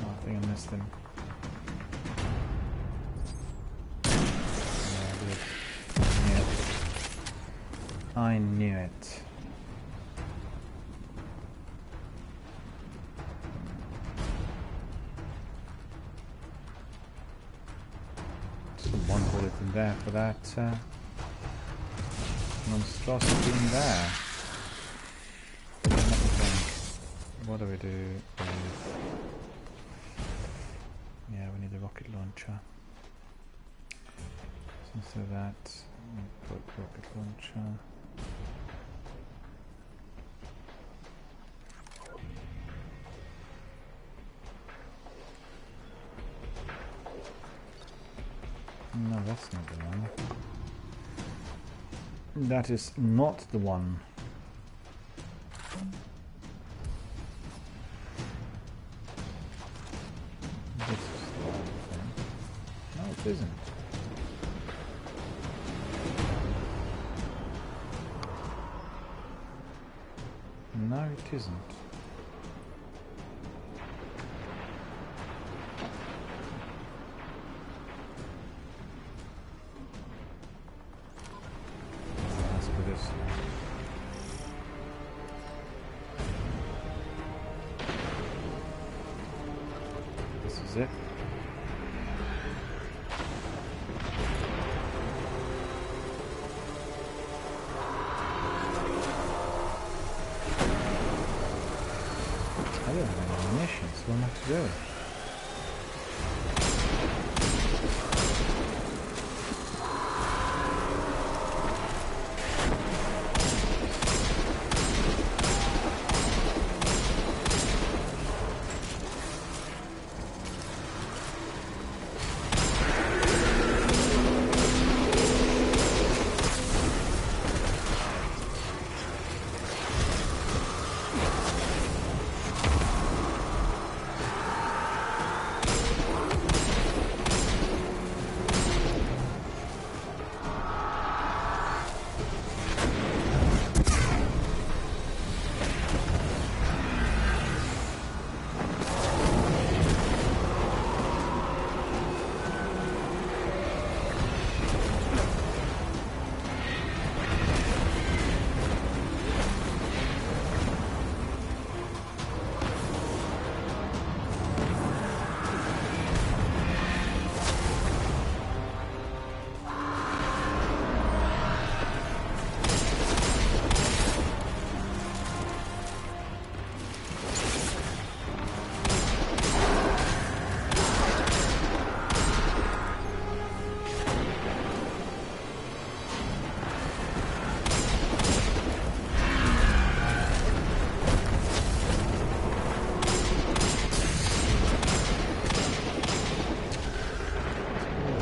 Oh, I think I missed him. I knew it. Just one bullet in there for that monstrosity in there. What do we do with... Yeah, we need a rocket launcher. So instead of that, we'll put rocket launcher. No, that's not the one. That is not the one. This is the one thing. No, it isn't. No, it isn't. It. I don't have any ammunition, so what am I to do?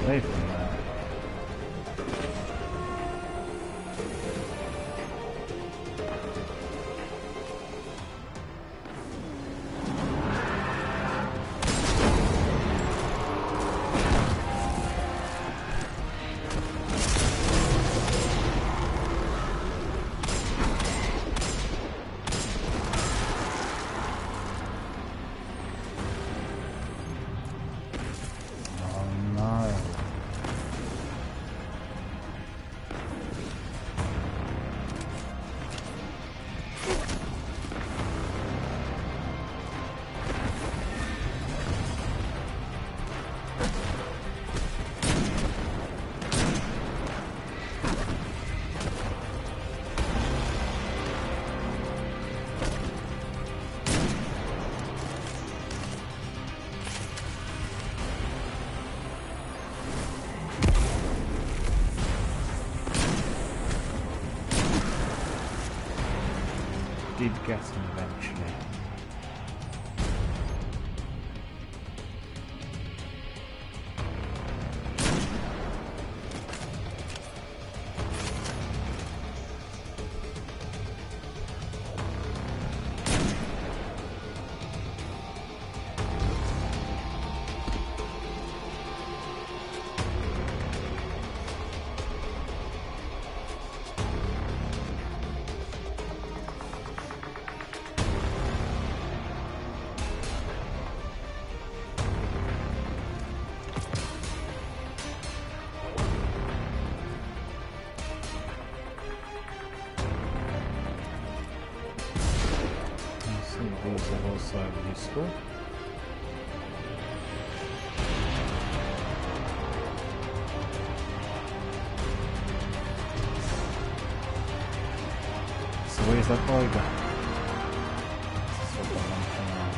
Away from that. Did get him eventually. also useful. So where's that boy gone? This is what I want to know.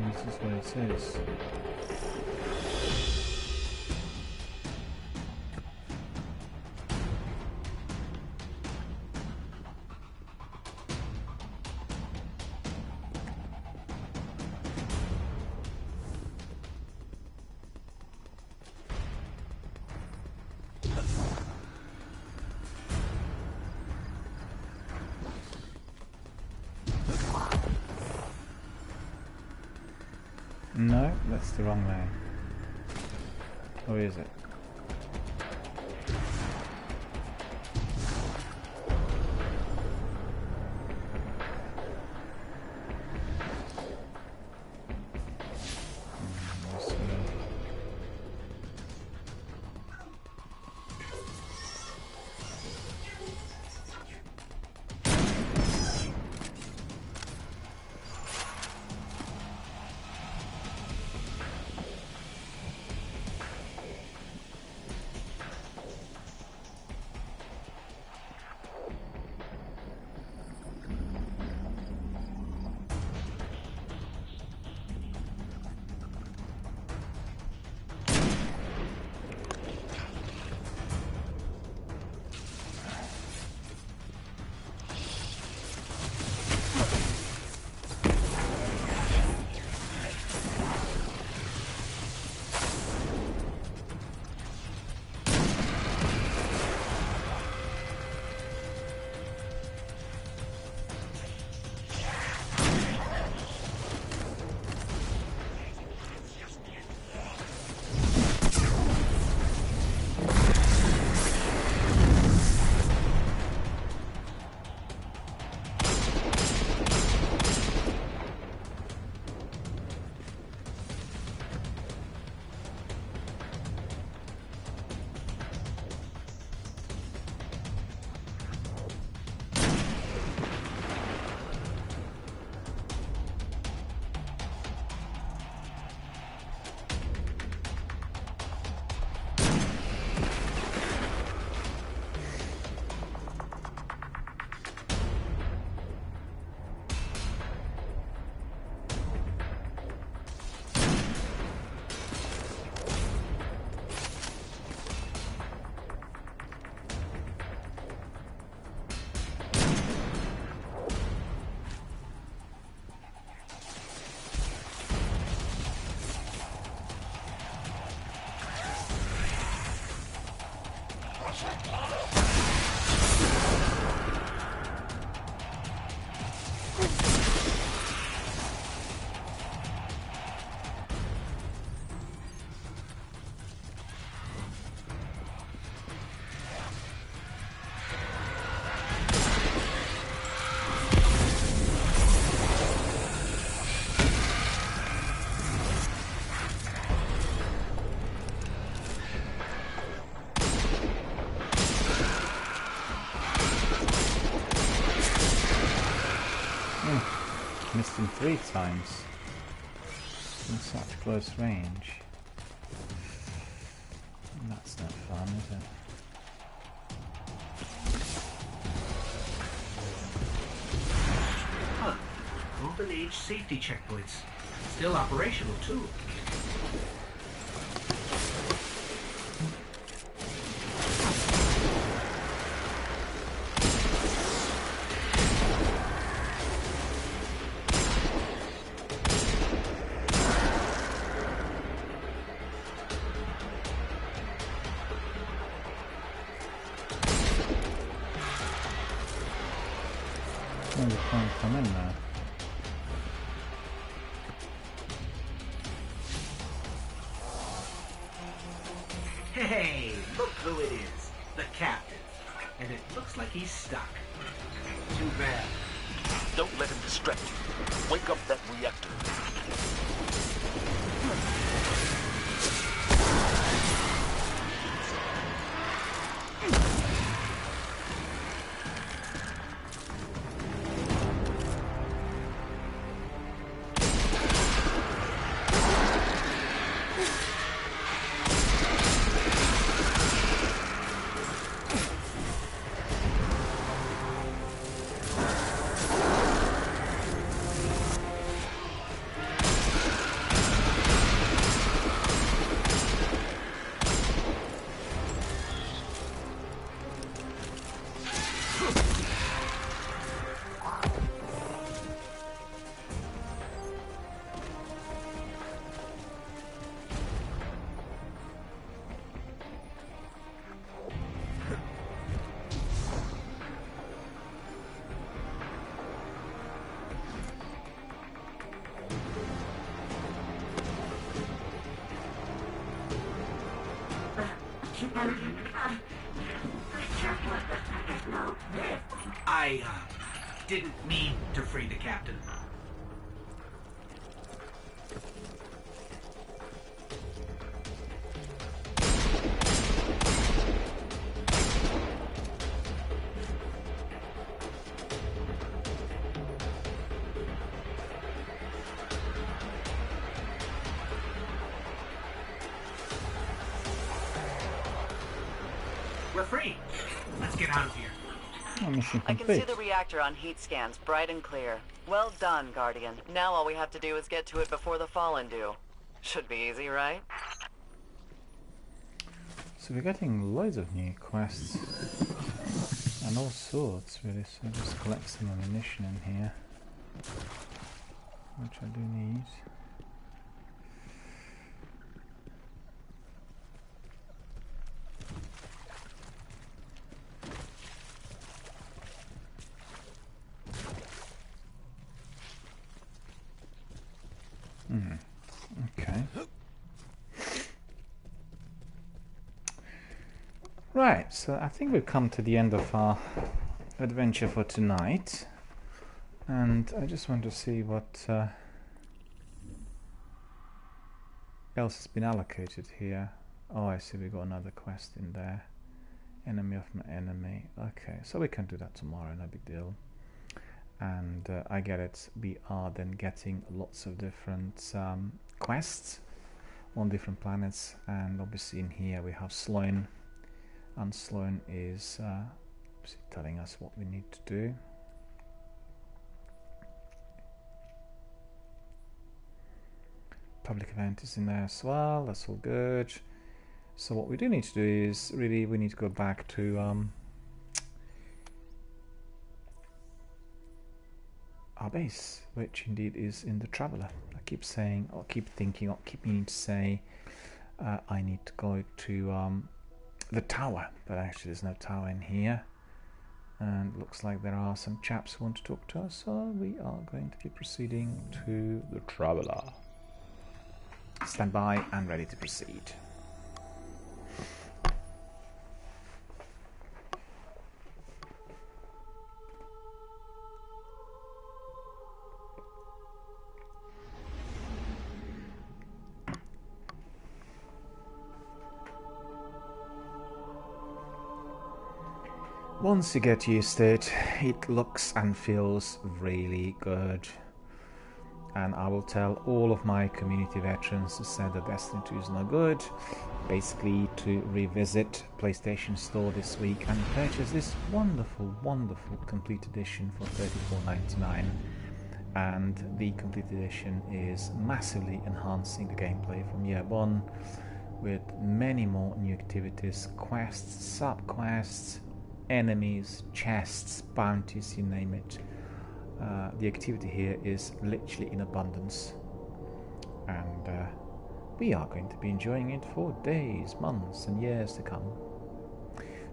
This is what it says. No, that's the wrong way. Or is it? This way. Missed him 3 times in such close range. That's no fun, is it? Huh. Open age safety checkpoints. Still operational too. Oh, you can't come in there. who it is. The captain. And it looks like he's stuck. Too bad. Don't let him distract you. Wake up that reactor. I didn't mean to free the captain. We're free. Let's get out of here. Oh, mission I can see complete. the reactor on heat scans, bright and clear. Well done, Guardian. Now all we have to do is get to it before the Fallen do. Should be easy, right? So we're getting loads of new quests and all sorts, really. So just collect some ammunition in here, which I do need. Okay. Right, so I think we've come to the end of our adventure for tonight, and I just want to see what else has been allocated here. Oh, I see, we got another quest in there. Enemy of my enemy. Okay, so we can do that tomorrow, no big deal. And I get it, we are then getting lots of different quests on different planets, and obviously in here we have Sloan, and Sloan is telling us what we need to do. Public event is in there as well, that's all good. So what we do need to do is really we need to go back to our base, which indeed is in the Traveller. I keep saying, or keep thinking, or keep meaning to say I need to go to the tower, but actually there's no tower in here, and it looks like there are some chaps who want to talk to us, so we are going to be proceeding to the Traveller. Stand by and ready to proceed. Once you get used to it, it looks and feels really good. And I will tell all of my community veterans who said that Destiny 2 is no good, basically to revisit PlayStation Store this week and purchase this wonderful, wonderful complete edition for $34.99. And the complete edition is massively enhancing the gameplay from year one, with many more new activities, quests, sub-quests, enemies, chests, bounties, you name it. The activity here is literally in abundance, and we are going to be enjoying it for days, months and years to come.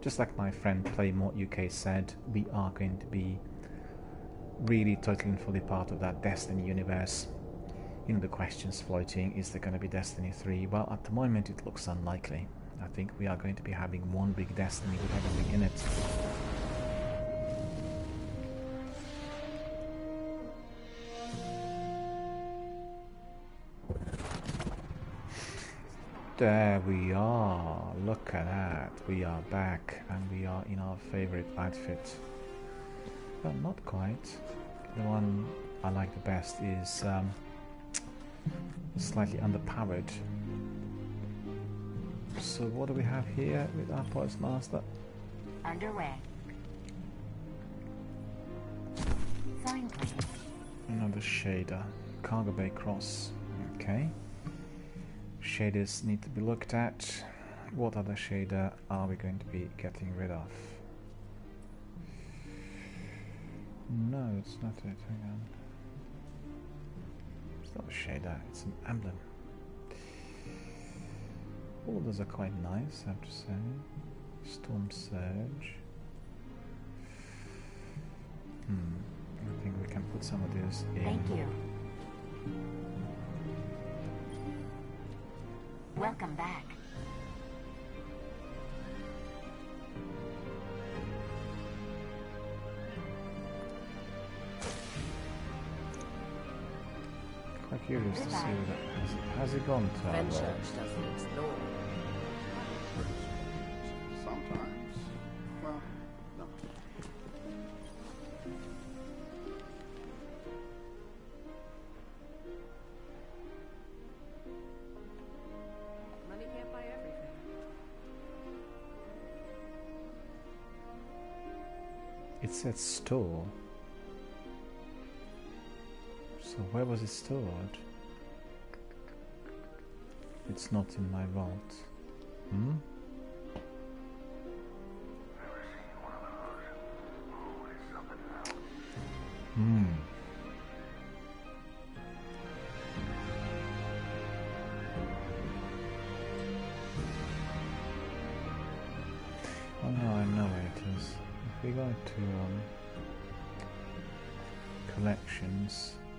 Just like my friend Playmore UK said, we are going to be really totally and fully part of that Destiny universe. You know, the questions floating, is there going to be Destiny 3? Well, at the moment it looks unlikely. I think we are going to be having one big Destiny with everything in it. There we are, look at that, we are back and we are in our favorite outfit. But not quite. The one I like the best is slightly underpowered. So what do we have here with our Postmaster? Underway. Sign please. Another shader. Cargo Bay Cross. Okay. Shaders need to be looked at. What other shader are we going to be getting rid of? No, it's not it. Hang on. It's not a shader, it's an emblem. All those are quite nice, I have to say. Storm Surge. I think we can put some of these in. Thank you. Welcome back. Quite curious to see what has it gone to our world? Fenchurch doesn't explore. Sometimes. Well, no. Money can't buy everything. It said store. So where was it stored? It's not in my vault. Hmm? Hmm. Oh no, I know where it is. If we go to collections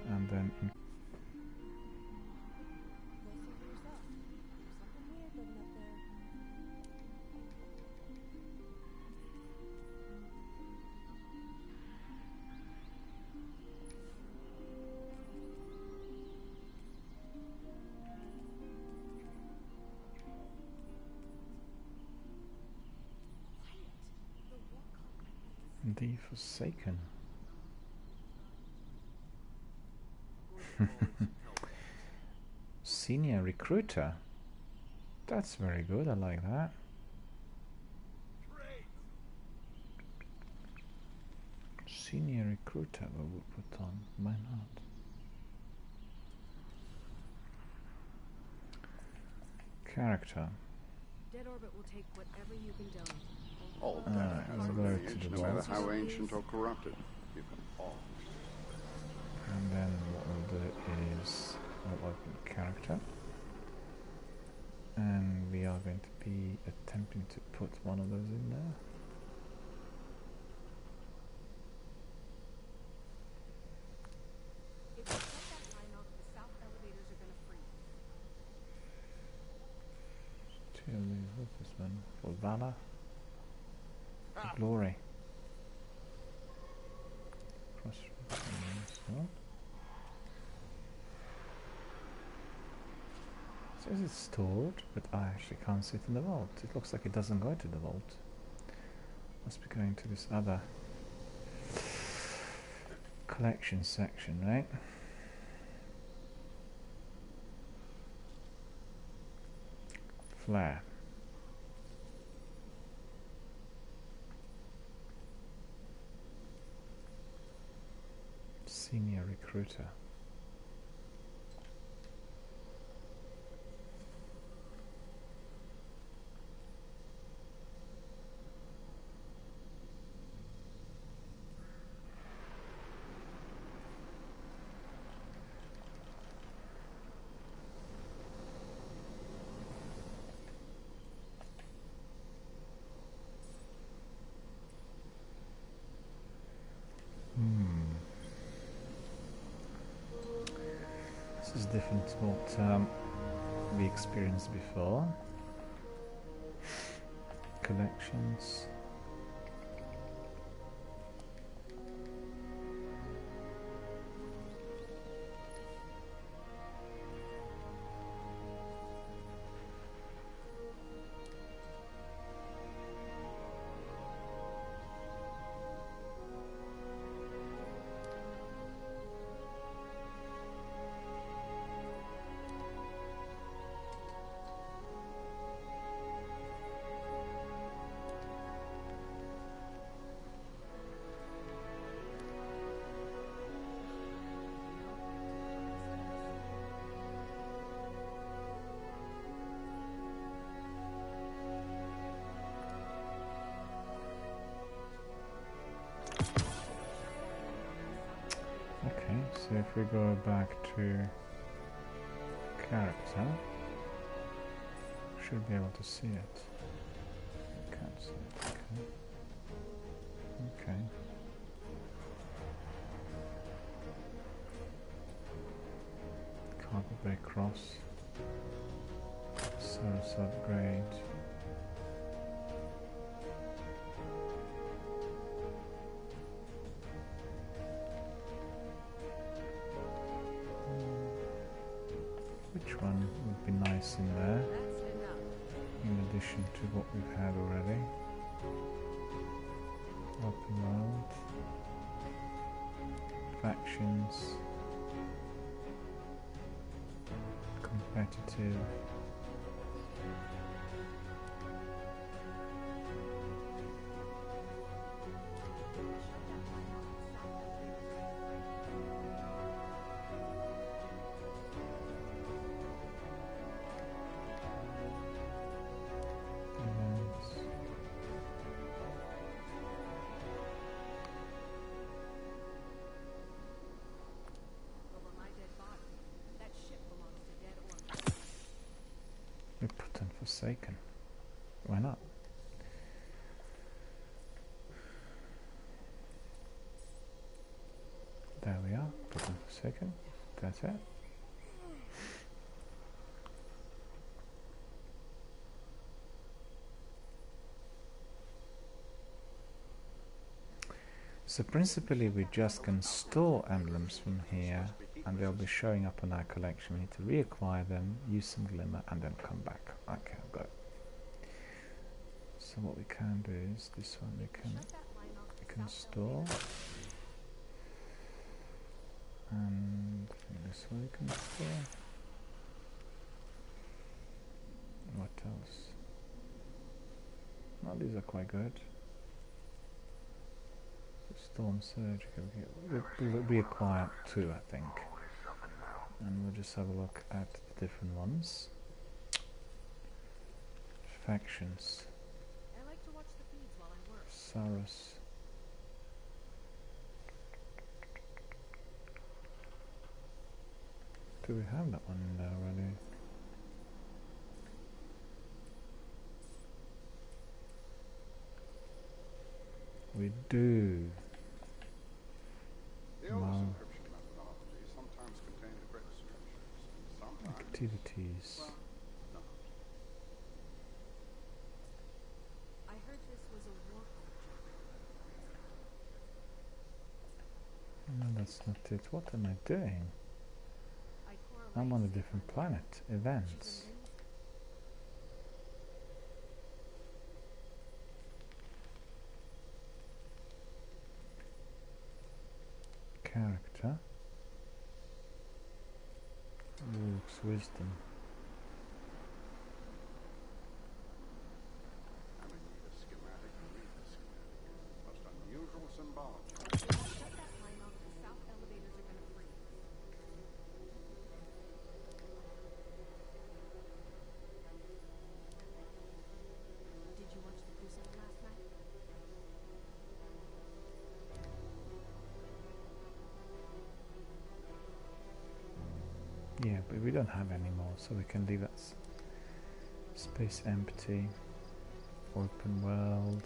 and then The Forsaken. Senior recruiter. That's very good, I like that. Senior recruiter we will put on, why not? Character. Dead Orbit will take whatever you can donate. All Alright, we'll go to the no matter vault. how ancient or corrupted, you can all. And then what we'll do is we'll open character. And we are going to be attempting to put one of those in there. If you set that line off, the south elevators are gonna freeze. What's this one? For Valor? For Glory. Cross. It says it's stored, but I actually can't see it in the vault. It looks like it doesn't go to the vault. Must be going to this other collection section, right? Flare. Senior recruiter. This is different to what we experienced before. collections. Okay, so if we go back to character, should be able to see it. Can't see it. Okay. Okay. Cargo Bay Cross. Service upgrade. Which one would be nice in there, in addition to what we've had already? Open world, factions, competitive. We put in Forsaken. Why not? There we are. Put in Forsaken. That's it. So principally we just can store emblems from here and they'll be showing up on our collection. We need to reacquire them, use some glimmer and then come back. Okay, I've got it. So what we can do is this one we can store, and this one we can store. What else? Well, these are quite good. Storm Surge, we'll reacquire 2 I think, and we'll just have a look at the different ones. Factions. I like to watch the feeds while I work. Saurus. Do we have that one in there already? We do. The oldest Wow. encryption methodologies sometimes contain encrypted scriptures, sometimes Activities. not. I heard this was a war No, that's not it. What am I doing? I'm on a different planet. Events. Character. Luke's wisdom. I may need a schematic to read the schematic. Most unusual symbology. Shut that line off. The south elevators are gonna freeze. Did you watch the Crusade last night? Yeah, but we don't have any more, so we can leave that space empty. Open world.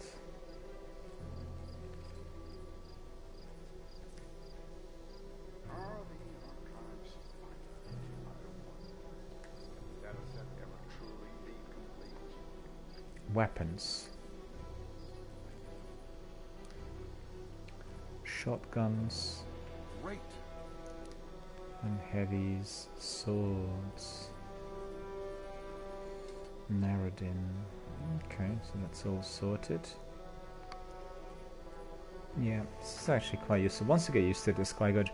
Are the archives finite? I wonder. Can the data set ever truly be complete? Weapons. shotguns Great. and heavies, swords, Meriden. Okay, so that's all sorted. Yeah, this is actually quite useful. Once you get used to it, it's quite good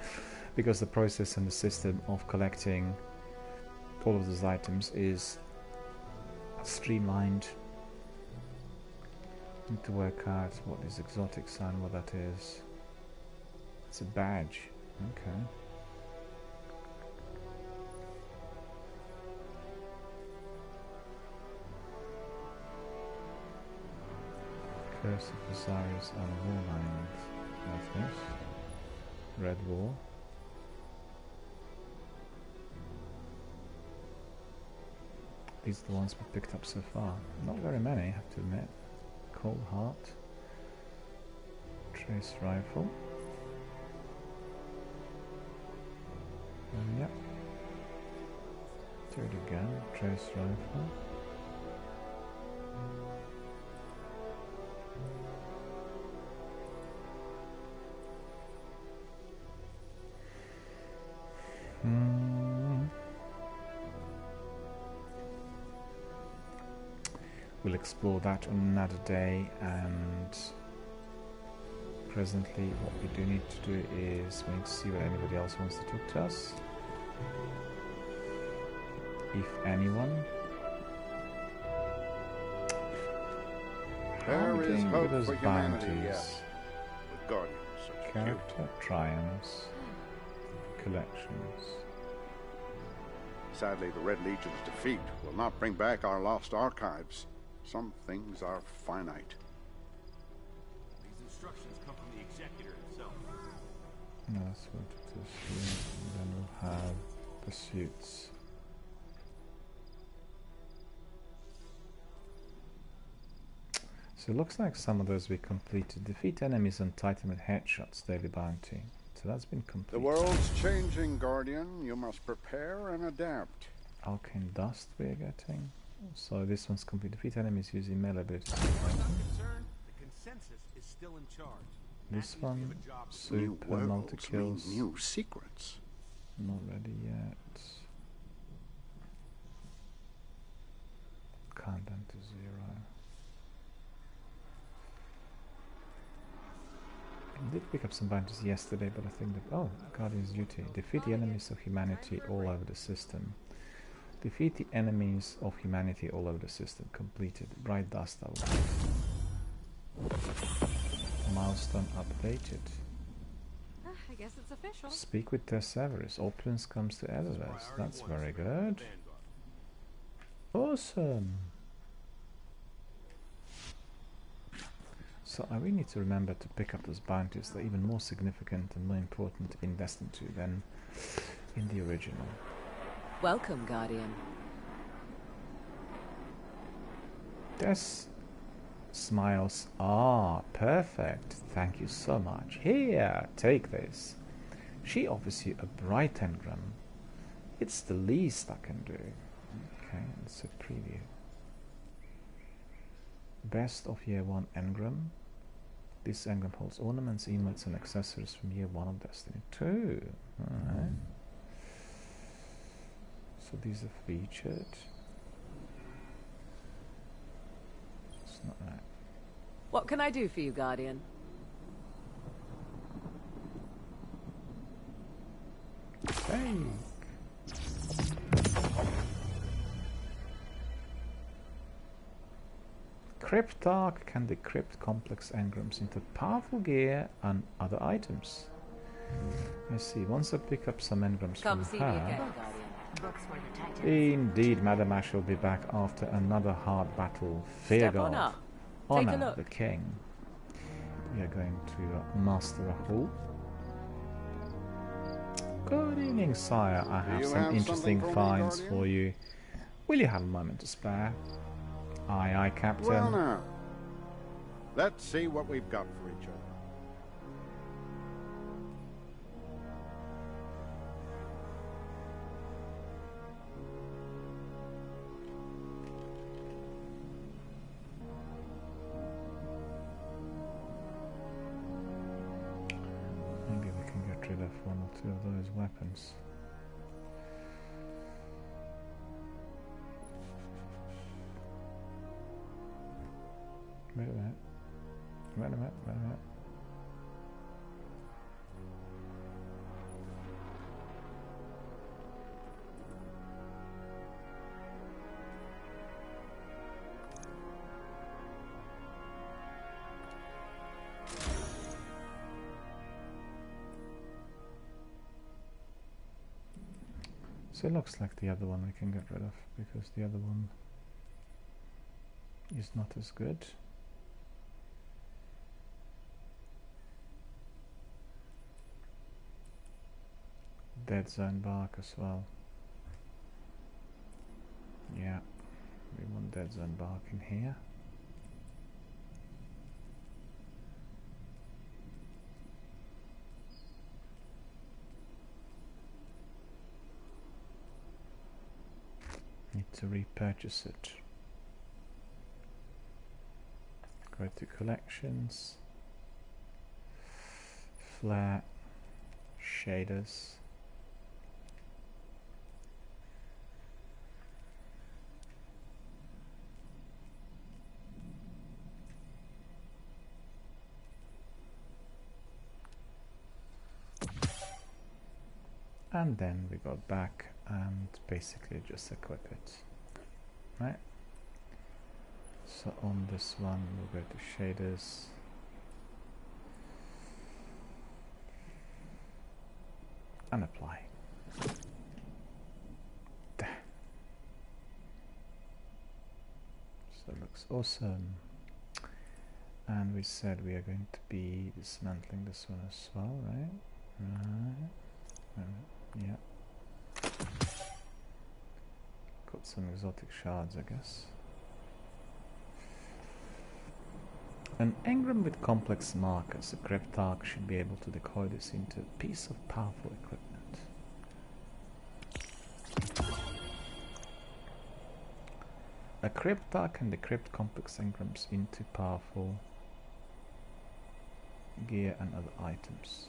because the process and the system of collecting all of those items is streamlined. Need to work out what is exotic sign, what that is. It's a badge. Okay. Curse of Osiris and Warlines. What's this? Red War. These are the ones we picked up so far. Not very many, I have to admit. Cold Heart. Trace Rifle. Yep. Do it again. Trace Rifle. We'll explore that on another day, and presently what we do need to do is we need to see what anybody else wants to talk to us. If anyone. There is hope with for those humanity, bounties. yes. With guardians such as you. Character triumphs. Collections. Sadly, the Red Legion's defeat will not bring back our lost archives. Some things are finite. These instructions come from the executor himself. That's what it is. Then we'll have pursuits. So it looks like some of those we completed. Defeat enemies on Titan with headshots, daily bounty. So that's been completed. The world's changing, Guardian. You must prepare and adapt. Arcane Dust we're getting. So this one's complete. Defeat enemies using melee abilities. As far as I'm concerned, the consensus is still in charge. This one, New super worlds multi-kills. mean new secrets. Not ready yet. Countdown to 0. I did pick up some bounties yesterday, but I think that... Oh, Guardian's Duty. Defeat the enemies of humanity all over the system. Defeat the enemies of humanity all over the system. Completed. Bright Dust Award. Milestone updated. I guess it's official. Speak with Tesseverus. Opulence comes to Everest. That's very good. Awesome. So I really need to remember to pick up those bounties. They're even more significant and more important in Destiny 2 than in the original. Welcome, Guardian. Des smiles. Ah, perfect. Thank you so much. Here, take this. She offers you a bright engram. It's the least I can do. Okay, it's a preview. Best of Year 1 engram. This engram holds ornaments, emotes, and accessories from Year 1 of Destiny 2. Alright. So these are featured. It's not right. What can I do for you, Guardian? Take. Cryptarch can decrypt complex engrams into powerful gear and other items. I see. Once I pick up some engrams Come from see me her, again, Guardian. Books for the Titans. indeed, Madam Ash will be back after another hard battle. Fear Step God. on up. Take a Honor look. the King. We are going to master a hall. Good evening, sire. I have you some have interesting something for me, finds Guardian? for you. Will you have a moment to spare? Aye, aye, Captain. Well now, let's see what we've got for each other. one or two of those weapons. Wait a minute. Wait a minute, wait a minute. So it looks like the other one we can get rid of, because the other one is not as good. Dead zone bark as well. Yeah, we want dead zone bark in here. Need to repurchase it. Go to collections, flare, shaders. And then we go back and basically just equip it, right? So on this one we'll go to shaders, and apply. There. So it looks awesome. And we said we are going to be dismantling this one as well, right? Right. Yeah. Got some exotic shards, I guess. An engram with complex markers. A cryptarch should be able to decode this into a piece of powerful equipment. A cryptarch can decrypt complex engrams into powerful gear and other items.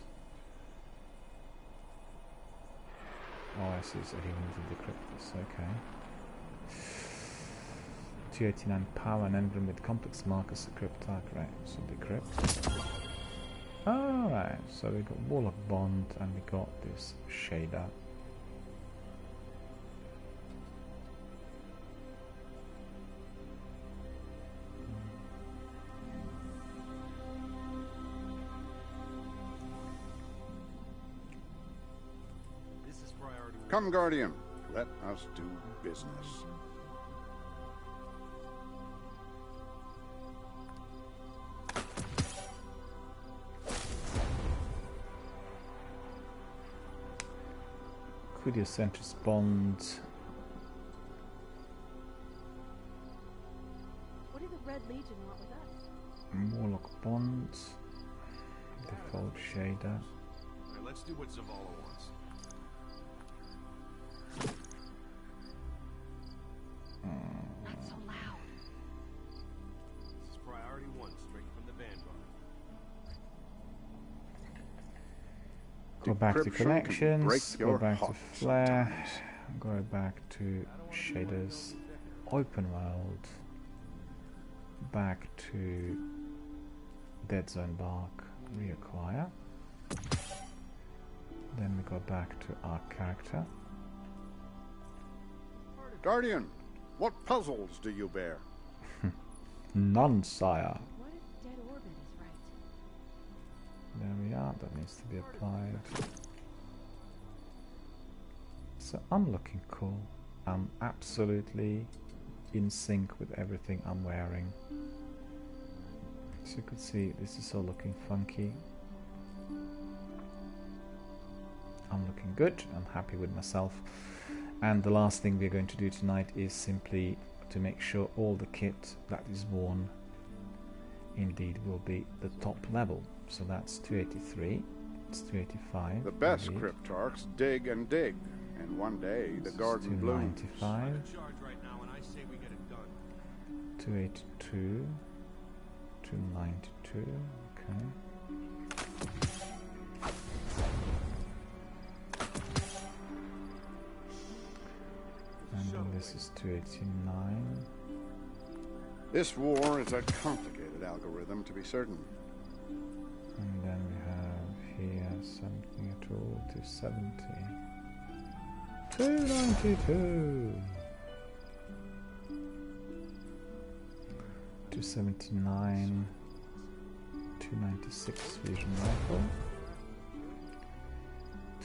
Oh, I see, so he wanted to decrypt this, okay. 289 power, an engram with complex markers, a cryptarch, right, so decrypt. Alright, so we got Warlock Bond and we got this shader. Come, Guardian. Let us do business. Could you center bond? What do the Red Legion want with us? Warlock Bond. Default shader. Alright, let's do what Zavala wants. Not so loud. This is priority 1, straight from the Vanguard. Go back to Decryption can collections, break go your back to heart flare, sometimes. go back to shaders, open world, back to dead zone bark, reacquire. Then we go back to our character. Guardian, what puzzles do you bear? None, sire. What if dead orbit is right? There we are, that needs to be applied. So I'm looking cool. I'm absolutely in sync with everything I'm wearing. As you can see, this is all looking funky. I'm looking good, I'm happy with myself. And the last thing we're going to do tonight is simply to make sure all the kit that is worn indeed will be the top level. So that's 283, it's 285. The best indeed. cryptarchs dig and dig, and one day the garden blooms. 295, I'm in charge right now, and I say we get it done. 282, 292, okay. this is 289. This war is a complicated algorithm, to be certain. And then we have here something at all, 270. 292! 279. 296 fusion rifle.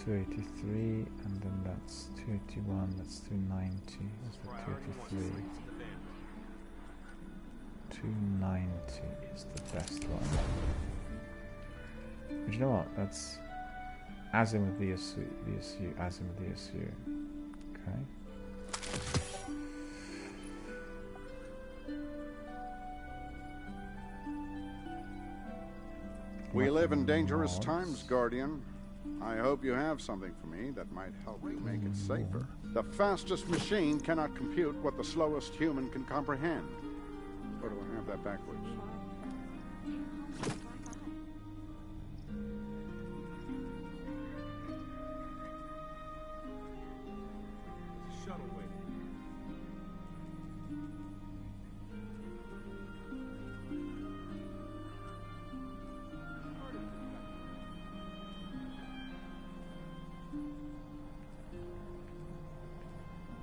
283, and then that's 281, that's 290, that's the 283. 290 is the best one. But you know what, that's Azimuth VSU, Azimuth VSU. Okay. We live in dangerous mods. times, Guardian. I hope you have something for me that might help you make it safer. The fastest machine cannot compute what the slowest human can comprehend. Or do I have that backwards? Shuttle waiting.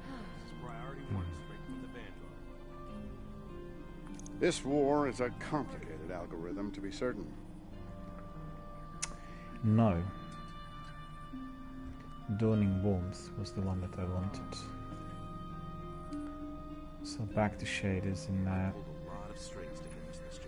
This is priority 1, straight from the Vanguard. This war is a complicated algorithm, to be certain. No. Dawning Warmth was the one that I wanted. So back to shaders in there. Pulled a lot of strings to finish this job.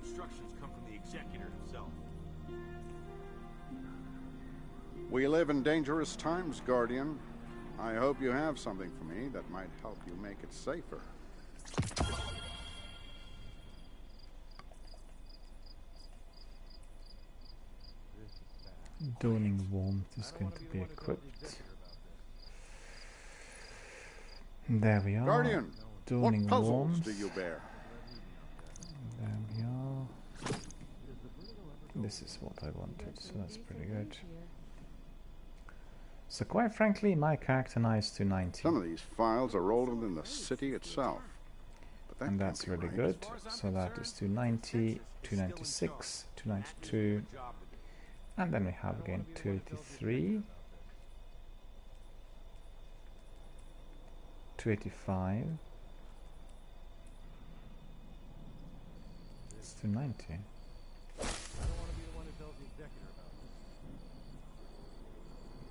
These instructions come from the executor himself. We live in dangerous times, Guardian. I hope you have something for me that might help you make it safer. Dawning Warmth is going to be equipped. There we are. Guardian, Dawning what puzzles Warmth. do you bear? There we are. This is what I wanted, so that's pretty good. So quite frankly, my character now is 290. Some of these files are older than the city itself. But that And can't that's be really right. good. So that is 290, 296, 292. And then we have again 283. 285. It's 290. I don't want to be the one who tells the executor about this.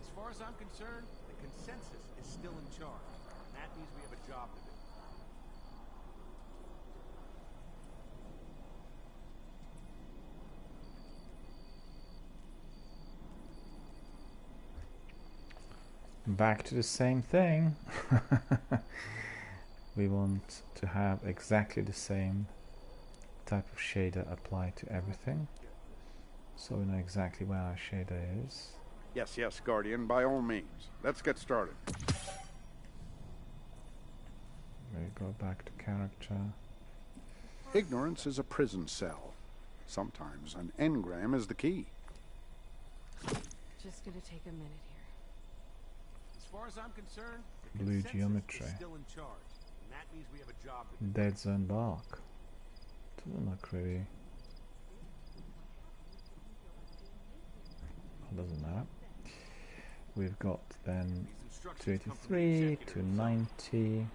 As far as I'm concerned, the consensus is still in charge. And that means we have a job to do. Back to the same thing. We want to have exactly the same type of shader applied to everything. So we know exactly where our shader is. Yes, yes, Guardian, by all means. Let's get started. We go back to character. Ignorance is a prison cell. Sometimes an engram is the key. Just gonna take a minute here. As far as I'm concerned, the Blue consensus geometry. is still in charge. And that means we have a job to do. Dead Zone Bark. Doesn't look really. Doesn't matter. We've got then 283, 290,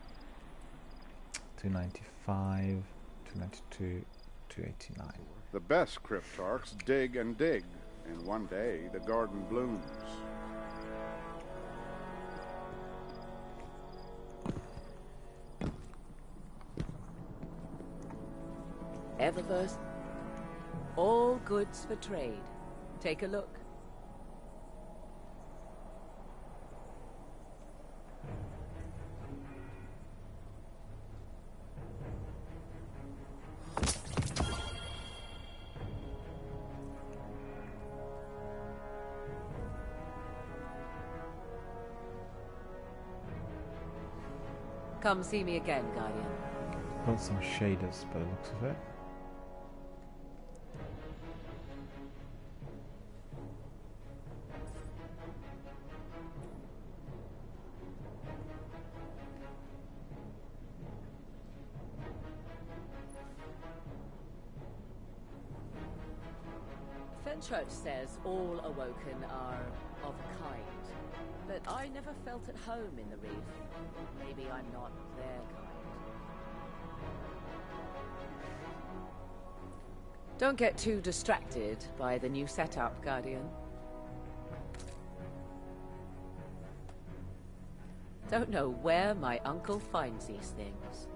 295, 292, 289. The best cryptarchs dig and dig, and one day the garden blooms. Eververse. All goods for trade. Take a look. Come see me again, Guardian. Got some shaders by the looks of it. Fenchurch says all Awoken are of a kind, but I never felt at home in the reef. Maybe I'm not their kind. Don't get too distracted by the new setup, Guardian. Don't know where my uncle finds these things.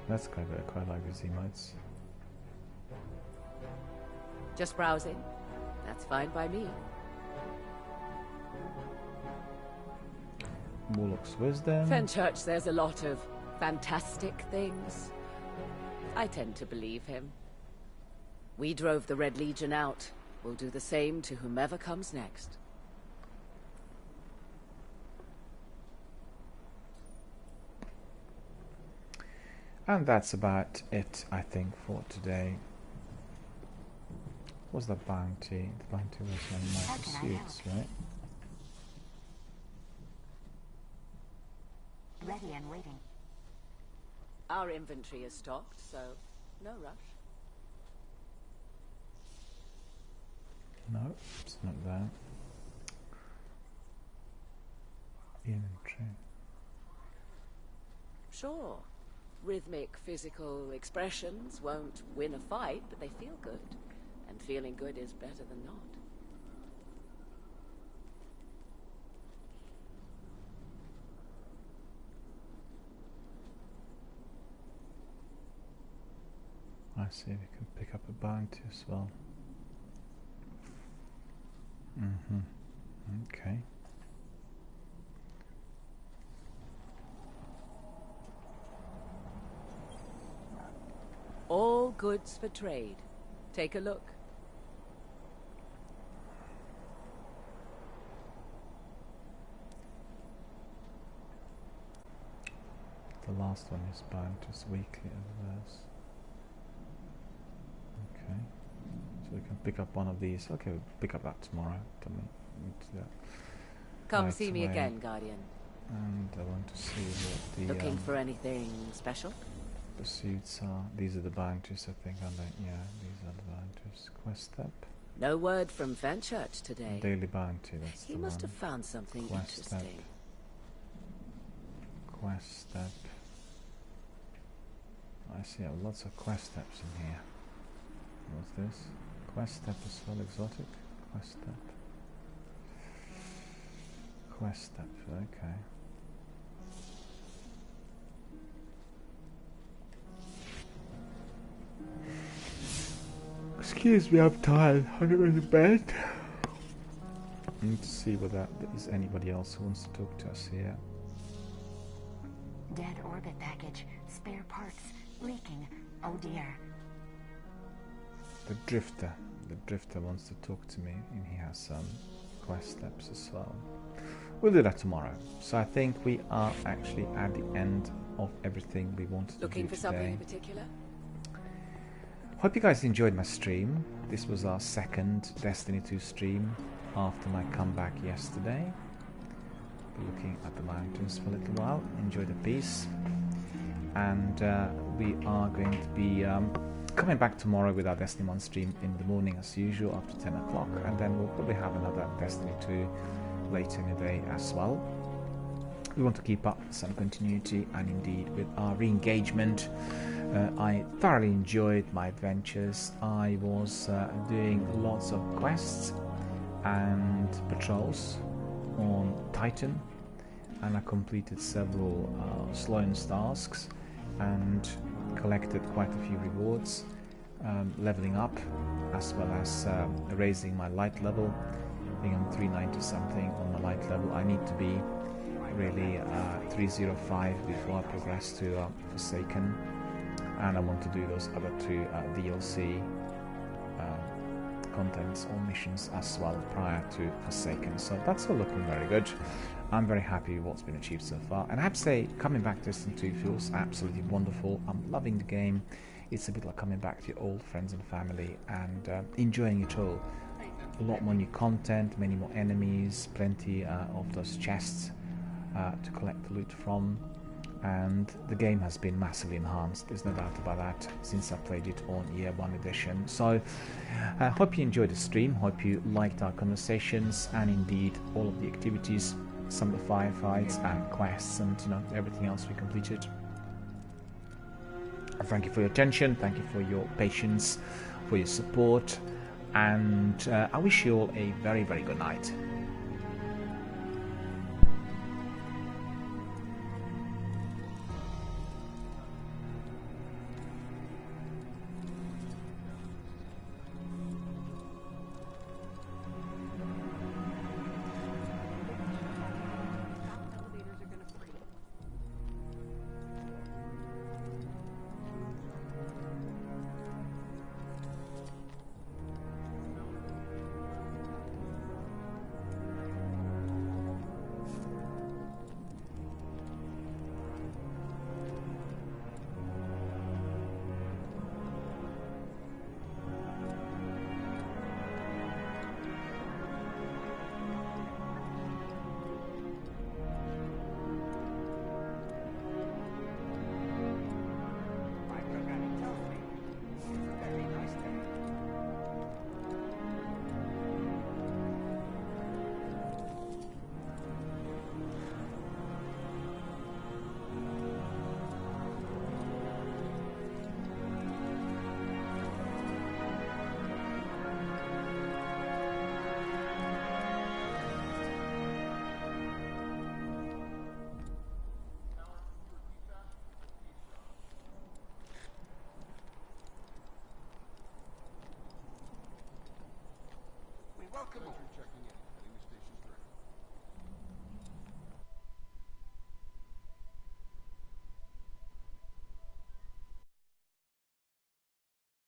That's quite good. I quite like these emotes. Just browsing? That's fine by me. Warlock's Wisdom. Fenchurch says a lot of fantastic things. I tend to believe him. We drove the Red Legion out. We'll do the same to whomever comes next. And that's about it, I think, for today. What's the bounty? The bounty was on my pursuits, right? Ready and waiting. Our inventory is stocked, so no rush. No, it's not there. Inventory. Sure. Rhythmic physical expressions won't win a fight, but they feel good. And feeling good is better than not. I see, we can pick up a bounty as well. Okay. All goods for trade. Take a look. The last one is bounties weekly adverse. Okay. So we can pick up one of these. Okay, we'll pick up that tomorrow. Don't we need to do that. Come Right see me away. again, Guardian. And I want to see what the Looking for anything special? pursuits are. These are the bounties, I think, aren't they? Yeah, these are the bounties. Quest step. No word from Fenchurch today. Daily bounty, that's He the must one. have found something Quest step. interesting. Quest step. I see lots of quest steps in here. What's this? Quest step as well, exotic. Quest step. Quest step, okay. Excuse me, I'm tired. I'm going to bed. I need to see whether there is anybody else who wants to talk to us here. Dead orbit package. Spare parts. Leaking. Oh dear. The Drifter wants to talk to me, and he has some quest steps as well. We'll do that tomorrow. So I think we are actually at the end of everything we wanted to Looking do for today. something in particular? Hope you guys enjoyed my stream. This was our second Destiny 2 stream after my comeback yesterday. Be looking at the mountains for a little while. Enjoy the peace. And we are going to be coming back tomorrow with our Destiny 1 stream in the morning as usual after 10 o'clock. And then we'll probably have another Destiny 2 later in the day as well. We want to keep up some continuity and indeed with our re-engagement. I thoroughly enjoyed my adventures. I was doing lots of quests and patrols on Titan, and I completed several Sloan's tasks and collected quite a few rewards, leveling up as well as raising my light level, being on 390 something on my light level. I need to be really 305 before I progress to Forsaken, and I want to do those other two DLC contents or missions as well prior to Forsaken. So that's all looking very good. I'm very happy with what's been achieved so far, and I have to say, coming back to Destiny 2 feels absolutely wonderful. I'm loving the game. It's a bit like coming back to your old friends and family and enjoying it all. A lot more new content, many more enemies, plenty of those chests to collect the loot from, and the game has been massively enhanced, there's no doubt about that, since I played it on Year 1 edition. So I hope you enjoyed the stream, hope you liked our conversations and indeed all of the activities, some of the firefights and quests and everything else we completed. Thank you for your attention, thank you for your patience, for your support, and I wish you all a very, very good night. Welcome. Checking in.